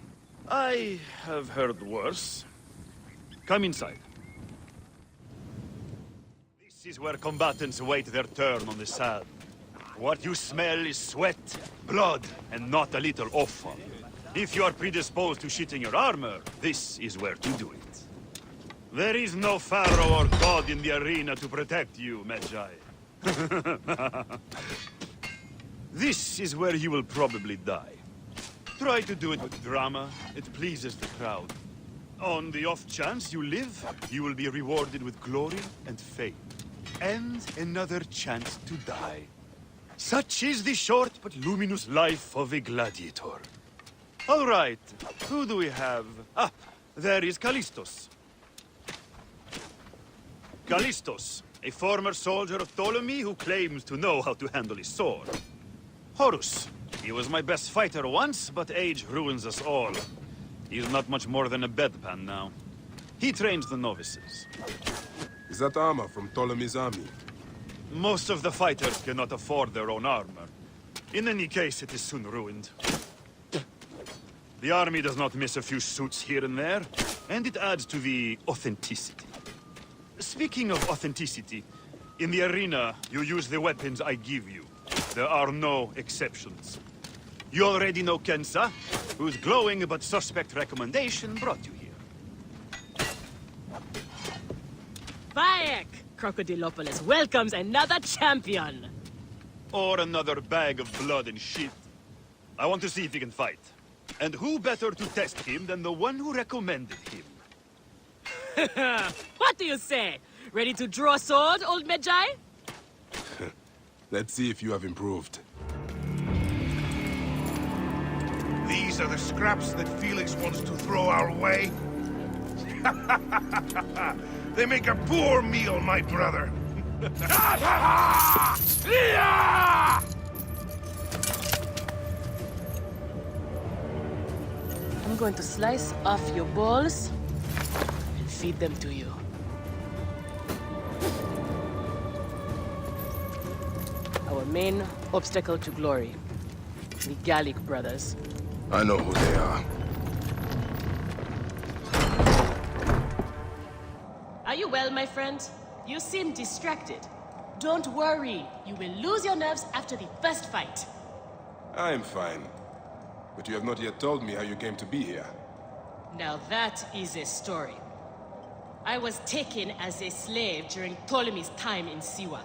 I have heard worse. Come inside. This is where combatants wait their turn on the sand. What you smell is sweat, blood, and not a little offal. If you are predisposed to shitting your armor, this is where to do it. There is no pharaoh or god in the arena to protect you, Magi. This is where you will probably die. Try to do it with drama. It pleases the crowd. On the off chance you live, you will be rewarded with glory and fame. And another chance to die. Such is the short but luminous life of a gladiator. All right, who do we have? Ah, there is Callistos. Callistos, a former soldier of Ptolemy who claims to know how to handle his sword. Horus. He was my best fighter once, but age ruins us all. He's not much more than a bedpan now. He trains the novices. Is that armor from Ptolemy's army? Most of the fighters cannot afford their own armor. In any case, it is soon ruined. The army does not miss a few suits here and there, and it adds to the authenticity. Speaking of authenticity, in the arena, you use the weapons I give you. There are no exceptions. You already know Kensa, whose glowing but suspect recommendation brought you here. Bayek! Crocodilopolis welcomes another champion! Or another bag of blood and shit. I want to see if he can fight. And who better to test him than the one who recommended him? What do you say? Ready to draw a sword, old Medjay? Let's see if you have improved. These are the scraps that Felix wants to throw our way? They make a poor meal, my brother. I'm going to slice off your balls and feed them to you. Our main obstacle to glory. The Gallic brothers. I know who they are. Are you well, my friend? You seem distracted. Don't worry. You will lose your nerves after the first fight. I'm fine. But you have not yet told me how you came to be here. Now that is a story. I was taken as a slave during Ptolemy's time in Siwa.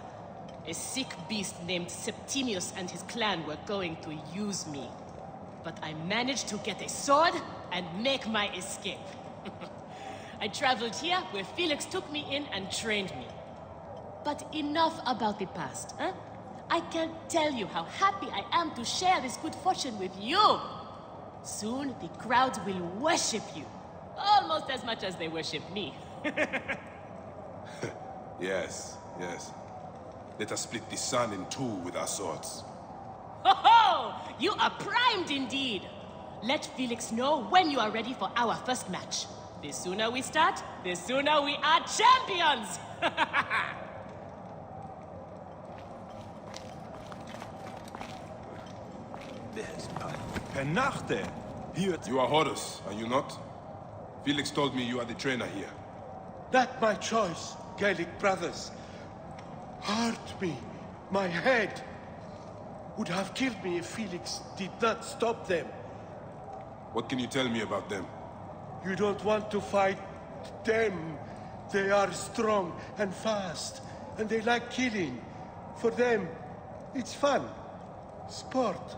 A sick beast named Septimius and his clan were going to use me. But I managed to get a sword and make my escape. I traveled here where Felix took me in and trained me. But enough about the past, huh? I can't tell you how happy I am to share this good fortune with you. Soon the crowd will worship you. Almost as much as they worship me. Yes, yes. Let us split the sun in two with our swords. Ho ho! You are primed indeed! Let Felix know when you are ready for our first match. The sooner we start, the sooner we are champions! You are Horus, are you not? Felix told me you are the trainer here. Not my choice, Gallic brothers. Hurt me. My head would have killed me if Felix did not stop them. What can you tell me about them? You don't want to fight them. They are strong and fast, and they like killing. For them, it's fun. Sport.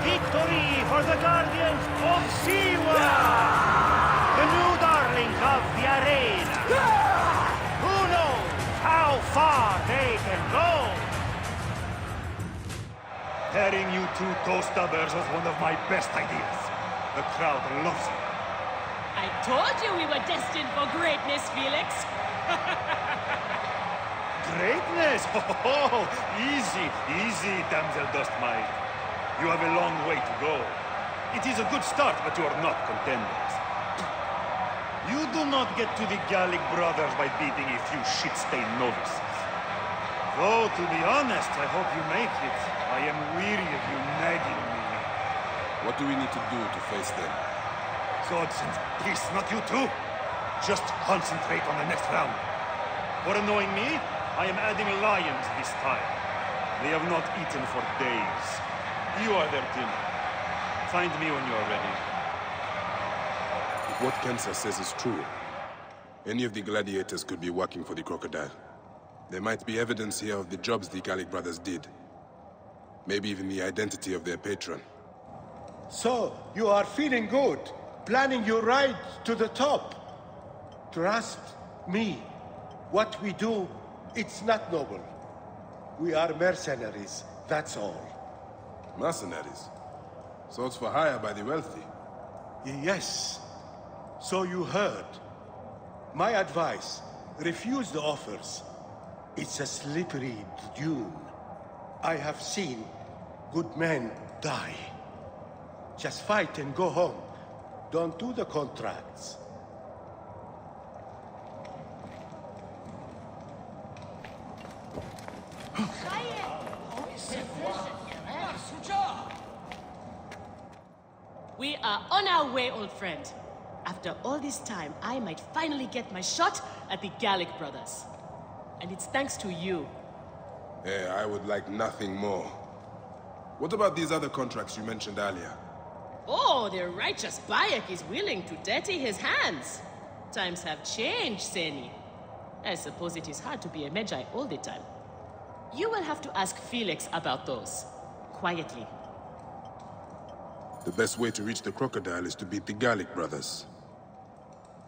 Victory for the Guardians of Siwa! The new darlings of the arena! Who knows how far they can go? Pairing you two toe-stubbers was one of my best ideas. The crowd loves you. I told you we were destined for greatness, Felix! Greatness? Oh, easy, easy, damsel Dustmite. You have a long way to go. It is a good start, but you are not contenders. You do not get to the Gallic brothers by beating a few shit-stained novices. Though, to be honest, I hope you make it. I am weary of you nagging me. What do we need to do to face them? Gods and peace, not you too. Just concentrate on the next round. For annoying me, I am adding lions this time. They have not eaten for days. You are their dinner. Find me when you are ready. If what Kensa says is true, any of the gladiators could be working for the crocodile. There might be evidence here of the jobs the Gallic brothers did. Maybe even the identity of their patron. So, you are feeling good, planning your ride to the top. Trust me, what we do, it's not noble. We are mercenaries, that's all. Mercenaries? Swords for hire by the wealthy? Yes. So you heard. My advice, refuse the offers. It's a slippery dune. I have seen good men die. Just fight and go home. Don't do the contracts. We are on our way, old friend. After all this time, I might finally get my shot at the Gallic brothers. And it's thanks to you. Yeah, I would like nothing more. What about these other contracts you mentioned earlier? Oh, the righteous Bayek is willing to dirty his hands. Times have changed, Seni. I suppose it is hard to be a Medjay all the time. You will have to ask Felix about those. Quietly. The best way to reach the crocodile is to beat the Gallic brothers.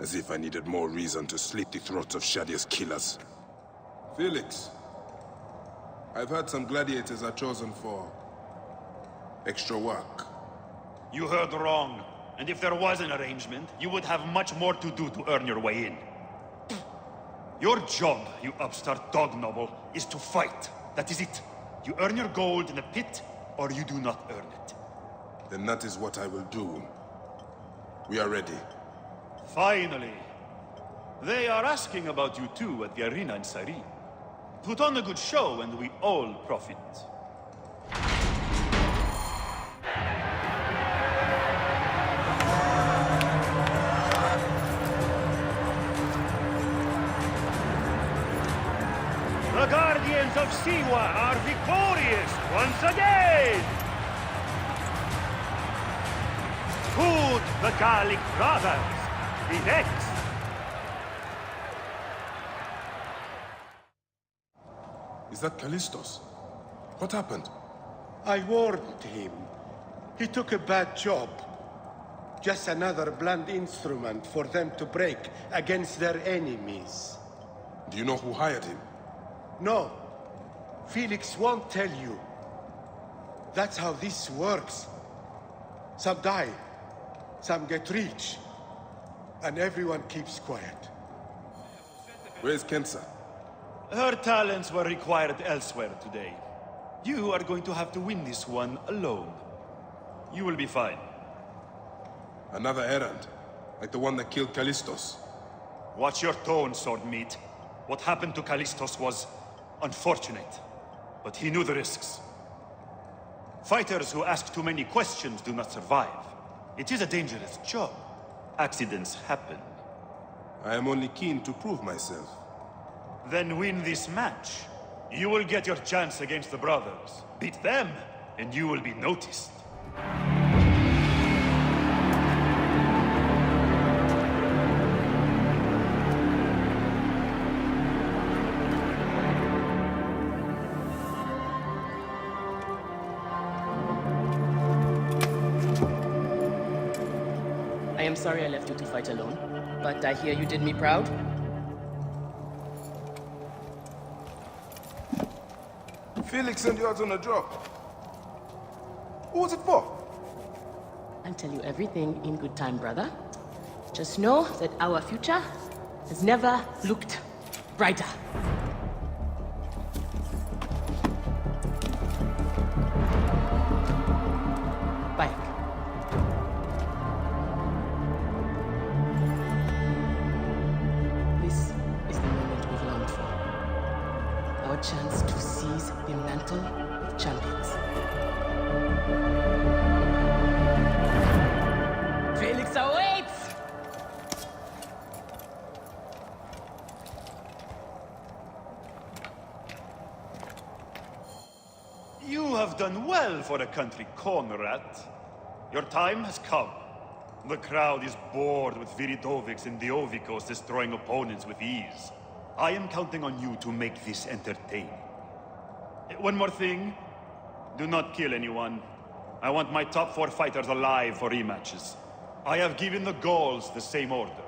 As if I needed more reason to slit the throats of Shadia's killers. Felix, I've heard some gladiators are chosen for extra work. You heard wrong. And if there was an arrangement, you would have much more to do to earn your way in. Your job, you upstart dog noble, is to fight. That is it. You earn your gold in the pit, or you do not earn it. Then that is what I will do. We are ready. Finally. They are asking about you too at the arena in Sarin. Put on a good show and we all profit. The Guardians of Siwa are victorious once again! Good, the Gallic brothers! The next! Is that Callistos? What happened? I warned him. He took a bad job. Just another blunt instrument for them to break against their enemies. Do you know who hired him? No. Felix won't tell you. That's how this works. Some die, some get rich, and everyone keeps quiet. Where's Kensa? Her talents were required elsewhere today. You are going to have to win this one alone. You will be fine. Another errand? Like the one that killed Callistos? Watch your tone, Swordmeat. What happened to Callistos was unfortunate, but he knew the risks. Fighters who ask too many questions do not survive. It is a dangerous job. Accidents happen. I am only keen to prove myself. Then win this match. You will get your chance against the brothers. Beat them, and you will be noticed. I am sorry I left you to fight alone, but I hear you did me proud. Felix sent you out on a job. Who was it for? I'll tell you everything in good time, brother. Just know that our future has never looked brighter. Bye. This is the moment we've longed for. Our chance to seize the mantle of champions. Felix awaits! You have done well for a country corn rat. Your time has come. The crowd is bored with Viridovics and Diovikos destroying opponents with ease. I am counting on you to make this entertaining. One more thing. Do not kill anyone. I want my top 4 fighters alive for rematches. I have given the Gauls the same order.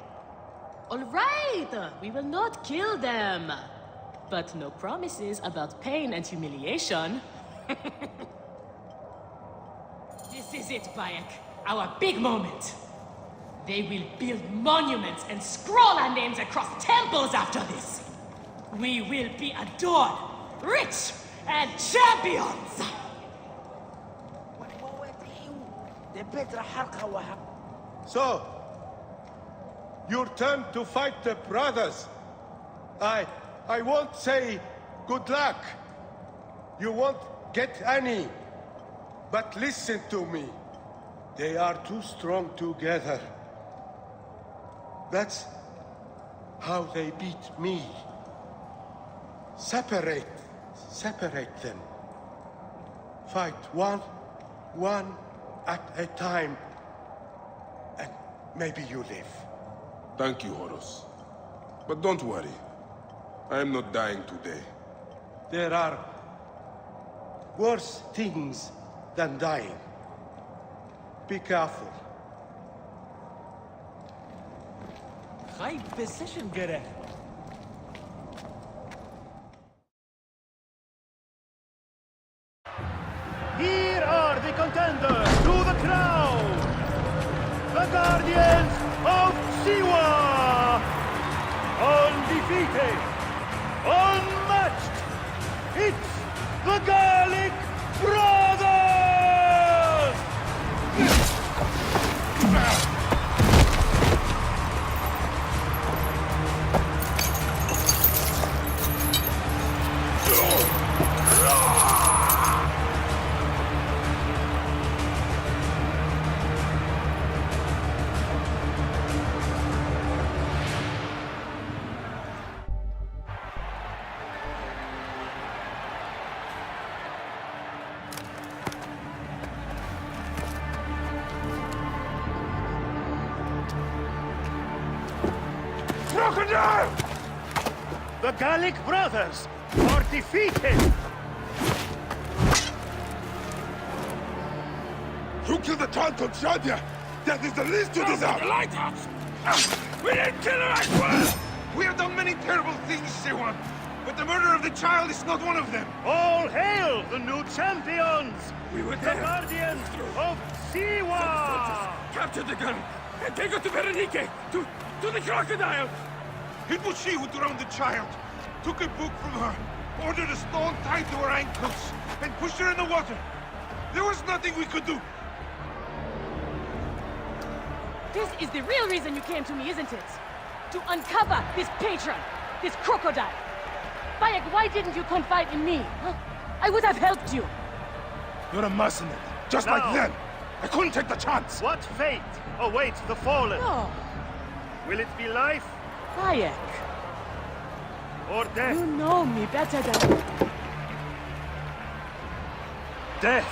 All right, we will not kill them. But no promises about pain and humiliation. This is it, Bayek. Our big moment. They will build monuments and scroll our names across temples after this. we will be adored, rich, and champions! So, your turn to fight the brothers. I won't say good luck. You won't get any. But listen to me. They are too strong together. That's how they beat me. Separate them. Fight one at a time, and maybe you live. Thank you, Horus. But don't worry. I am not dying today. There are worse things than dying. Be careful. High position, Gere. Here are the contenders to the crown! The Guardians of Siwa! Undefeated! Unmatched! It's the Gallic Brothers! Crocodile! The Gallic Brothers are defeated! You killed the child from Shadia! That is the least you deserve! The lighthouse! We didn't kill her, I swear! We have done many terrible things, Siwan, but the murder of the child is not one of them! All hail the new champions! We were The there! Guardians of Siwa! Capture the gun and take her to Berenike! To the crocodile! It was she who drowned the child, took a book from her, ordered a stone tied to her ankles, and pushed her in the water. There was nothing we could do. This is the real reason you came to me, isn't it? To uncover this patron, this crocodile. Bayek, why didn't you confide in me? Huh? I would have helped you. You're a mercenary, just like them. I couldn't take the chance. What fate awaits the fallen? No. Will it be life Bayek, or death? you know me better than... Death!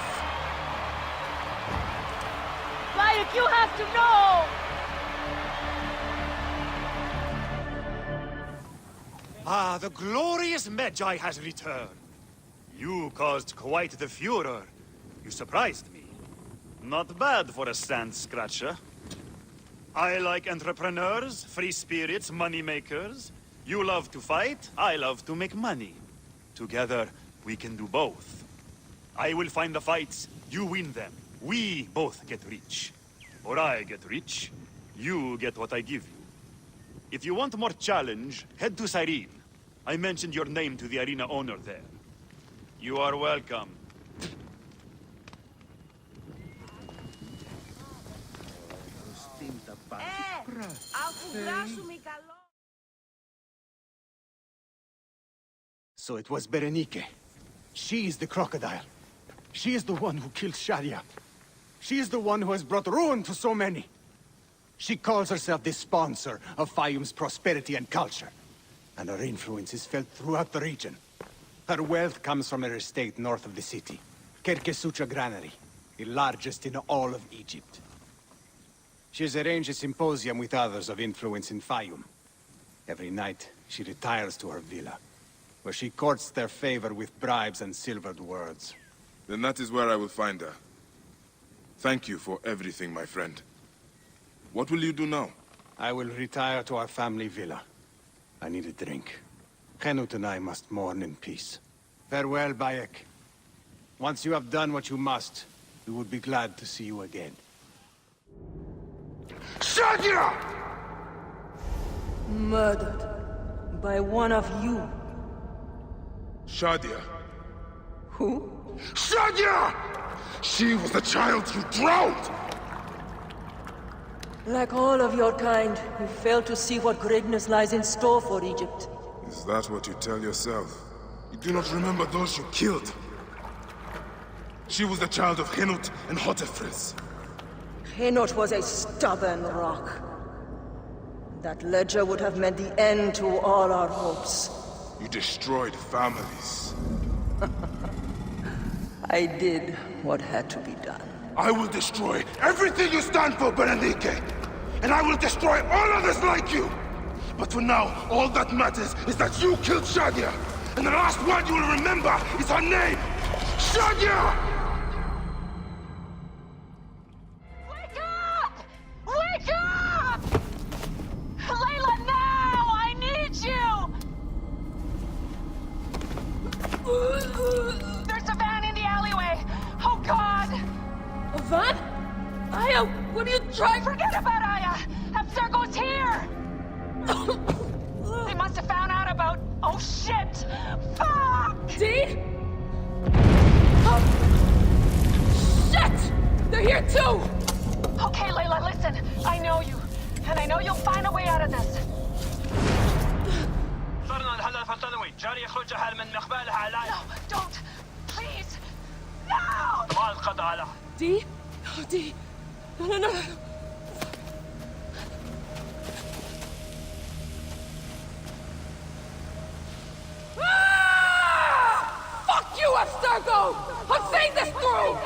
Bayek, you have to know! Ah, the glorious Medjay has returned. You caused quite the furor. You surprised me. Not bad for a sand-scratcher. I like entrepreneurs, free spirits, money makers. You love to fight, I love to make money. Together, we can do both. I will find the fights, you win them. We both get rich. Or I get rich, you get what I give you. If you want more challenge, head to Cyrene. I mentioned your name to the arena owner there. You are welcome. So it was Berenike. She is the crocodile. She is the one who killed Shadia. She is the one who has brought ruin to so many. She calls herself the sponsor of Fayum's prosperity and culture. And her influence is felt throughout the region. Her wealth comes from her estate north of the city. Kerkesucha Granary, the largest in all of Egypt. She has arranged a symposium with others of influence in Fayum. Every night, she retires to her villa, where she courts their favor with bribes and silvered words. Then that is where I will find her. Thank you for everything, my friend. What will you do now? I will retire to our family villa. I need a drink. Henut and I must mourn in peace. Farewell, Bayek. Once you have done what you must, we would be glad to see you again. Shadia! Murdered by one of you. Shadia. Who? Shadia! She was the child you drowned! Like all of your kind, you fail to see what greatness lies in store for Egypt. Is that what you tell yourself? You do not remember those you killed. She was the child of Henut and Hotefres. Henot was a stubborn rock. That ledger would have meant the end to all our hopes. You destroyed families. I did what had to be done. I will destroy everything you stand for, Berenike! And I will destroy all others like you! But for now, all that matters is that you killed Shadia! And the last word you will remember is her name! Shadia! Wake up! Wake up! Layla, now! I need you! There's a van in the alleyway! Oh, God! A van? Aya, what are you trying? Forget about Aya! Abstergo's here! They must have found out about... Oh, shit! Fuck! Dee? Oh. Shit! They're here too! Okay, Layla, listen. I know you. And I know you'll find a way out of this. No, don't! Please! No! Dee? Oh, Dee. No. Ah! Fuck you, Abstergo! I'm seeing this through!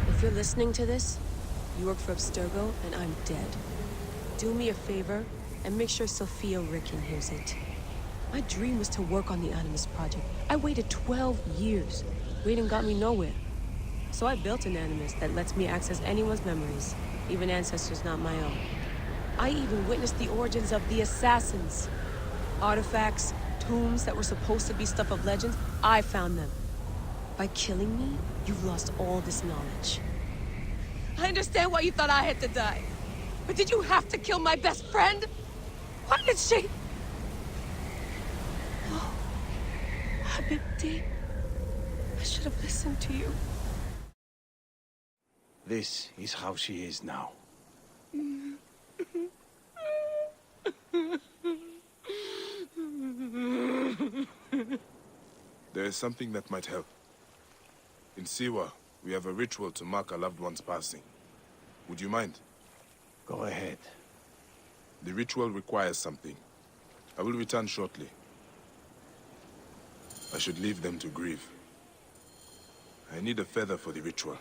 If you're listening to this, you work for Abstergo, and I'm dead. Do me a favor, and make sure Sophia Ricken hears it. My dream was to work on the Animus Project. I waited 12 years. Waiting got me nowhere. So I built an Animus that lets me access anyone's memories, even ancestors not my own. I even witnessed the origins of the Assassins. Artifacts, tombs that were supposed to be stuff of legends, I found them. By killing me, you've lost all this knowledge. I understand why you thought I had to die. But did you have to kill my best friend? What did she... Oh, Habibti. I should have listened to you. This is how she is now. There is something that might help. In Siwa, we have a ritual to mark a loved one's passing. Would you mind? Go ahead. The ritual requires something. I will return shortly. I should leave them to grieve. I need a feather for the ritual.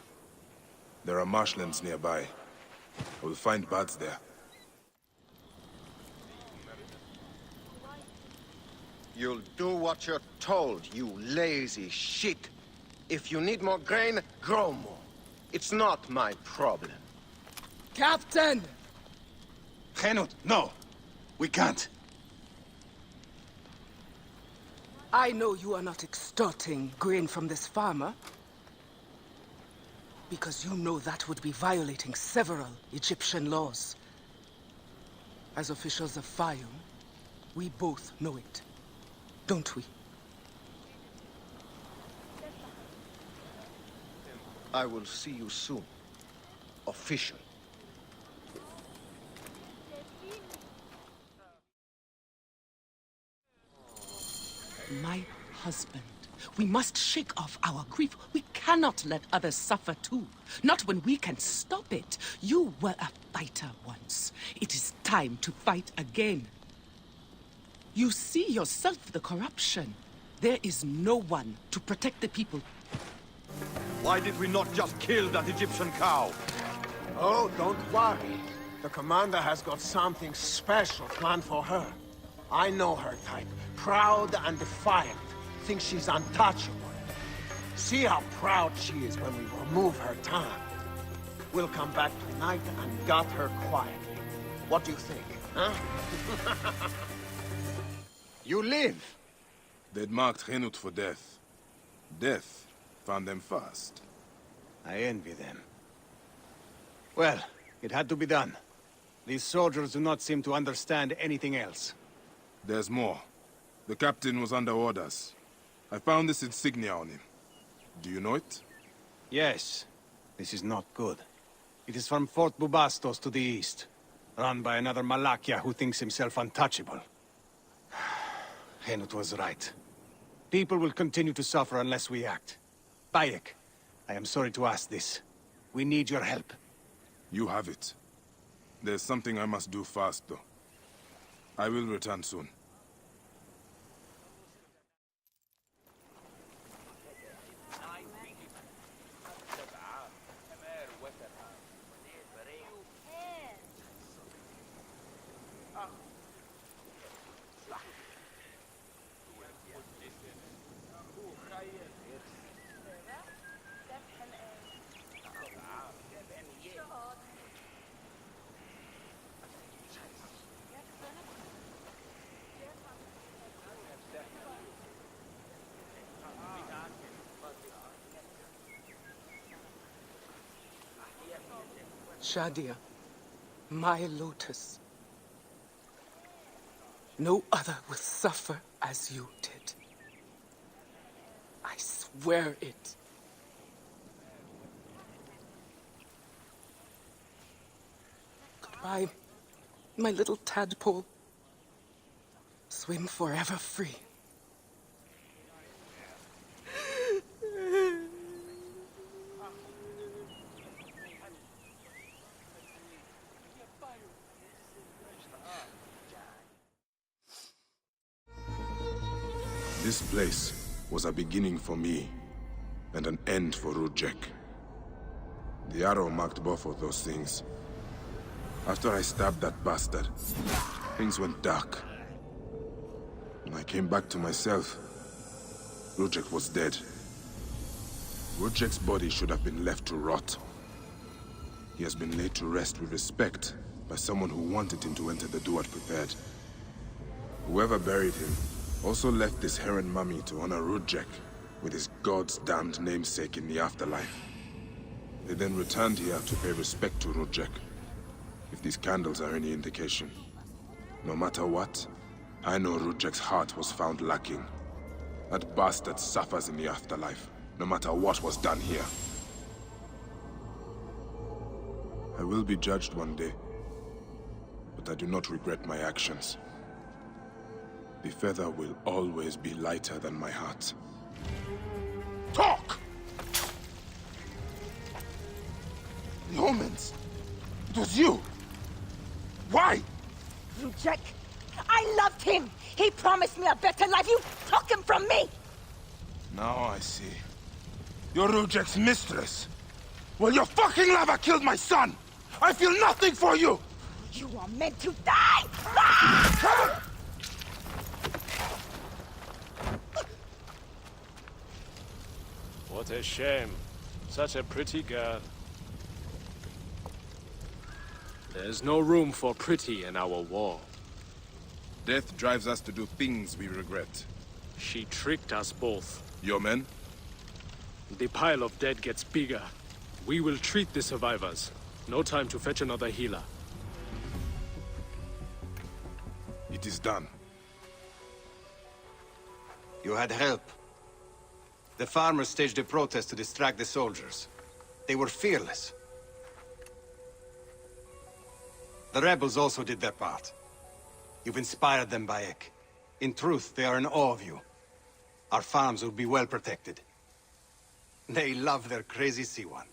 There are marshlands nearby. I will find birds there. You'll do what you're told, you lazy shit. If you need more grain, grow more. It's not my problem. Captain! Henut, no. We can't. I know you are not extorting grain from this farmer. Because you know that would be violating several Egyptian laws. As officials of Fayum, we both know it. Don't we? I will see you soon. Official. My husband. We must shake off our grief. We cannot let others suffer too. Not when we can stop it. You were a fighter once. It is time to fight again. You see yourself the corruption. There is no one to protect the people. Why did we not just kill that Egyptian cow? Oh, don't worry. The commander has got something special planned for her. I know her type. Proud and defiant. Thinks she's untouchable. See how proud she is when we remove her tongue. We'll come back tonight and gut her quietly. What do you think, huh? You live! They'd marked Henut for death. Death found them fast. I envy them. Well, It had to be done. These soldiers do not seem to understand anything else. There's more. The captain was under orders. I found this insignia on him. Do you know it? Yes. This is not good. It is from Fort Bubastos to the east, run by another Malakia who thinks himself untouchable. Henut was right. People will continue to suffer unless we act. Bayek, I am sorry to ask this. We need your help. You have it. There's something I must do fast, though. I will return soon. Shadia, my lotus. No other will suffer as you did. I swear it. Goodbye, my little tadpole. Swim forever free. This place was a beginning for me, and an end for Rudjek. The arrow marked both of those things. After I stabbed that bastard, things went dark. When I came back to myself, Rudjek was dead. Rudjek's body should have been left to rot. He has been laid to rest with respect by someone who wanted him to enter the Duat prepared. Whoever buried him also left this heron mummy to honor Rudjek with his god's damned namesake in the afterlife. They then returned here to pay respect to Rudjek, if these candles are any indication. No matter what, I know Rudjek's heart was found lacking. That bastard suffers in the afterlife, no matter what was done here. I will be judged one day, but I do not regret my actions. The feather will always be lighter than my heart. Talk! The omens! It was you! Why? Rudjek, I loved him! He promised me a better life! You took him from me! Now I see. You're Rudjek's mistress! Well, your fucking lover killed my son! I feel nothing for you! You are meant to die! Ah! What a shame. Such a pretty girl. There's no room for pretty in our war. Death drives us to do things we regret. She tricked us both. Your men? The pile of dead gets bigger. We will treat the survivors. No time to fetch another healer. It is done. You had help. The farmers staged a protest to distract the soldiers. They were fearless. The rebels also did their part. You've inspired them, Bayek. In truth, they are in awe of you. Our farms will be well protected. They love their crazy Siwan.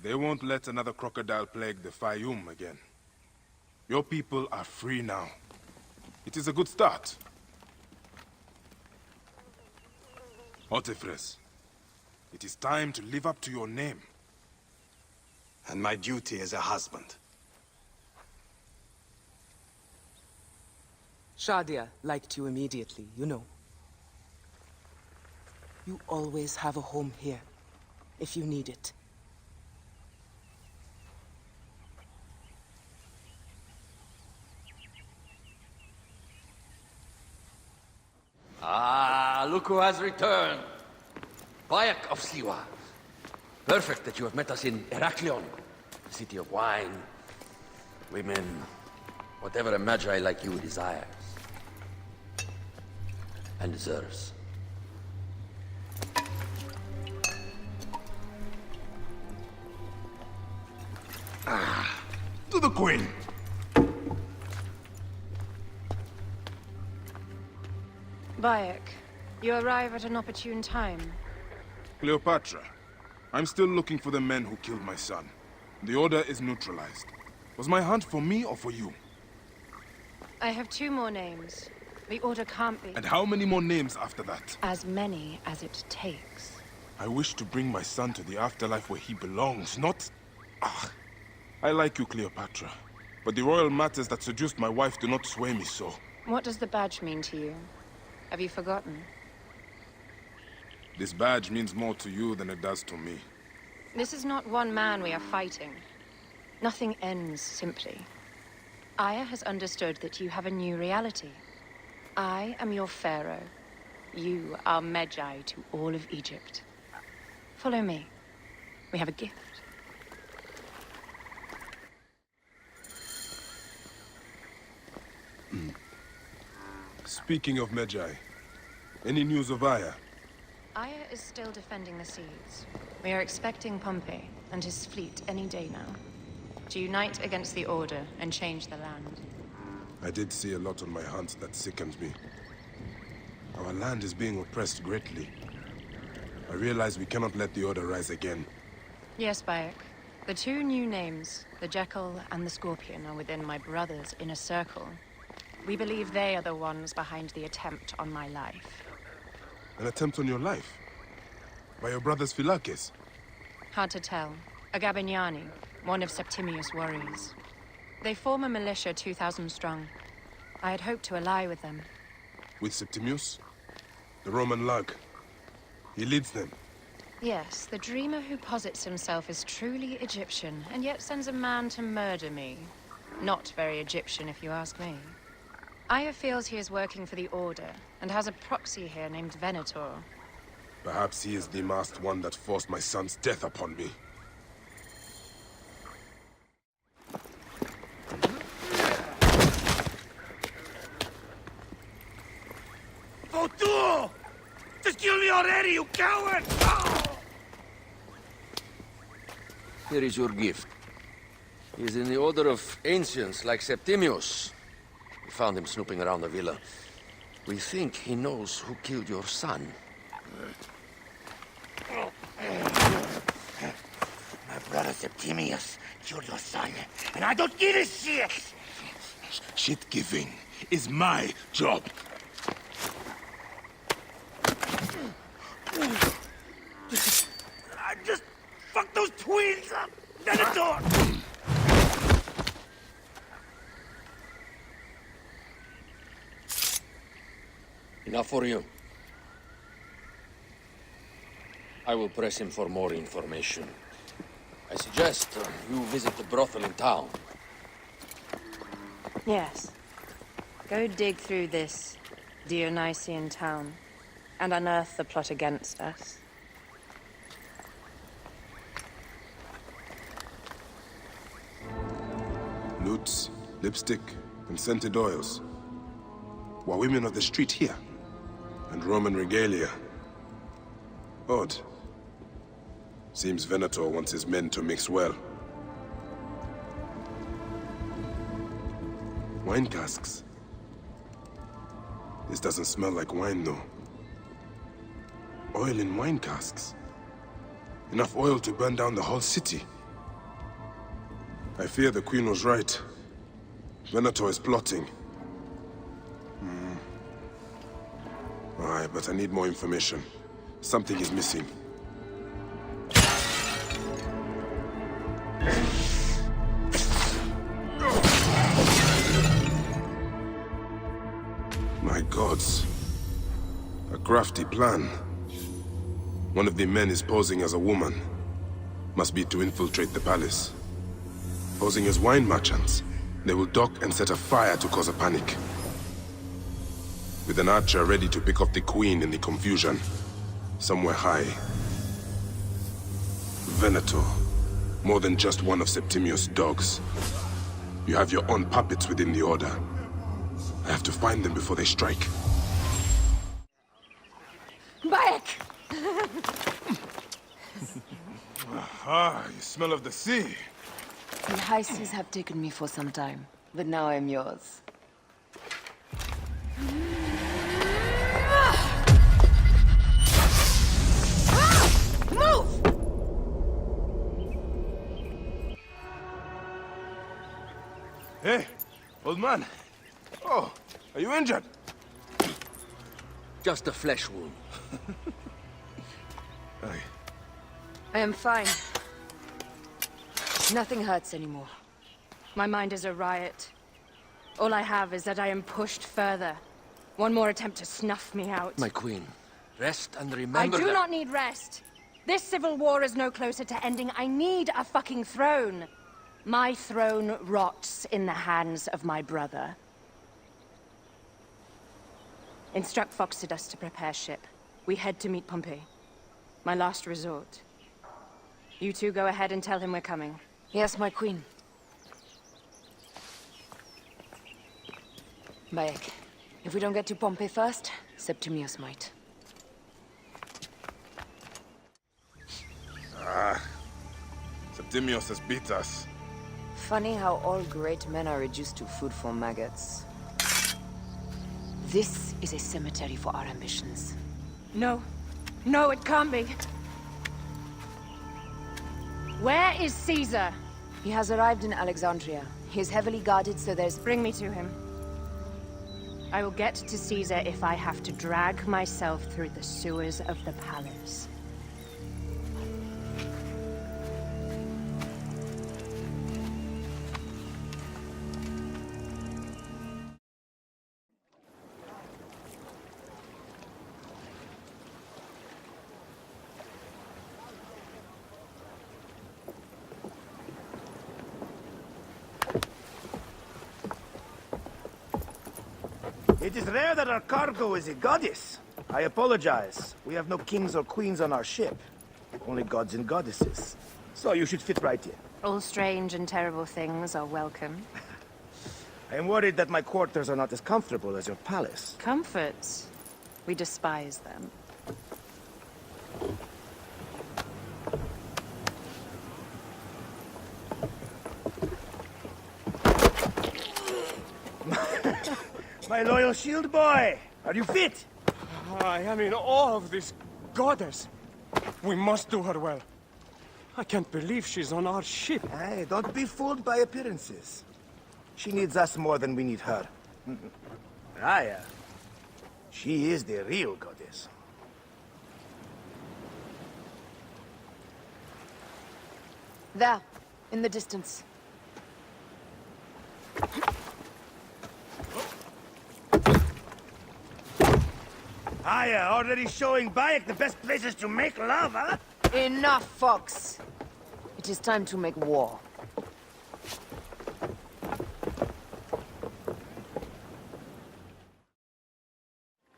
They won't let another crocodile plague the Fayum again. Your people are free now. It is a good start. Otefres, it is time to live up to your name. And my duty as a husband. Shadia liked you immediately, you know. You always have a home here, if you need it. Ah, look who has returned. Bayek of Siwa. Perfect that you have met us in Heraklion, the city of wine, women, whatever a magi like you desires. And deserves. To the Queen! Bayek, you arrive at an opportune time. Cleopatra, I'm still looking for the men who killed my son. The Order is neutralized. Was my hunt for me or for you? I have 2 more names. The Order can't be... And how many more names after that? As many as it takes. I wish to bring my son to the afterlife where he belongs, not... I like you, Cleopatra. But the royal matters that seduced my wife do not sway me so. What does the badge mean to you? Have you forgotten? This badge means more to you than it does to me. This is not one man we are fighting. Nothing ends simply. Aya has understood that you have a new reality. I am your pharaoh. You are Medjay to all of Egypt. Follow me. We have a gift. Speaking of Medjay, any news of Aya? Aya is still defending the seas. We are expecting Pompey and his fleet any day now, to unite against the Order and change the land. I did see a lot on my hunt that sickened me. Our land is being oppressed greatly. I realize we cannot let the Order rise again. Yes, Bayek. The 2 new names, the Jekyll and the Scorpion, are within my brother's inner circle. We believe they are the ones behind the attempt on my life. An attempt on your life? By your brothers Philakes? Hard to tell. A Gabiniani, one of Septimius' warriors. They form a militia 2,000 strong. I had hoped to ally with them. With Septimius? The Roman lug. He leads them. Yes, the dreamer who posits himself as truly Egyptian, and yet sends a man to murder me. Not very Egyptian, if you ask me. Aya feels he is working for the Order, and has a proxy here named Venator. Perhaps he is the masked one that forced my son's death upon me. Votur! Just kill me already, you coward! Here is your gift. He is in the order of ancients like Septimius. We found him snooping around the villa. We think he knows who killed your son. My brother Septimius killed your son, and I don't give a shit! Shit-giving is my job. I just fucked those twins up! Venator! Enough for you. I will press him for more information. I suggest you visit the brothel in town. Yes. Go dig through this Dionysian town, and unearth the plot against us. Lutes, lipstick, and scented oils. Were women of the street here? And Roman regalia. Odd. Seems Venator wants his men to mix well. Wine casks. This doesn't smell like wine, though. Oil in wine casks. Enough oil to burn down the whole city. I fear the Queen was right. Venator is plotting. Aye, but I need more information. Something is missing. My gods. A crafty plan. One of the men is posing as a woman. Must be to infiltrate the palace. Posing as wine merchants, they will dock and set a fire to cause a panic. With an archer ready to pick off the Queen in the confusion. Somewhere high. Venator. More than just one of Septimius' dogs. You have your own puppets within the Order. I have to find them before they strike. Bayek! Ah, you smell of the sea. The high seas have taken me for some time, but now I'm yours. Move! Hey, old man. Oh, are you injured? Just a flesh wound. I am fine. Nothing hurts anymore. My mind is a riot. All I have is that I am pushed further. One more attempt to snuff me out. My queen, rest and remember I do that... not need rest. This civil war is no closer to ending. I need a fucking throne. My throne rots in the hands of my brother. Instruct Phoxidus to prepare ship. We head to meet Pompey. My last resort. You two go ahead and tell him we're coming. Yes, my queen. Bayek, if we don't get to Pompey first, Septimius might. Ah, Septimius has beat us. Funny how all great men are reduced to food for maggots. This is a cemetery for our ambitions. No. No, it can't be. Where is Caesar? He has arrived in Alexandria. He is heavily guarded, so there's... Bring me to him. I will get to Caesar if I have to drag myself through the sewers of the palace. It is rare that our cargo is a goddess. I apologize. We have no kings or queens on our ship. Only gods and goddesses. So you should fit right here. All strange and terrible things are welcome. I am worried that my quarters are not as comfortable as your palace. Comforts? We despise them. My loyal shield boy! Are you fit? I am in awe of this goddess. We must do her well. I can't believe she's on our ship. Hey, don't be fooled by appearances. She needs us more than we need her. Raya, she is the real goddess. There, in the distance. Aya, already showing Bayek the best places to make love, huh? Enough, Fox. It is time to make war.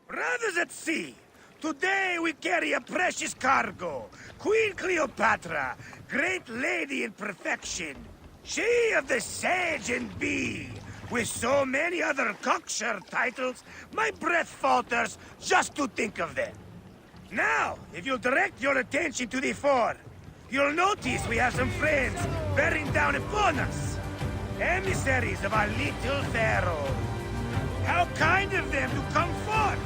Brothers at sea, today we carry a precious cargo. Queen Cleopatra, great lady in perfection. She of the Sage and Bee. With so many other cocksure titles, my breath falters just to think of them. Now, if you'll direct your attention to the fore, you'll notice we have some friends bearing down upon us. Emissaries of our little pharaoh. How kind of them to come forth.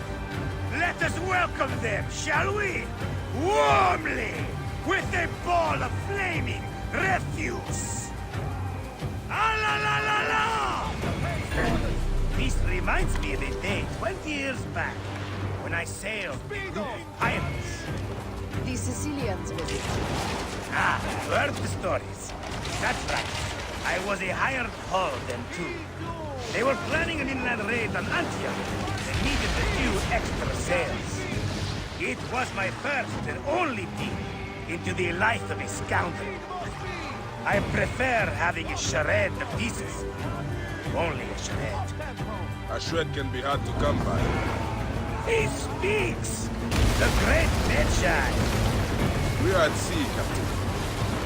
Let us welcome them, shall we? Warmly, with a ball of flaming refuse. Ah la la la la! This reminds me of a day 20 years back, when I sailed with a group of pirates. The Sicilians visit. Ah, you heard the stories. That's right. I was a hired hull then too. They were planning an inland raid on Antioch and needed a few extra sails. It was my first and only peek into the life of a scoundrel. I prefer having a shred of pieces. Only a shred. A shred can be hard to come by. He speaks! The great Medjay! We are at sea, Captain.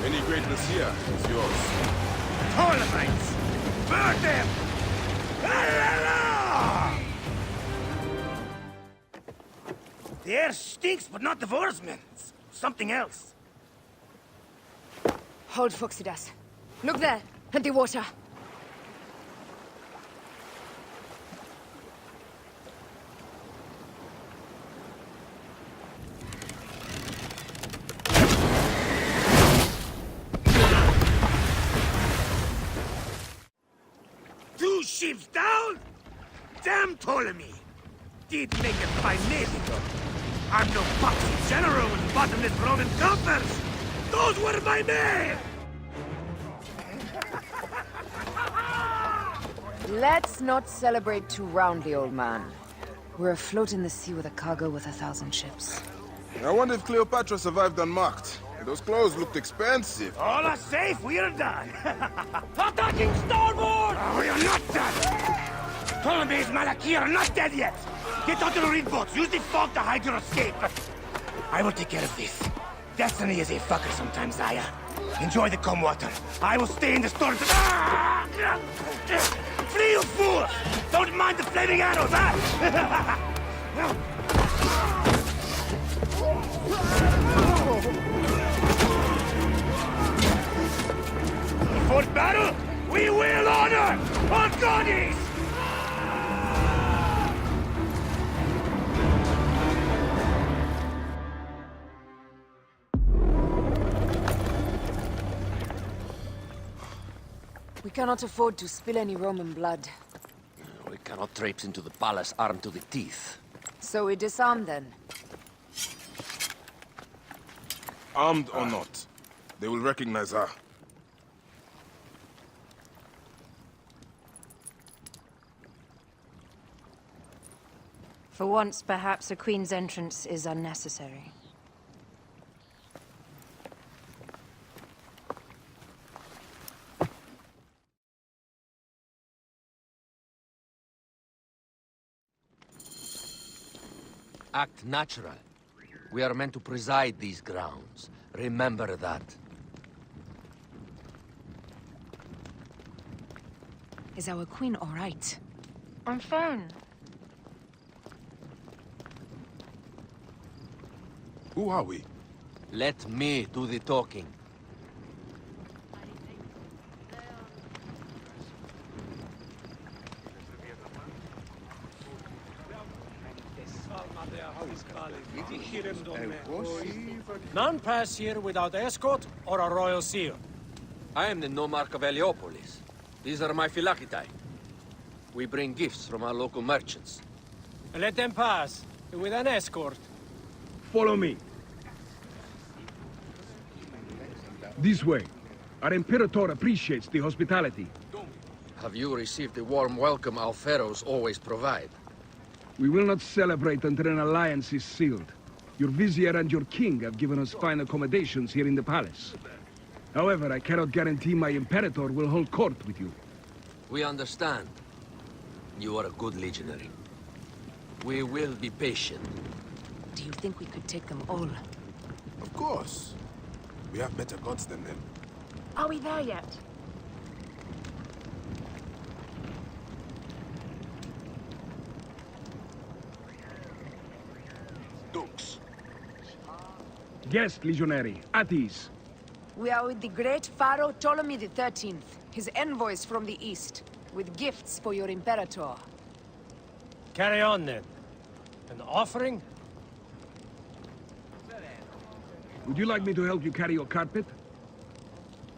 Any greatness here is yours. Ptolemies! Burn them! The air stinks, but not the Vorsman. Something else. Hold, Phoxidas. Look there, at the water. Two ships down? Damn Ptolemy! Did make a fine navy, though. I'm no foxy general with bottomless Roman coffers! Those were my men! Let's not celebrate too roundly, old man. We're afloat in the sea with a cargo with 1,000 ships. I wonder if Cleopatra survived unmarked. Those clothes looked expensive. All are safe, we are done! Attacking starboard! We are not done! Ptolemy's Malaki are not dead yet! Get onto the reed boats, use the fog to hide your escape! I will take care of this. Destiny is a fucker sometimes, Aya. Enjoy the calm water. I will stay in the storm to... Flee, you fools! Don't mind the flaming arrows, huh? For battle, we will honor our goddess! We cannot afford to spill any Roman blood. We cannot traipse into the palace armed to the teeth. So we disarm then. Armed or not, they will recognize her. For once, perhaps a queen's entrance is unnecessary. Act natural. We are meant to preside these grounds. Remember that. Is our queen all right? On phone. Who are we? Let me do the talking. None pass here without escort or a royal seal. I am the nomarch of Heliopolis. These are my Phylakitai. We bring gifts from our local merchants. Let them pass, with an escort. Follow me. This way. Our Imperator appreciates the hospitality. Have you received the warm welcome our pharaohs always provide? We will not celebrate until an alliance is sealed. Your vizier and your king have given us fine accommodations here in the palace. However, I cannot guarantee my Imperator will hold court with you. We understand. You are a good legionary. We will be patient. Do you think we could take them all? Of course. We have better gods than them. Are we there yet? Dukes. Guest legionary, at ease. We are with the great Pharaoh Ptolemy XIII, his envoys from the east, with gifts for your Imperator. Carry on then. An offering? Would you like me to help you carry your carpet?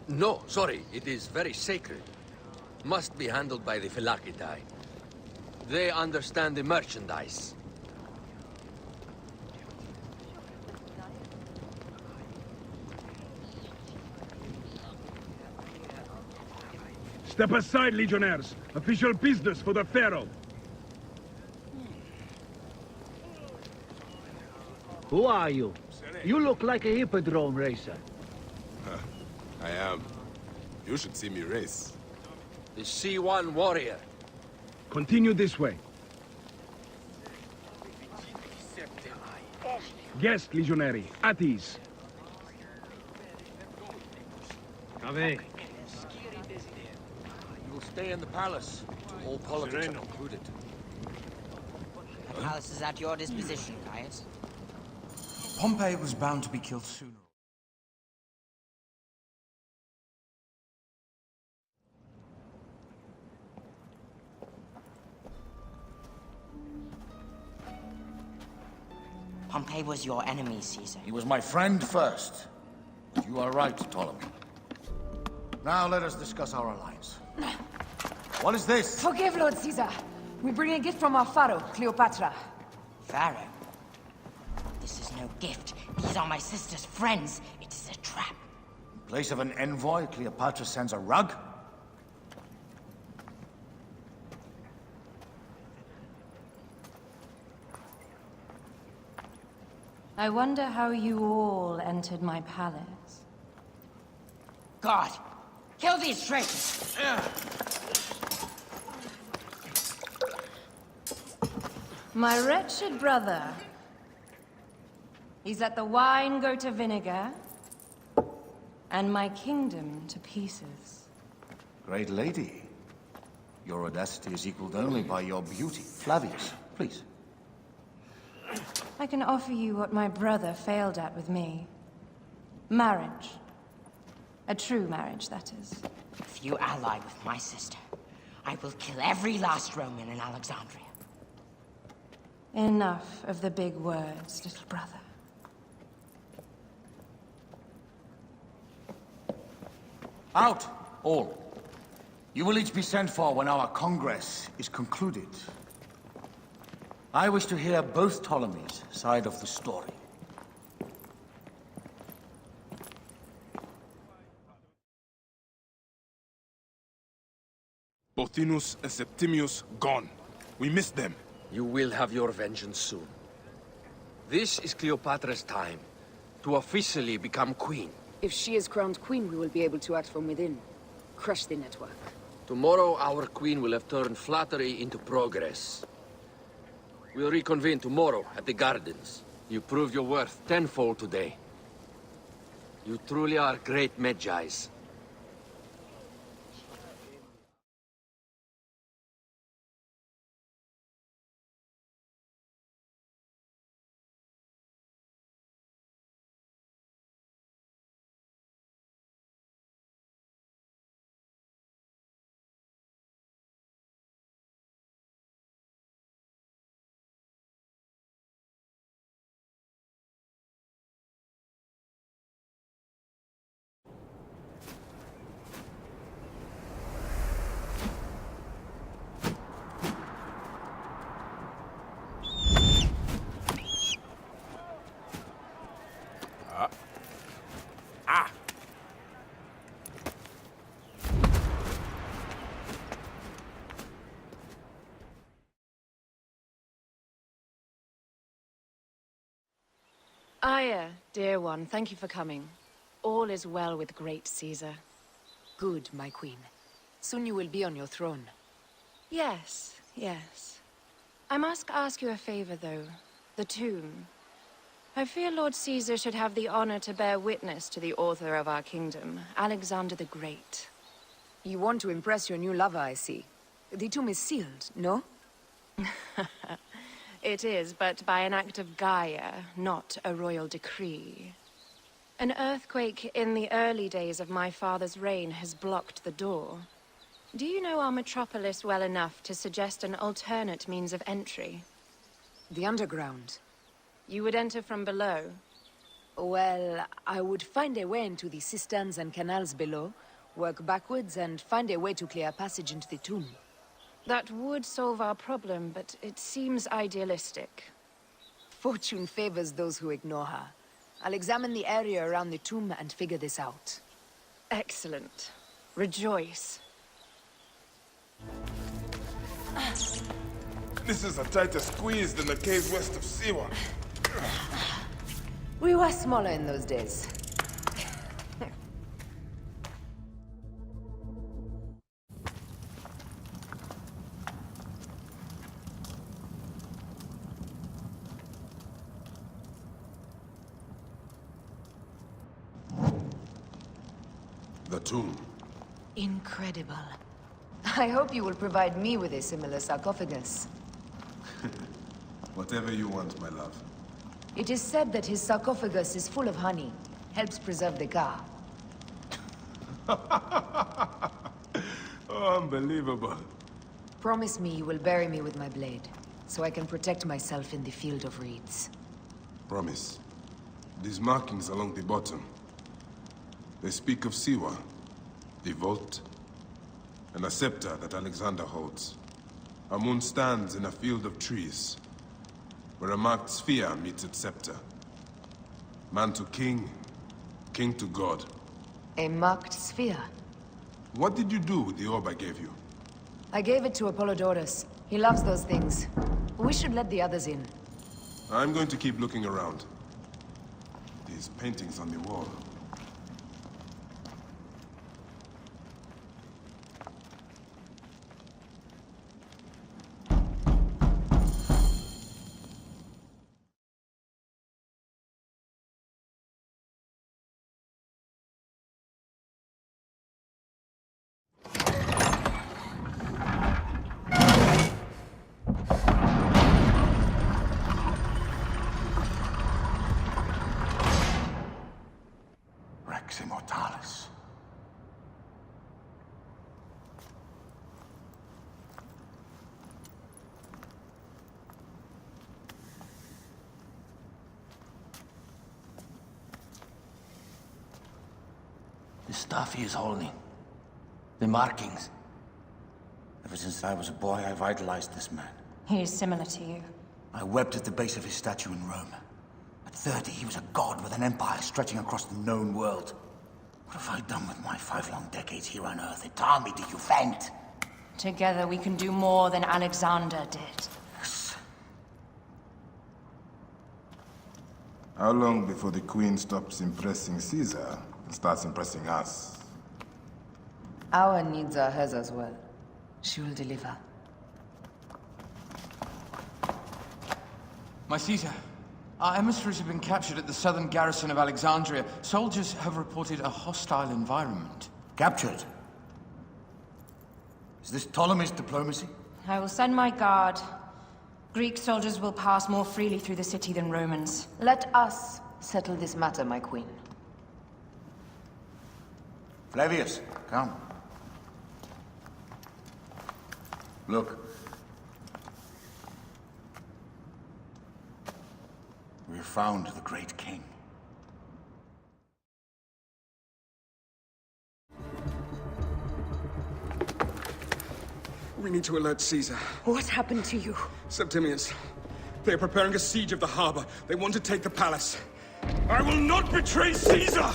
No, sorry. It is very sacred. Must be handled by the Phylakitai. They understand the merchandise. Step aside, legionnaires. Official business for the Pharaoh. Who are you? You look like a hippodrome racer. I am. You should see me race. The C1 warrior. Continue this way. Guest legionary, at ease. Away. You'll stay in the palace. All politics are concluded. The palace is at your disposition, Caius. Pompey was bound to be killed sooner. Pompey was your enemy, Caesar. He was my friend first. You are right, Ptolemy. Now let us discuss our alliance. What is this? Forgive, Lord Caesar. We bring a gift from our pharaoh, Cleopatra. Pharaoh? This is no gift. These are my sister's friends. It is a trap. In place of an envoy, Cleopatra sends a rug? I wonder how you all entered my palace. God! Kill these traitors! My wretched brother. He's let the wine go to vinegar, and my kingdom to pieces. Great lady. Your audacity is equaled only by your beauty. Flavius, please. I can offer you what my brother failed at with me. Marriage. A true marriage, that is. If you ally with my sister, I will kill every last Roman in Alexandria. Enough of the big words, little brother. Out, all. You will each be sent for when our congress is concluded. I wish to hear both Ptolemies' side of the story. Pothinus and Septimius gone. We missed them. You will have your vengeance soon. This is Cleopatra's time to officially become queen. If she is crowned queen, we will be able to act from within. Crush the network. Tomorrow, our queen will have turned flattery into progress. We'll reconvene tomorrow at the gardens. You proved your worth tenfold today. You truly are great Medjais. Aya, dear one, thank you for coming. All is well with great Caesar. Good, my queen. Soon you will be on your throne. Yes, yes. I must ask you a favor, though. The tomb. I fear Lord Caesar should have the honor to bear witness to the author of our kingdom, Alexander the Great. You want to impress your new lover, I see. The tomb is sealed, no? It is, but by an act of Gaia, not a royal decree. An earthquake in the early days of my father's reign has blocked the door. Do you know our metropolis well enough to suggest an alternate means of entry? The underground. You would enter from below? Well, I would find a way into the cisterns and canals below, work backwards, and find a way to clear a passage into the tomb. That would solve our problem, but it seems idealistic. Fortune favors those who ignore her. I'll examine the area around the tomb and figure this out. Excellent. Rejoice. This is a tighter squeeze than the caves west of Siwa. We were smaller in those days. The tomb. Incredible. I hope you will provide me with a similar sarcophagus. Whatever you want, my love. It is said that his sarcophagus is full of honey. Helps preserve the Ka. Oh, unbelievable. Promise me you will bury me with my blade, so I can protect myself in the field of reeds. Promise. These markings along the bottom, they speak of Siwa, the vault, and a scepter that Alexander holds. Amun stands in a field of trees, where a marked sphere meets its scepter. Man to king, king to god. A marked sphere? What did you do with the orb I gave you? I gave it to Apollodorus. He loves those things. We should let the others in. I'm going to keep looking around. These paintings on the wall. Rex Immortalis. The stuff he is holding. The markings. Ever since I was a boy, I've idolized this man. He is similar to you. I wept at the base of his statue in Rome. At 30, he was a god with an empire stretching across the known world. What have I done with my 5 long decades here on Earth? Tell me, do you faint? Together we can do more than Alexander did. Yes. How long before the Queen stops impressing Caesar and starts impressing us? Our needs are hers as well. She will deliver. My Caesar, our emissaries have been captured at the southern garrison of Alexandria. Soldiers have reported a hostile environment. Captured? Is this Ptolemy's diplomacy? I will send my guard. Greek soldiers will pass more freely through the city than Romans. Let us settle this matter, my queen. Flavius, come. Look. We have found the great king. We need to alert Caesar. What happened to you? Septimius. They are preparing a siege of the harbor. They want to take the palace. I will not betray Caesar!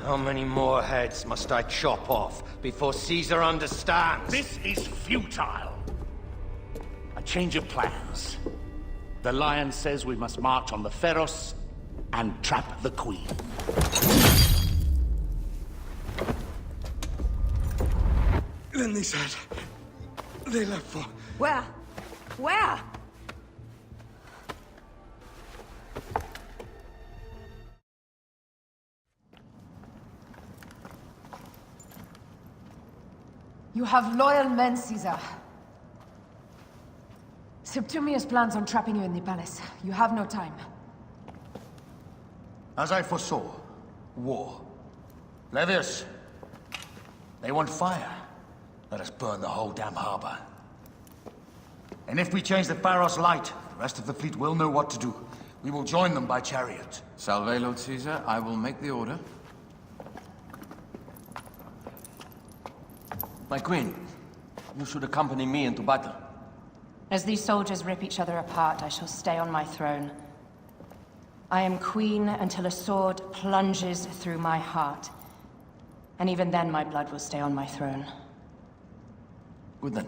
How many more heads must I chop off before Caesar understands? This is futile. A change of plans. The Lion says we must march on the Pharos and trap the Queen. Then they said... they left for... Where? Where? You have loyal men, Caesar. Septimius plans on trapping you in the palace. You have no time. As I foresaw, war. Flavius, they want fire. Let us burn the whole damn harbor. And if we change the Pharos light, the rest of the fleet will know what to do. We will join them by chariot. Salve, Lord Caesar. I will make the order. My queen, you should accompany me into battle. As these soldiers rip each other apart, I shall stay on my throne. I am queen until a sword plunges through my heart. And even then, my blood will stay on my throne. Good then.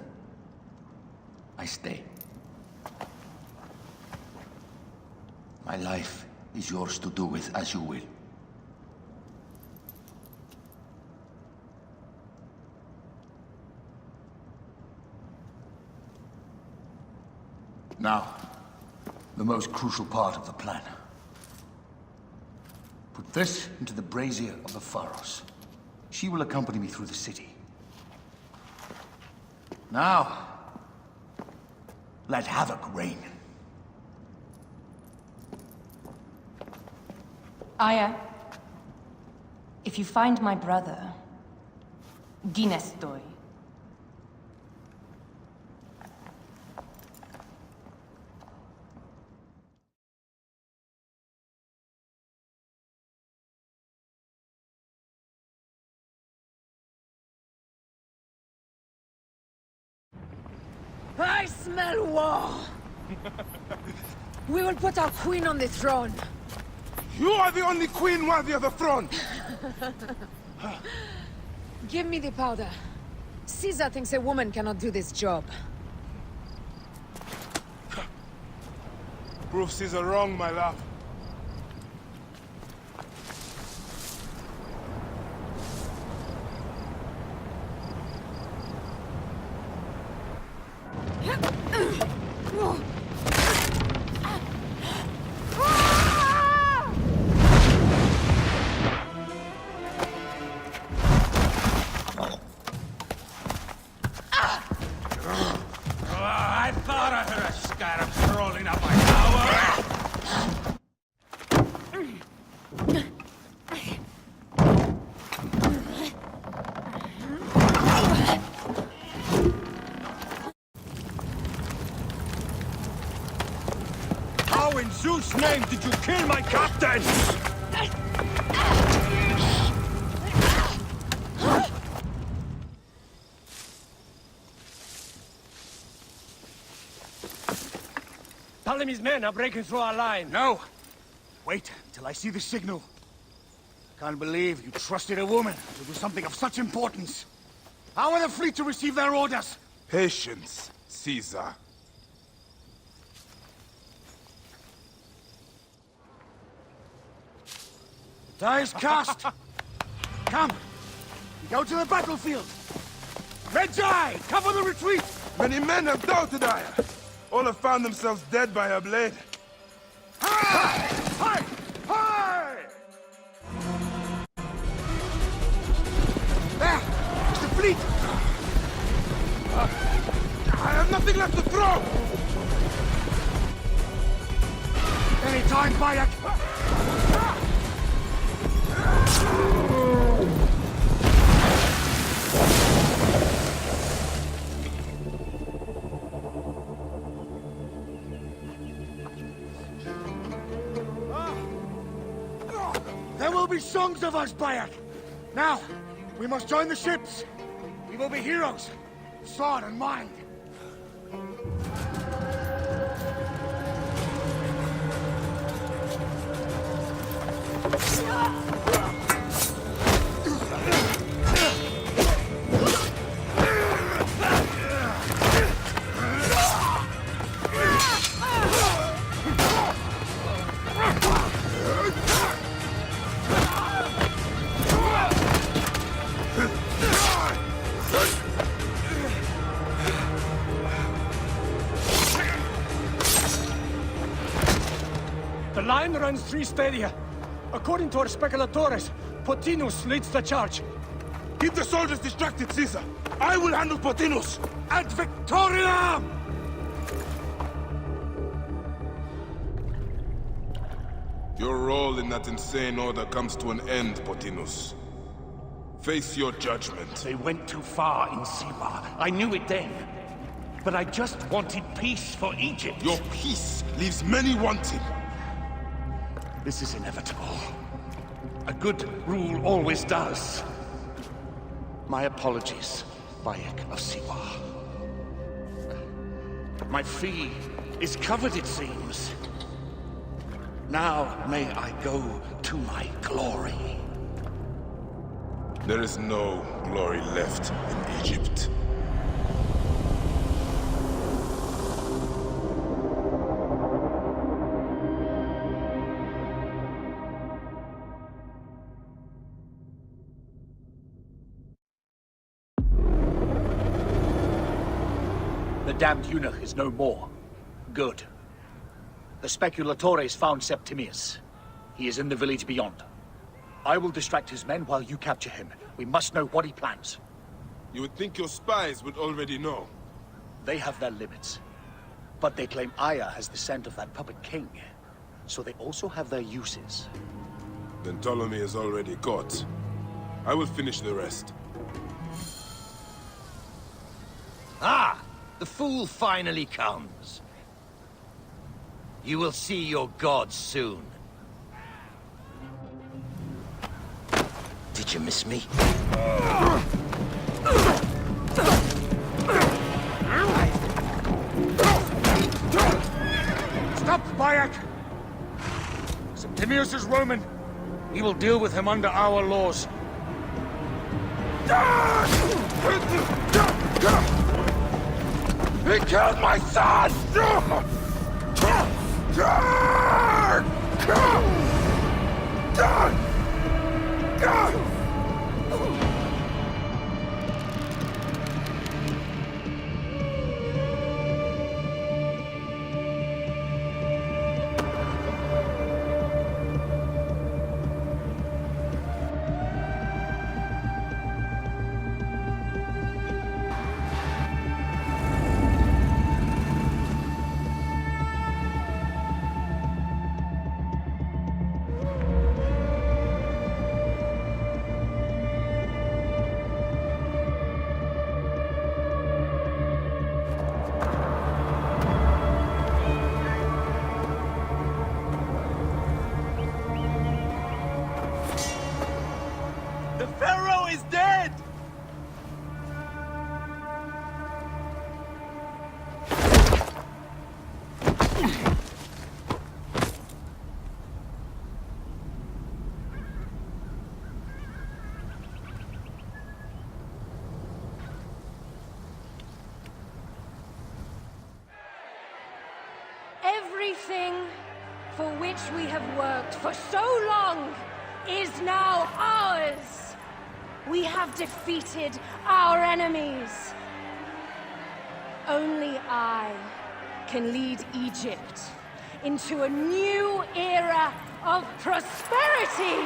I stay. My life is yours to do with as you will. Now, the most crucial part of the plan. Put this into the brazier of the Pharos. She will accompany me through the city. Now, let havoc reign. Aya, if you find my brother, Ginestoy. I smell war! We will put our queen on the throne. You are the only queen worthy of the throne! Give me the powder. Caesar thinks a woman cannot do this job. Prove Caesar wrong, my love. I thought I heard a scarab rolling up my tower! How in Zeus' name did you kill my captain? Ptolemy's men are breaking through our line. No! Wait till I see the signal. Can't believe you trusted a woman to do something of such importance. How are the fleet to receive their orders? Patience, Caesar. Die is cast! Come! We go to the battlefield! Medjay! Cover the retreat! Many men have doubted Aya. All have found themselves dead by her blade. Hi! Hi! Hi! There! It's the fleet! I have nothing left to throw! Any time, Bayek! There will be songs of us, Bayek! Now, we must join the ships! We will be heroes, sword and mind! The line runs 3 stadia. According to our speculatores, Pothinus leads the charge. Keep the soldiers distracted, Caesar. I will handle Pothinus. Ad Victoriam! Your role in that insane order comes to an end, Pothinus. Face your judgment. They went too far in Siwa. I knew it then. But I just wanted peace for Egypt. Your peace leaves many wanting. This is inevitable. A good rule always does. My apologies, Bayek of Siwa. My fee is covered, it seems. Now may I go to my glory. There is no glory left in Egypt. The damned eunuch is no more. Good. The speculatores found Septimius. He is in the village beyond. I will distract his men while you capture him. We must know what he plans. You would think your spies would already know. They have their limits. But they claim Aya has the scent of that puppet king. So they also have their uses. Then Ptolemy is already caught. I will finish the rest. Ah! The fool finally comes. You will see your gods soon. Did you miss me? Stop, Bayek! Septimius is Roman. We will deal with him under our laws. He killed my son! The Pharaoh is dead! Everything for which we have worked for so long is now ours. We have defeated our enemies. Only I can lead Egypt into a new era of prosperity.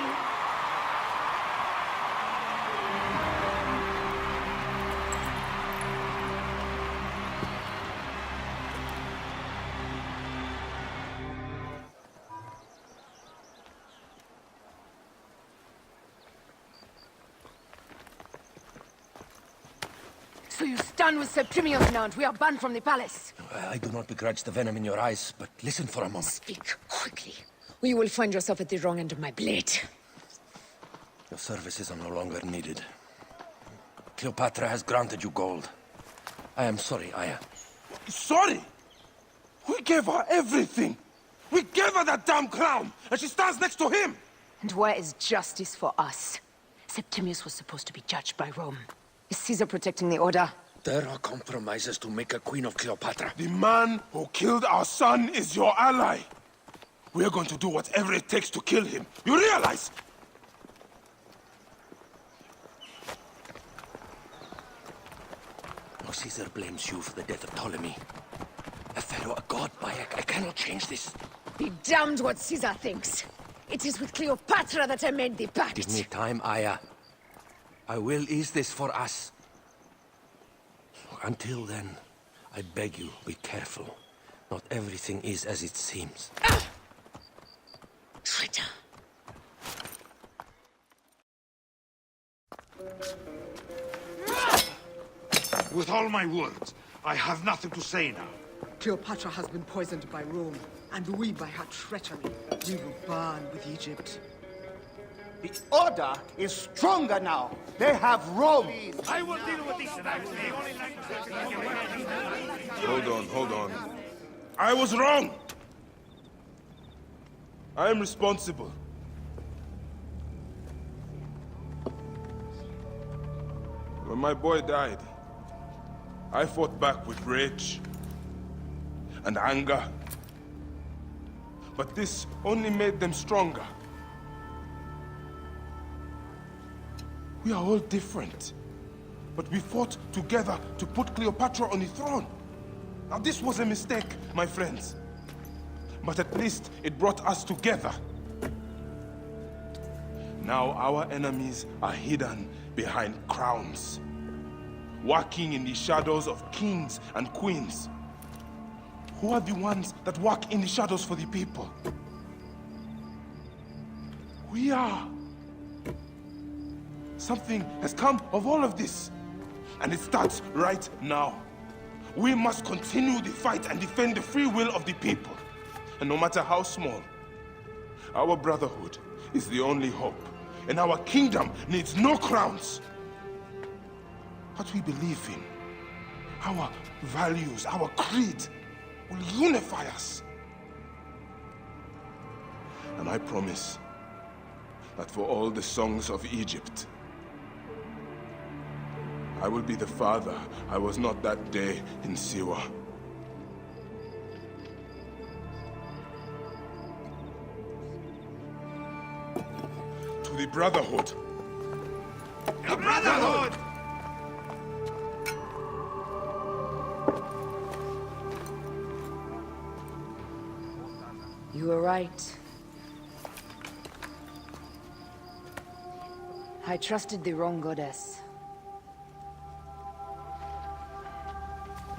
So you stand with Septimius now, and we are banned from the palace. I do not begrudge the venom in your eyes, but listen for a moment. Speak quickly, or you will find yourself at the wrong end of my blade. Your services are no longer needed. Cleopatra has granted you gold. I am sorry, Aya. Sorry? We gave her everything. We gave her that damn crown, and she stands next to him. And where is justice for us? Septimius was supposed to be judged by Rome. Is Caesar protecting the order? There are compromises to make a queen of Cleopatra. The man who killed our son is your ally. We are going to do whatever it takes to kill him. You realize? No, Caesar blames you for the death of Ptolemy. A pharaoh, a god, Bayek. I cannot change this. Be damned what Caesar thinks. It is with Cleopatra that I made the pact. Give me time, Aya. I will ease this for us. Until then, I beg you, be careful. Not everything is as it seems. Traitor. With all my words, I have nothing to say now. Cleopatra has been poisoned by Rome, and we by her treachery. We will burn with Egypt. The Order is stronger now. They have Rome. I will deal with this tonight. Hold on. I was wrong. I am responsible. When my boy died, I fought back with rage and anger. But this only made them stronger. We are all different. But we fought together to put Cleopatra on the throne. Now this was a mistake, my friends. But at least it brought us together. Now our enemies are hidden behind crowns, working in the shadows of kings and queens. Who are the ones that work in the shadows for the people? We are. Something has come of all of this, and it starts right now. We must continue the fight and defend the free will of the people. And no matter how small, our brotherhood is the only hope, and our kingdom needs no crowns. What we believe in, our values, our creed, will unify us. And I promise that for all the songs of Egypt, I will be the father I was not that day in Siwa. To the Brotherhood. The Brotherhood! You were right. I trusted the wrong goddess.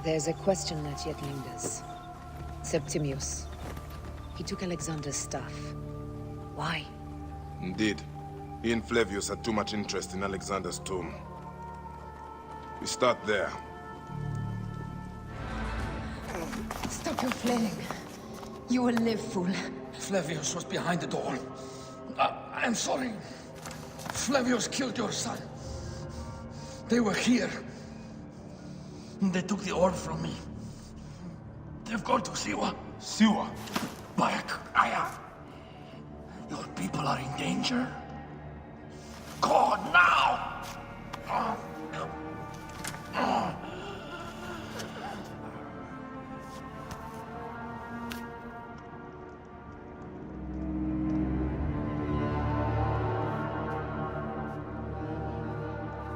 There's a question that yet lingers. Septimius. He took Alexander's stuff. Why? Indeed. He and Flavius had too much interest in Alexander's tomb. We start there. Stop your flailing. You will live, fool. Flavius was behind the door. I'm sorry. Flavius killed your son. They were here. They took the orb from me. They've gone to Siwa. Siwa? Bayek, Aya. Your people are in danger. Go now!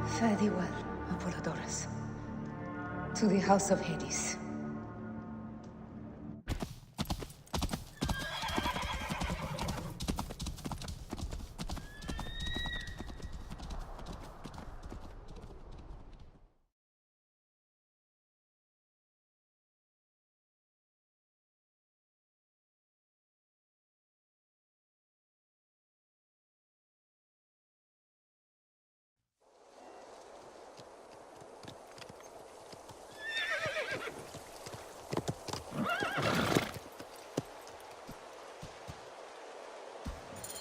Fare thee well, Apollodorus. To the House of Hades.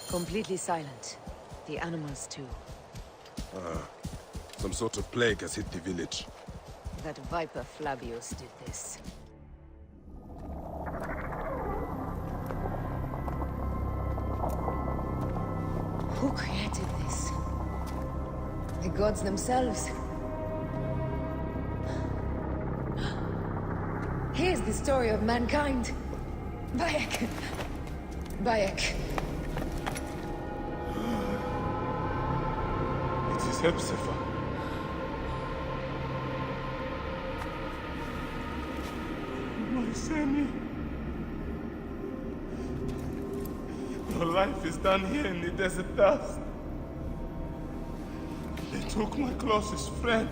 Completely silent. The animals too. Some sort of plague has hit the village. That viper Flavius did this. Who created this? The gods themselves. Here's the story of mankind. Bayek. Bayek. It is Hepzibah. My Sammy. Your life is done here in the desert dust. They took my closest friend.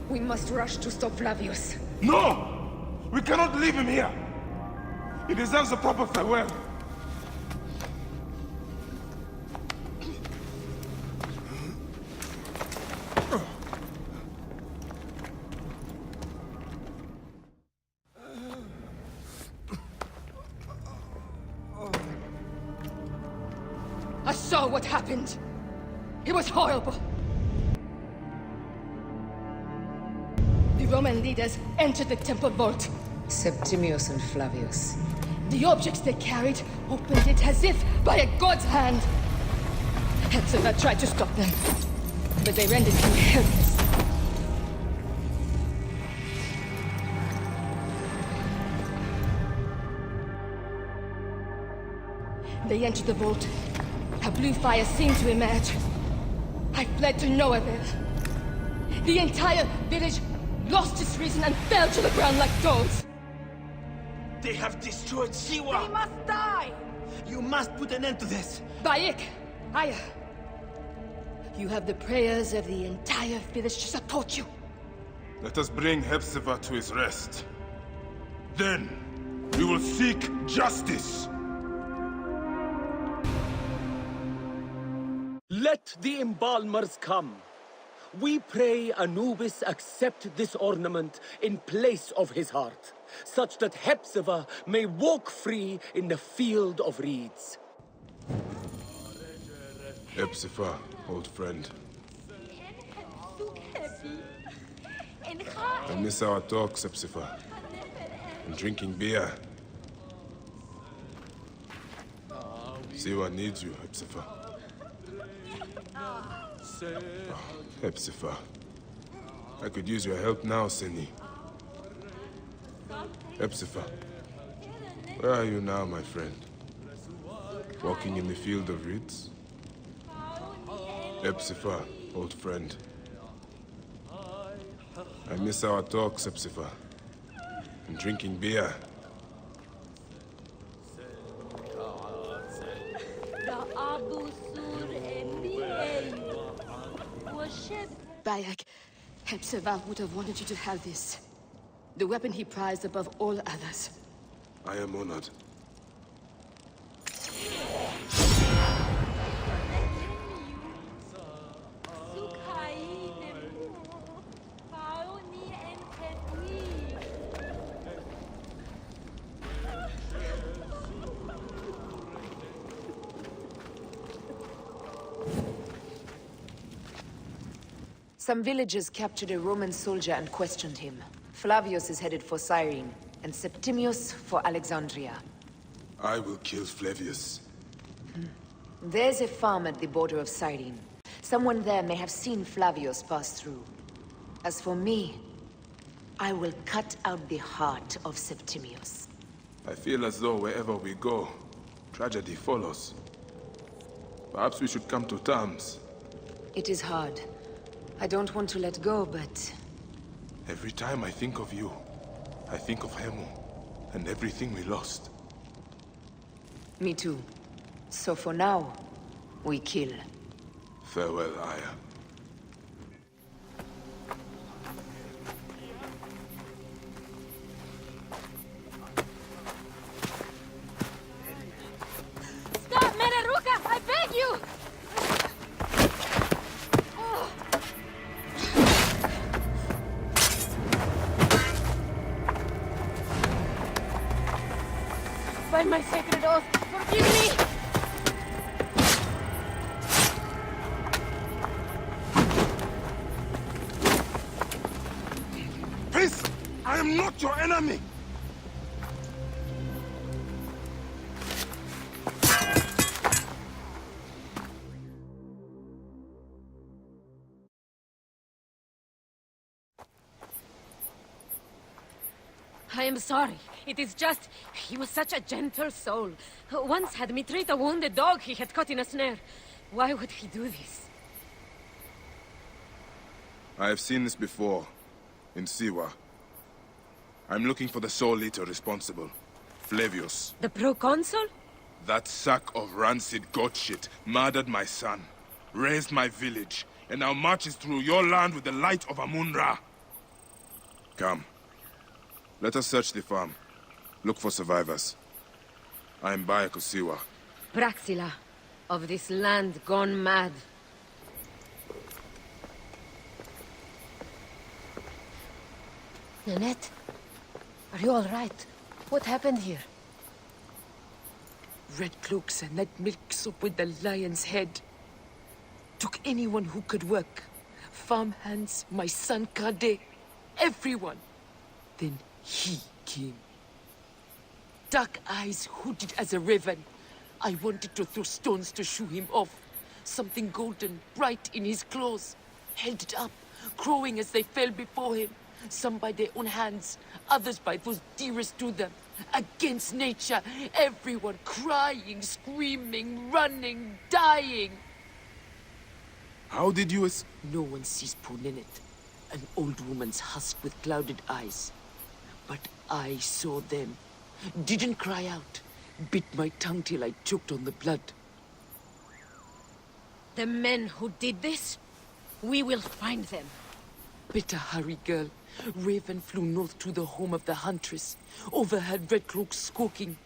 We must rush to stop Flavius. No! We cannot leave him here! He deserves a proper farewell. I saw what happened. It was horrible. The Roman leaders entered the temple vault. Septimius and Flavius. The objects they carried opened it as if by a god's hand. Hepzibah tried to stop them, but they rendered him helpless. They entered the vault. A blue fire seemed to emerge. I fled to no avail. The entire village lost its reason and fell to the ground like dogs. They have destroyed Siwa! They must die! You must put an end to this! Bayek! Aya! You have the prayers of the entire village to support you. Let us bring Hepzibah to his rest. Then, we will seek justice. Let the embalmers come. We pray Anubis accept this ornament in place of his heart, such that Hepzibah may walk free in the field of reeds. Hepzibah, old friend. I miss our talks, Hepzibah. And drinking beer. Siwa needs you, Hepzibah. Oh, Hepzibah. I could use your help now, Seni. Hepzibah. Where are you now, my friend? Walking in the field of reeds? Hepzibah, old friend. I miss our talks, Hepzibah. And drinking beer. Bayek, Hepzibah would have wanted you to have this. The weapon he prized above all others. I am honored. Some villagers captured a Roman soldier and questioned him. Flavius is headed for Cyrene, and Septimius for Alexandria. I will kill Flavius. There's a farm at the border of Cyrene. Someone there may have seen Flavius pass through. As for me, I will cut out the heart of Septimius. I feel as though wherever we go, tragedy follows. Perhaps we should come to terms. It is hard. I don't want to let go, but... Every time I think of you, I think of Hemu, and everything we lost. Me too. So for now, we kill. Farewell, Aya. Stop, Meneruka! I beg you! By my sacred oath, forgive me! Peace! I am not your enemy! I am sorry. It is just... he was such a gentle soul. Once had me treat a wounded dog he had caught in a snare. Why would he do this? I have seen this before, in Siwa. I'm looking for the Soul Eater responsible, Flavius. The proconsul? That sack of rancid goat shit murdered my son, raised my village, and now marches through your land with the light of Amun-Ra. Come. Let us search the farm. Look for survivors. I am Bayek of Siwa. Praxila, of this land gone mad. Nanette, are you all right? What happened here? Red cloaks and that milk soup with the lion's head. Took anyone who could work. Farm hands, my son Kade, everyone. Then he came. Dark eyes hooded as a raven. I wanted to throw stones to shoo him off. Something golden, bright in his claws. Held it up, crowing as they fell before him. Some by their own hands, others by those dearest to them. Against nature, everyone crying, screaming, running, dying. How did you No one sees Punenet, an old woman's husk with clouded eyes. But I saw them. Didn't cry out. Bit my tongue till I choked on the blood. The men who did this? We will find them. Better hurry, girl. Raven flew north to the home of the Huntress. Overheard Red Cloak squawking.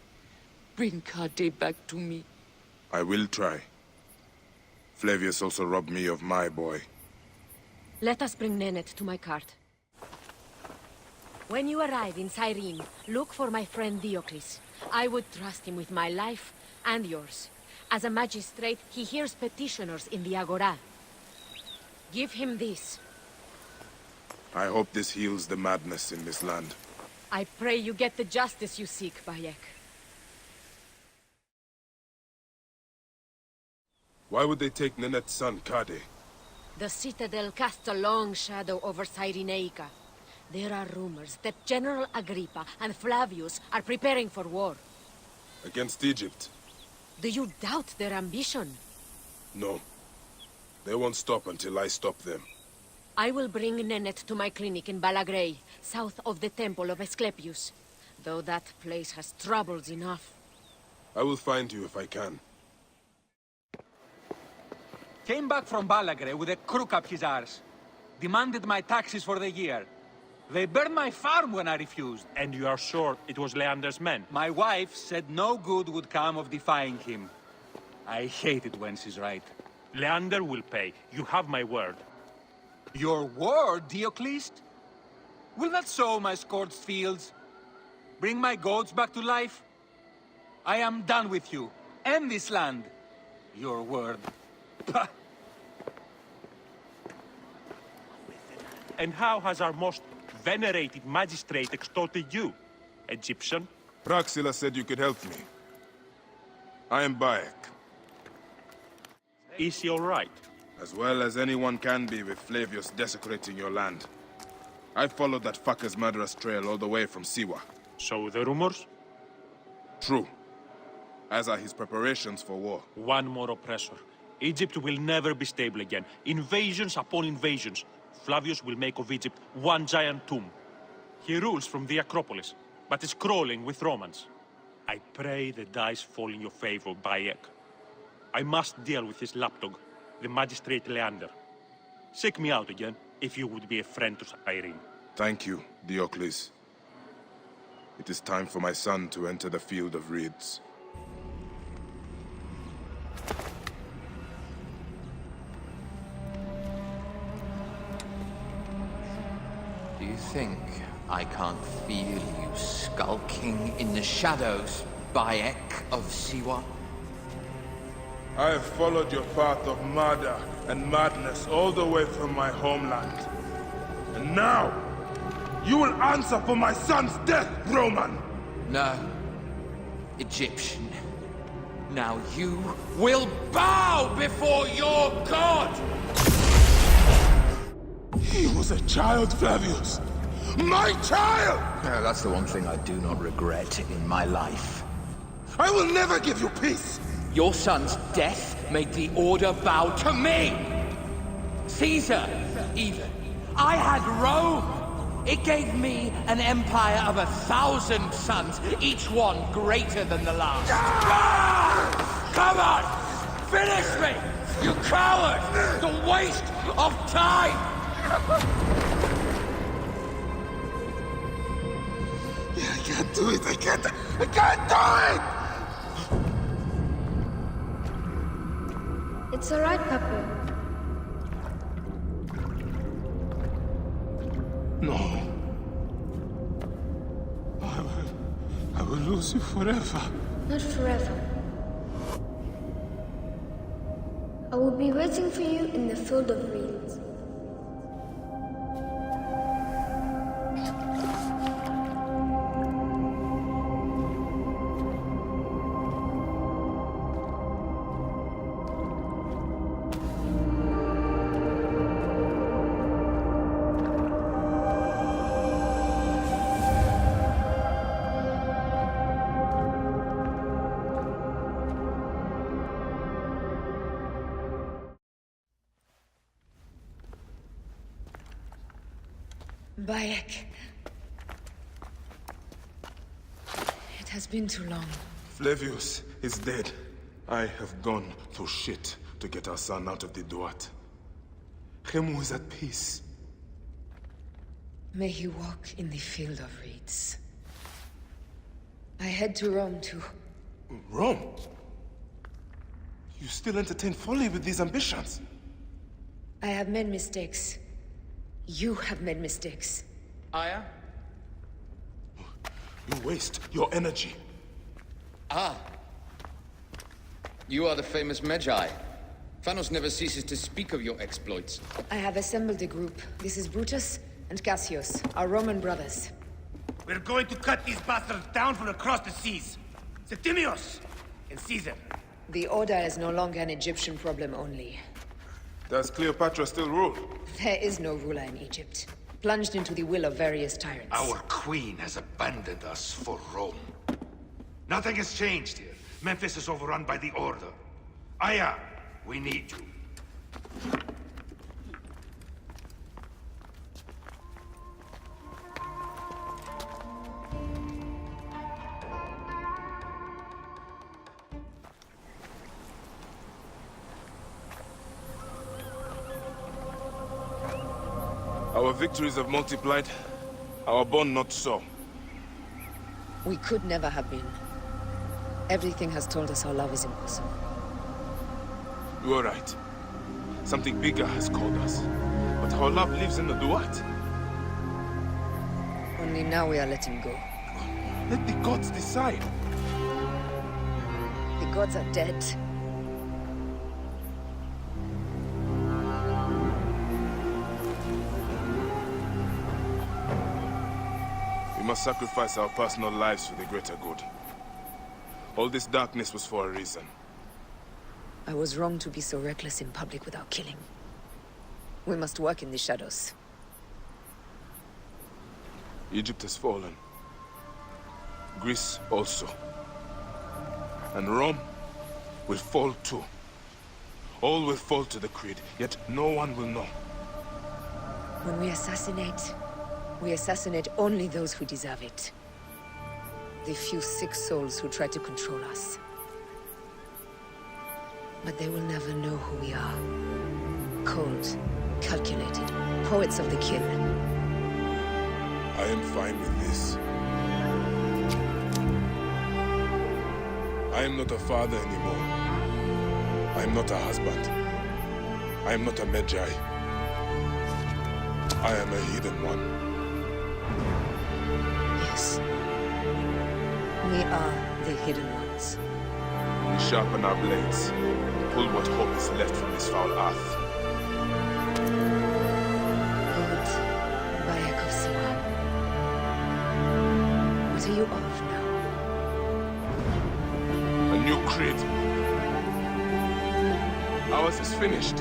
Bring Kade back to me. I will try. Flavius also robbed me of my boy. Let us bring Nennet to my cart. When you arrive in Cyrene, look for my friend Diocles. I would trust him with my life and yours. As a magistrate, he hears petitioners in the Agora. Give him this. I hope this heals the madness in this land. I pray you get the justice you seek, Bayek. Why would they take Nenet's son, Kade? The Citadel casts a long shadow over Cyrenaica. There are rumors that General Agrippa and Flavius are preparing for war. Against Egypt? Do you doubt their ambition? No. They won't stop until I stop them. I will bring Nennet to my clinic in Balagrey, south of the Temple of Asclepius. Though that place has troubles enough. I will find you if I can. Came back from Balagrey with a crook up his arse. Demanded my taxes for the year. They burned my farm when I refused. And you are sure it was Leander's men? My wife said no good would come of defying him. I hate it when she's right. Leander will pay. You have my word. Your word, Diocles? Will that sow my scorched fields? Bring my goats back to life? I am done with you, and this land. Your word. Pah! And how has our most venerated magistrate extorted you, Egyptian? Praxilla said you could help me. I am Bayek. Is he all right? As well as anyone can be with Flavius desecrating your land. I followed that fucker's murderous trail all the way from Siwa. So the rumors? True. As are his preparations for war. One more oppressor. Egypt will never be stable again. Invasions upon invasions. Flavius will make of Egypt one giant tomb. He rules from the Acropolis, but is crawling with Romans. I pray the dice fall in your favor, Bayek. I must deal with this lapdog, the magistrate Leander. Seek me out again, if you would be a friend to Cyrene. Thank you, Diocles. It is time for my son to enter the field of reeds. Do you think I can't feel you skulking in the shadows, Bayek of Siwa? I have followed your path of murder and madness all the way from my homeland. And now, you will answer for my son's death, Roman! No. Egyptian. Now you will bow before your god! He was a child, Flavius! My child! Yeah, that's the one thing I do not regret in my life. I will never give you peace! Your son's death made the Order bow to me! Caesar, even. I had Rome! It gave me an empire of 1,000 sons, each one greater than the last. Come on! Finish me! You coward! The waste of time! I can't do it! I can't do it! It's all right, Papa. No. I will lose you forever. Not forever. I will be waiting for you in the field of reeds. Bayek. It has been too long. Flavius is dead. I have gone to shit to get our son out of the Duat. Khemu is at peace. May he walk in the field of reeds. I head to Rome too. Rome? You still entertain folly with these ambitions? I have made mistakes. You have made mistakes. Aya? You waste your energy. Ah. You are the famous Magi. Thanos never ceases to speak of your exploits. I have assembled a group. This is Brutus and Cassius, our Roman brothers. We're going to cut these bastards down from across the seas. Septimius and Caesar. The Order is no longer an Egyptian problem only. Does Cleopatra still rule? There is no ruler in Egypt. Plunged into the will of various tyrants. Our queen has abandoned us for Rome. Nothing has changed here. Memphis is overrun by the Order. Aya, we need you. Our victories have multiplied, our bond not so. We could never have been. Everything has told us our love is impossible. You are right. Something bigger has called us. But our love lives in the Duat. Only now we are letting go. Let the gods decide. The gods are dead. We must sacrifice our personal lives for the greater good. All this darkness was for a reason. I was wrong to be so reckless in public without killing. We must work in the shadows. Egypt has fallen. Greece also. And Rome will fall too. All will fall to the creed, yet no one will know. When we assassinate only those who deserve it. The few sick souls who try to control us. But they will never know who we are. Cold, calculated, poets of the kill. I am fine with this. I am not a father anymore. I am not a husband. I am not a Magi. I am a hidden one. Yes. We are the hidden ones. We sharpen our blades, pull what hope is left from this foul earth. Lord Bayek of Siwa. What are you of now? A new creed. Ours is finished.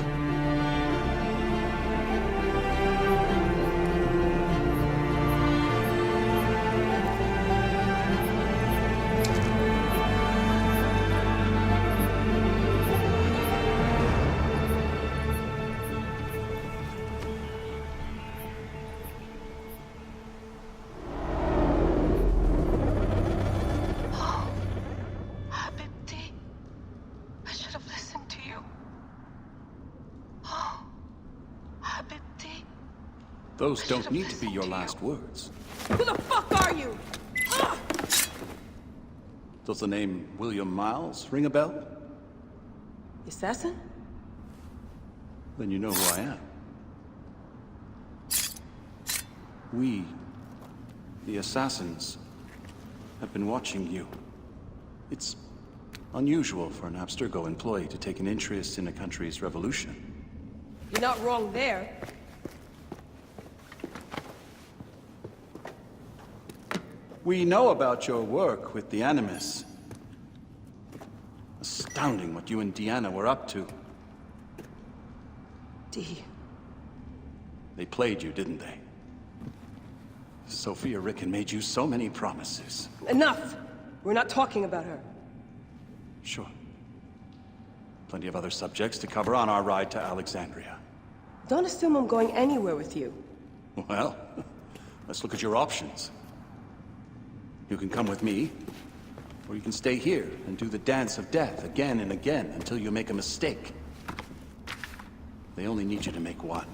Those don't need to be your last words. Who the fuck are you? Ah! Does the name William Miles ring a bell? The assassin? Then you know who I am. We, the assassins, have been watching you. It's unusual for an Abstergo employee to take an interest in a country's revolution. You're not wrong there. We know about your work with the Animus. Astounding what you and Deanna were up to. D. They played you, didn't they? Sophia Ricken made you so many promises. Enough! We're not talking about her. Sure. Plenty of other subjects to cover on our ride to Alexandria. Don't assume I'm going anywhere with you. Well, let's look at your options. You can come with me, or you can stay here and do the dance of death again and again until you make a mistake. They only need you to make one.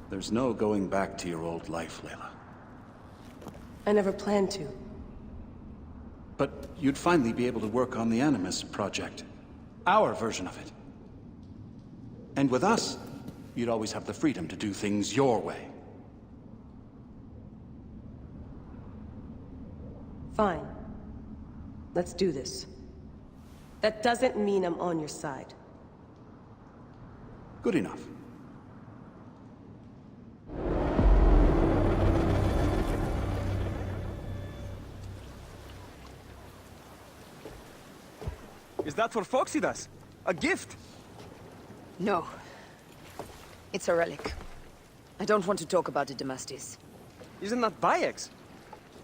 There's no going back to your old life, Layla. I never planned to. But you'd finally be able to work on the Animus project. Our version of it. And with us, you'd always have the freedom to do things your way. Fine. Let's do this. That doesn't mean I'm on your side. Good enough. Is that for Phoxidas? A gift? No. It's a relic. I don't want to talk about it, Damastis. Isn't that Bayek's?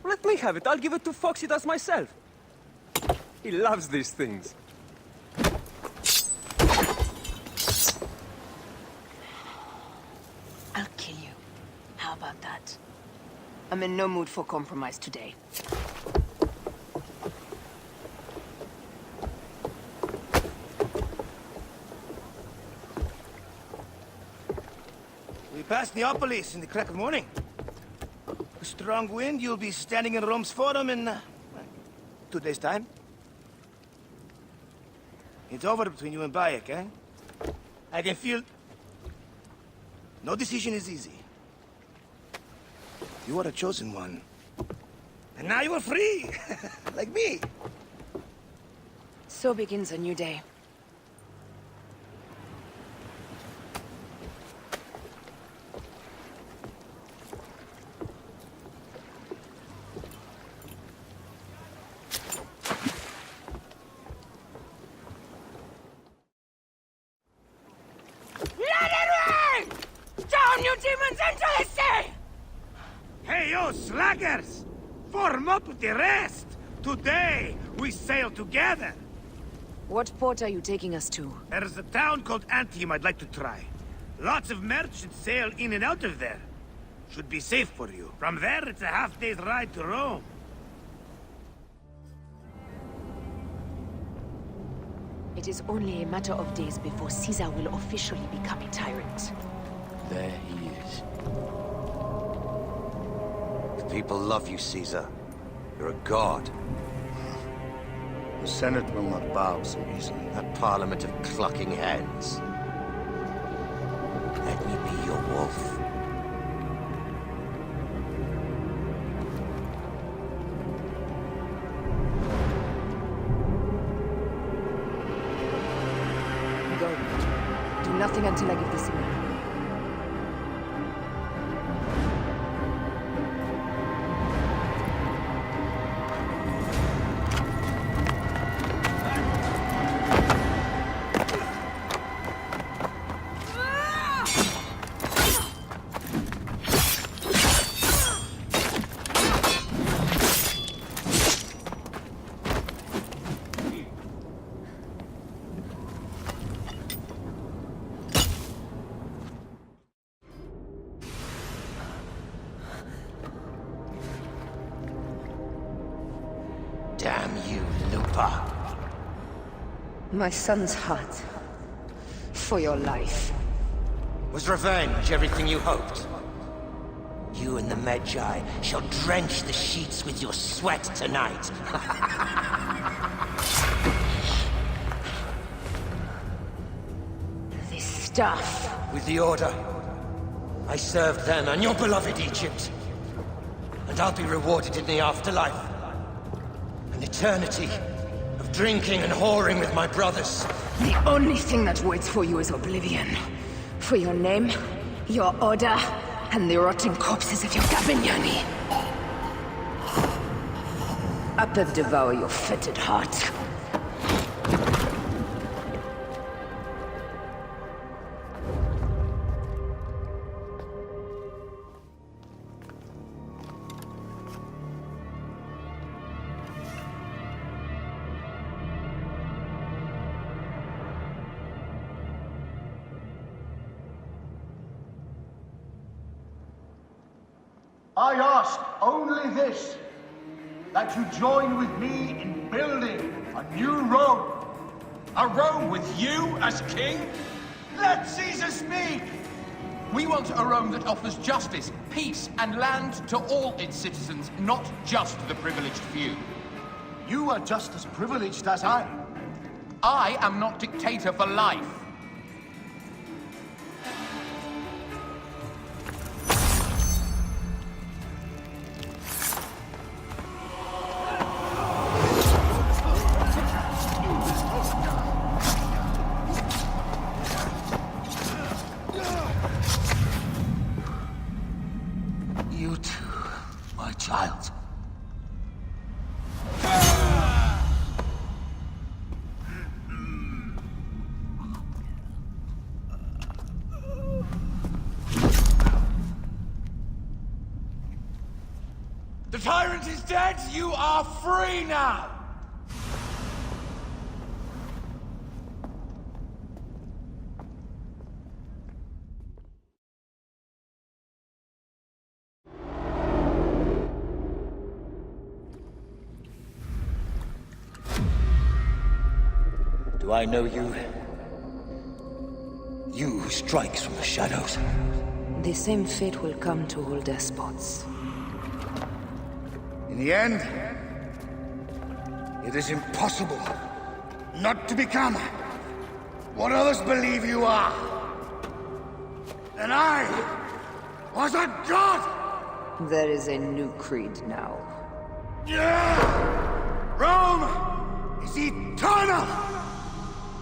Let me have it. I'll give it to Phoxidas myself. He loves these things. I'll kill you. How about that? I'm in no mood for compromise today. We passed Neapolis in the crack of morning. A strong wind, you'll be standing in Rome's Forum in 2 days' time. It's over between you and Bayek, eh? I can feel... No decision is easy. You are a chosen one. And now you are free! Like me! So begins a new day. Down, you demons, into the sea! Hey, you slackers! Form up with the rest! Today, we sail together! What port are you taking us to? There's a town called Antium I'd like to try. Lots of merchants sail in and out of there. Should be safe for you. From there, it's a half-day's ride to Rome. It is only a matter of days before Caesar will officially become a tyrant. There he is. The people love you, Caesar. You're a god. The Senate will not bow so easily. That parliament of clucking hens. Let me be your wolf. Go. Do nothing until I give the signal. Damn you, Lupa. My son's heart. For your life. Was revenge everything you hoped? You and the Medjay shall drench the sheets with your sweat tonight. This stuff. With the Order, I served then on your beloved Egypt. And I'll be rewarded in the afterlife. An eternity of drinking and whoring with my brothers. The only thing that waits for you is oblivion. For your name, your order, and the rotting corpses of your Gabignani. Apep devour your fetid heart. I ask only this, that you join with me in building a new Rome, A Rome with you as king? Let Caesar speak! We want a Rome that offers justice, peace, and land to all its citizens, not just the privileged few. You are just as privileged as I. I am not dictator for life. You too, my child. The tyrant is dead! You are free now! Do I know you? You who strikes from the shadows. The same fate will come to all despots. In the end, it is impossible not to become what others believe you are. And I was a god! There is a new creed now. Rome is eternal!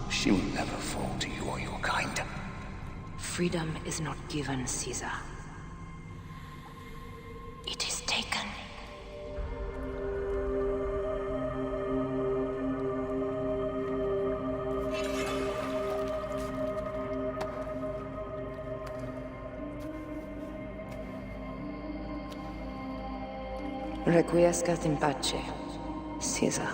She will never fall to you or your kind. Freedom is not given, Caesar. It is taken. Requiescat in pace, Caesar.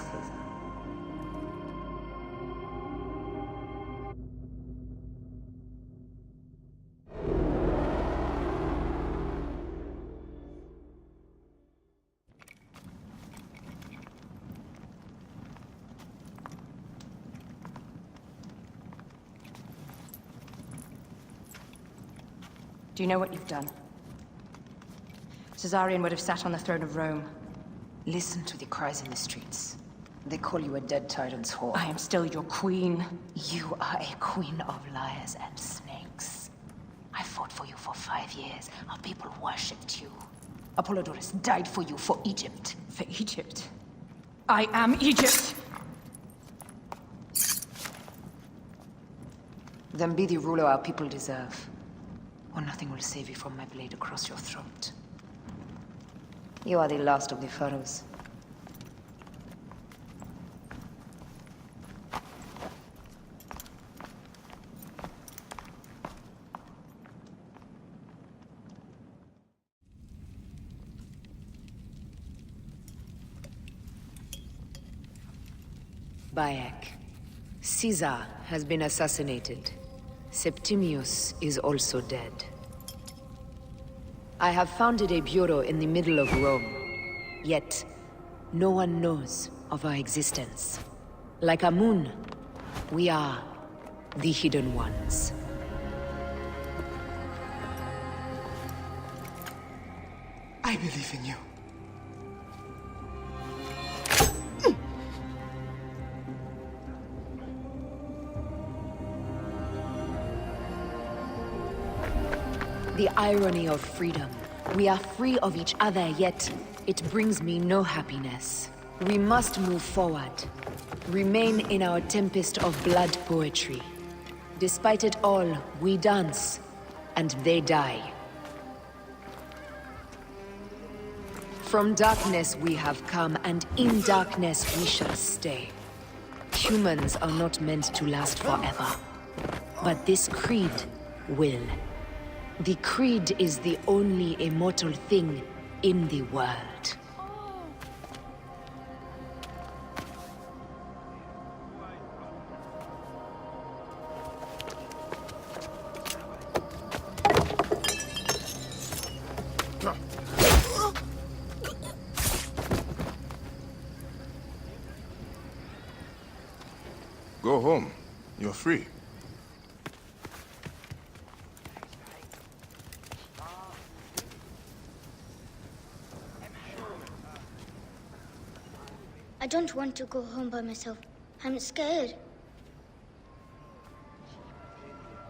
Do you know what you've done? Caesarion would have sat on the throne of Rome. Listen to the cries in the streets. They call you a dead tyrant's whore. I am still your queen. You are a queen of liars and snakes. I fought for you for 5 years. Our people worshipped you. Apollodorus died for you, for Egypt. For Egypt? I am Egypt! Then be the ruler our people deserve. Or nothing will save you from my blade across your throat. You are the last of the pharaohs. Bayek. Caesar has been assassinated. Septimius is also dead. I have founded a bureau in the middle of Rome. Yet, no one knows of our existence. Like Amun, we are the Hidden Ones. I believe in you. The irony of freedom. We are free of each other, yet it brings me no happiness. We must move forward. Remain in our tempest of blood poetry. Despite it all, we dance, and they die. From darkness we have come, and in darkness we shall stay. Humans are not meant to last forever. But this creed will. The creed is the only immortal thing in the world. Go home. You're free. I don't want to go home by myself. I'm scared.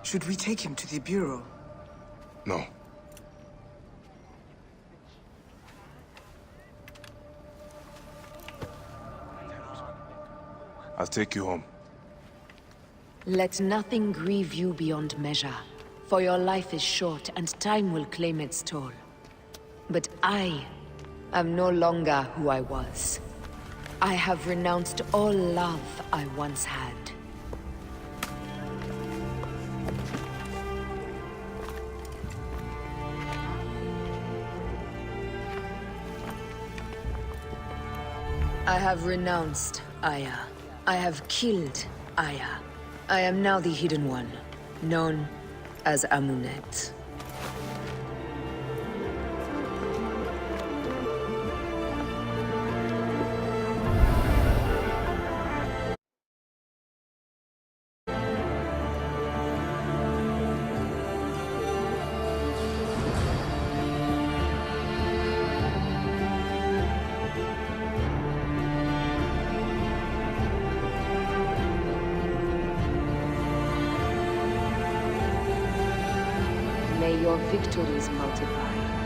Should we take him to the Bureau? No. I'll take you home. Let nothing grieve you beyond measure, for your life is short and time will claim its toll. But I am no longer who I was. I have renounced all love I once had. I have renounced Aya. I have killed Aya. I am now the Hidden One, known as Amunet. May your victories multiply.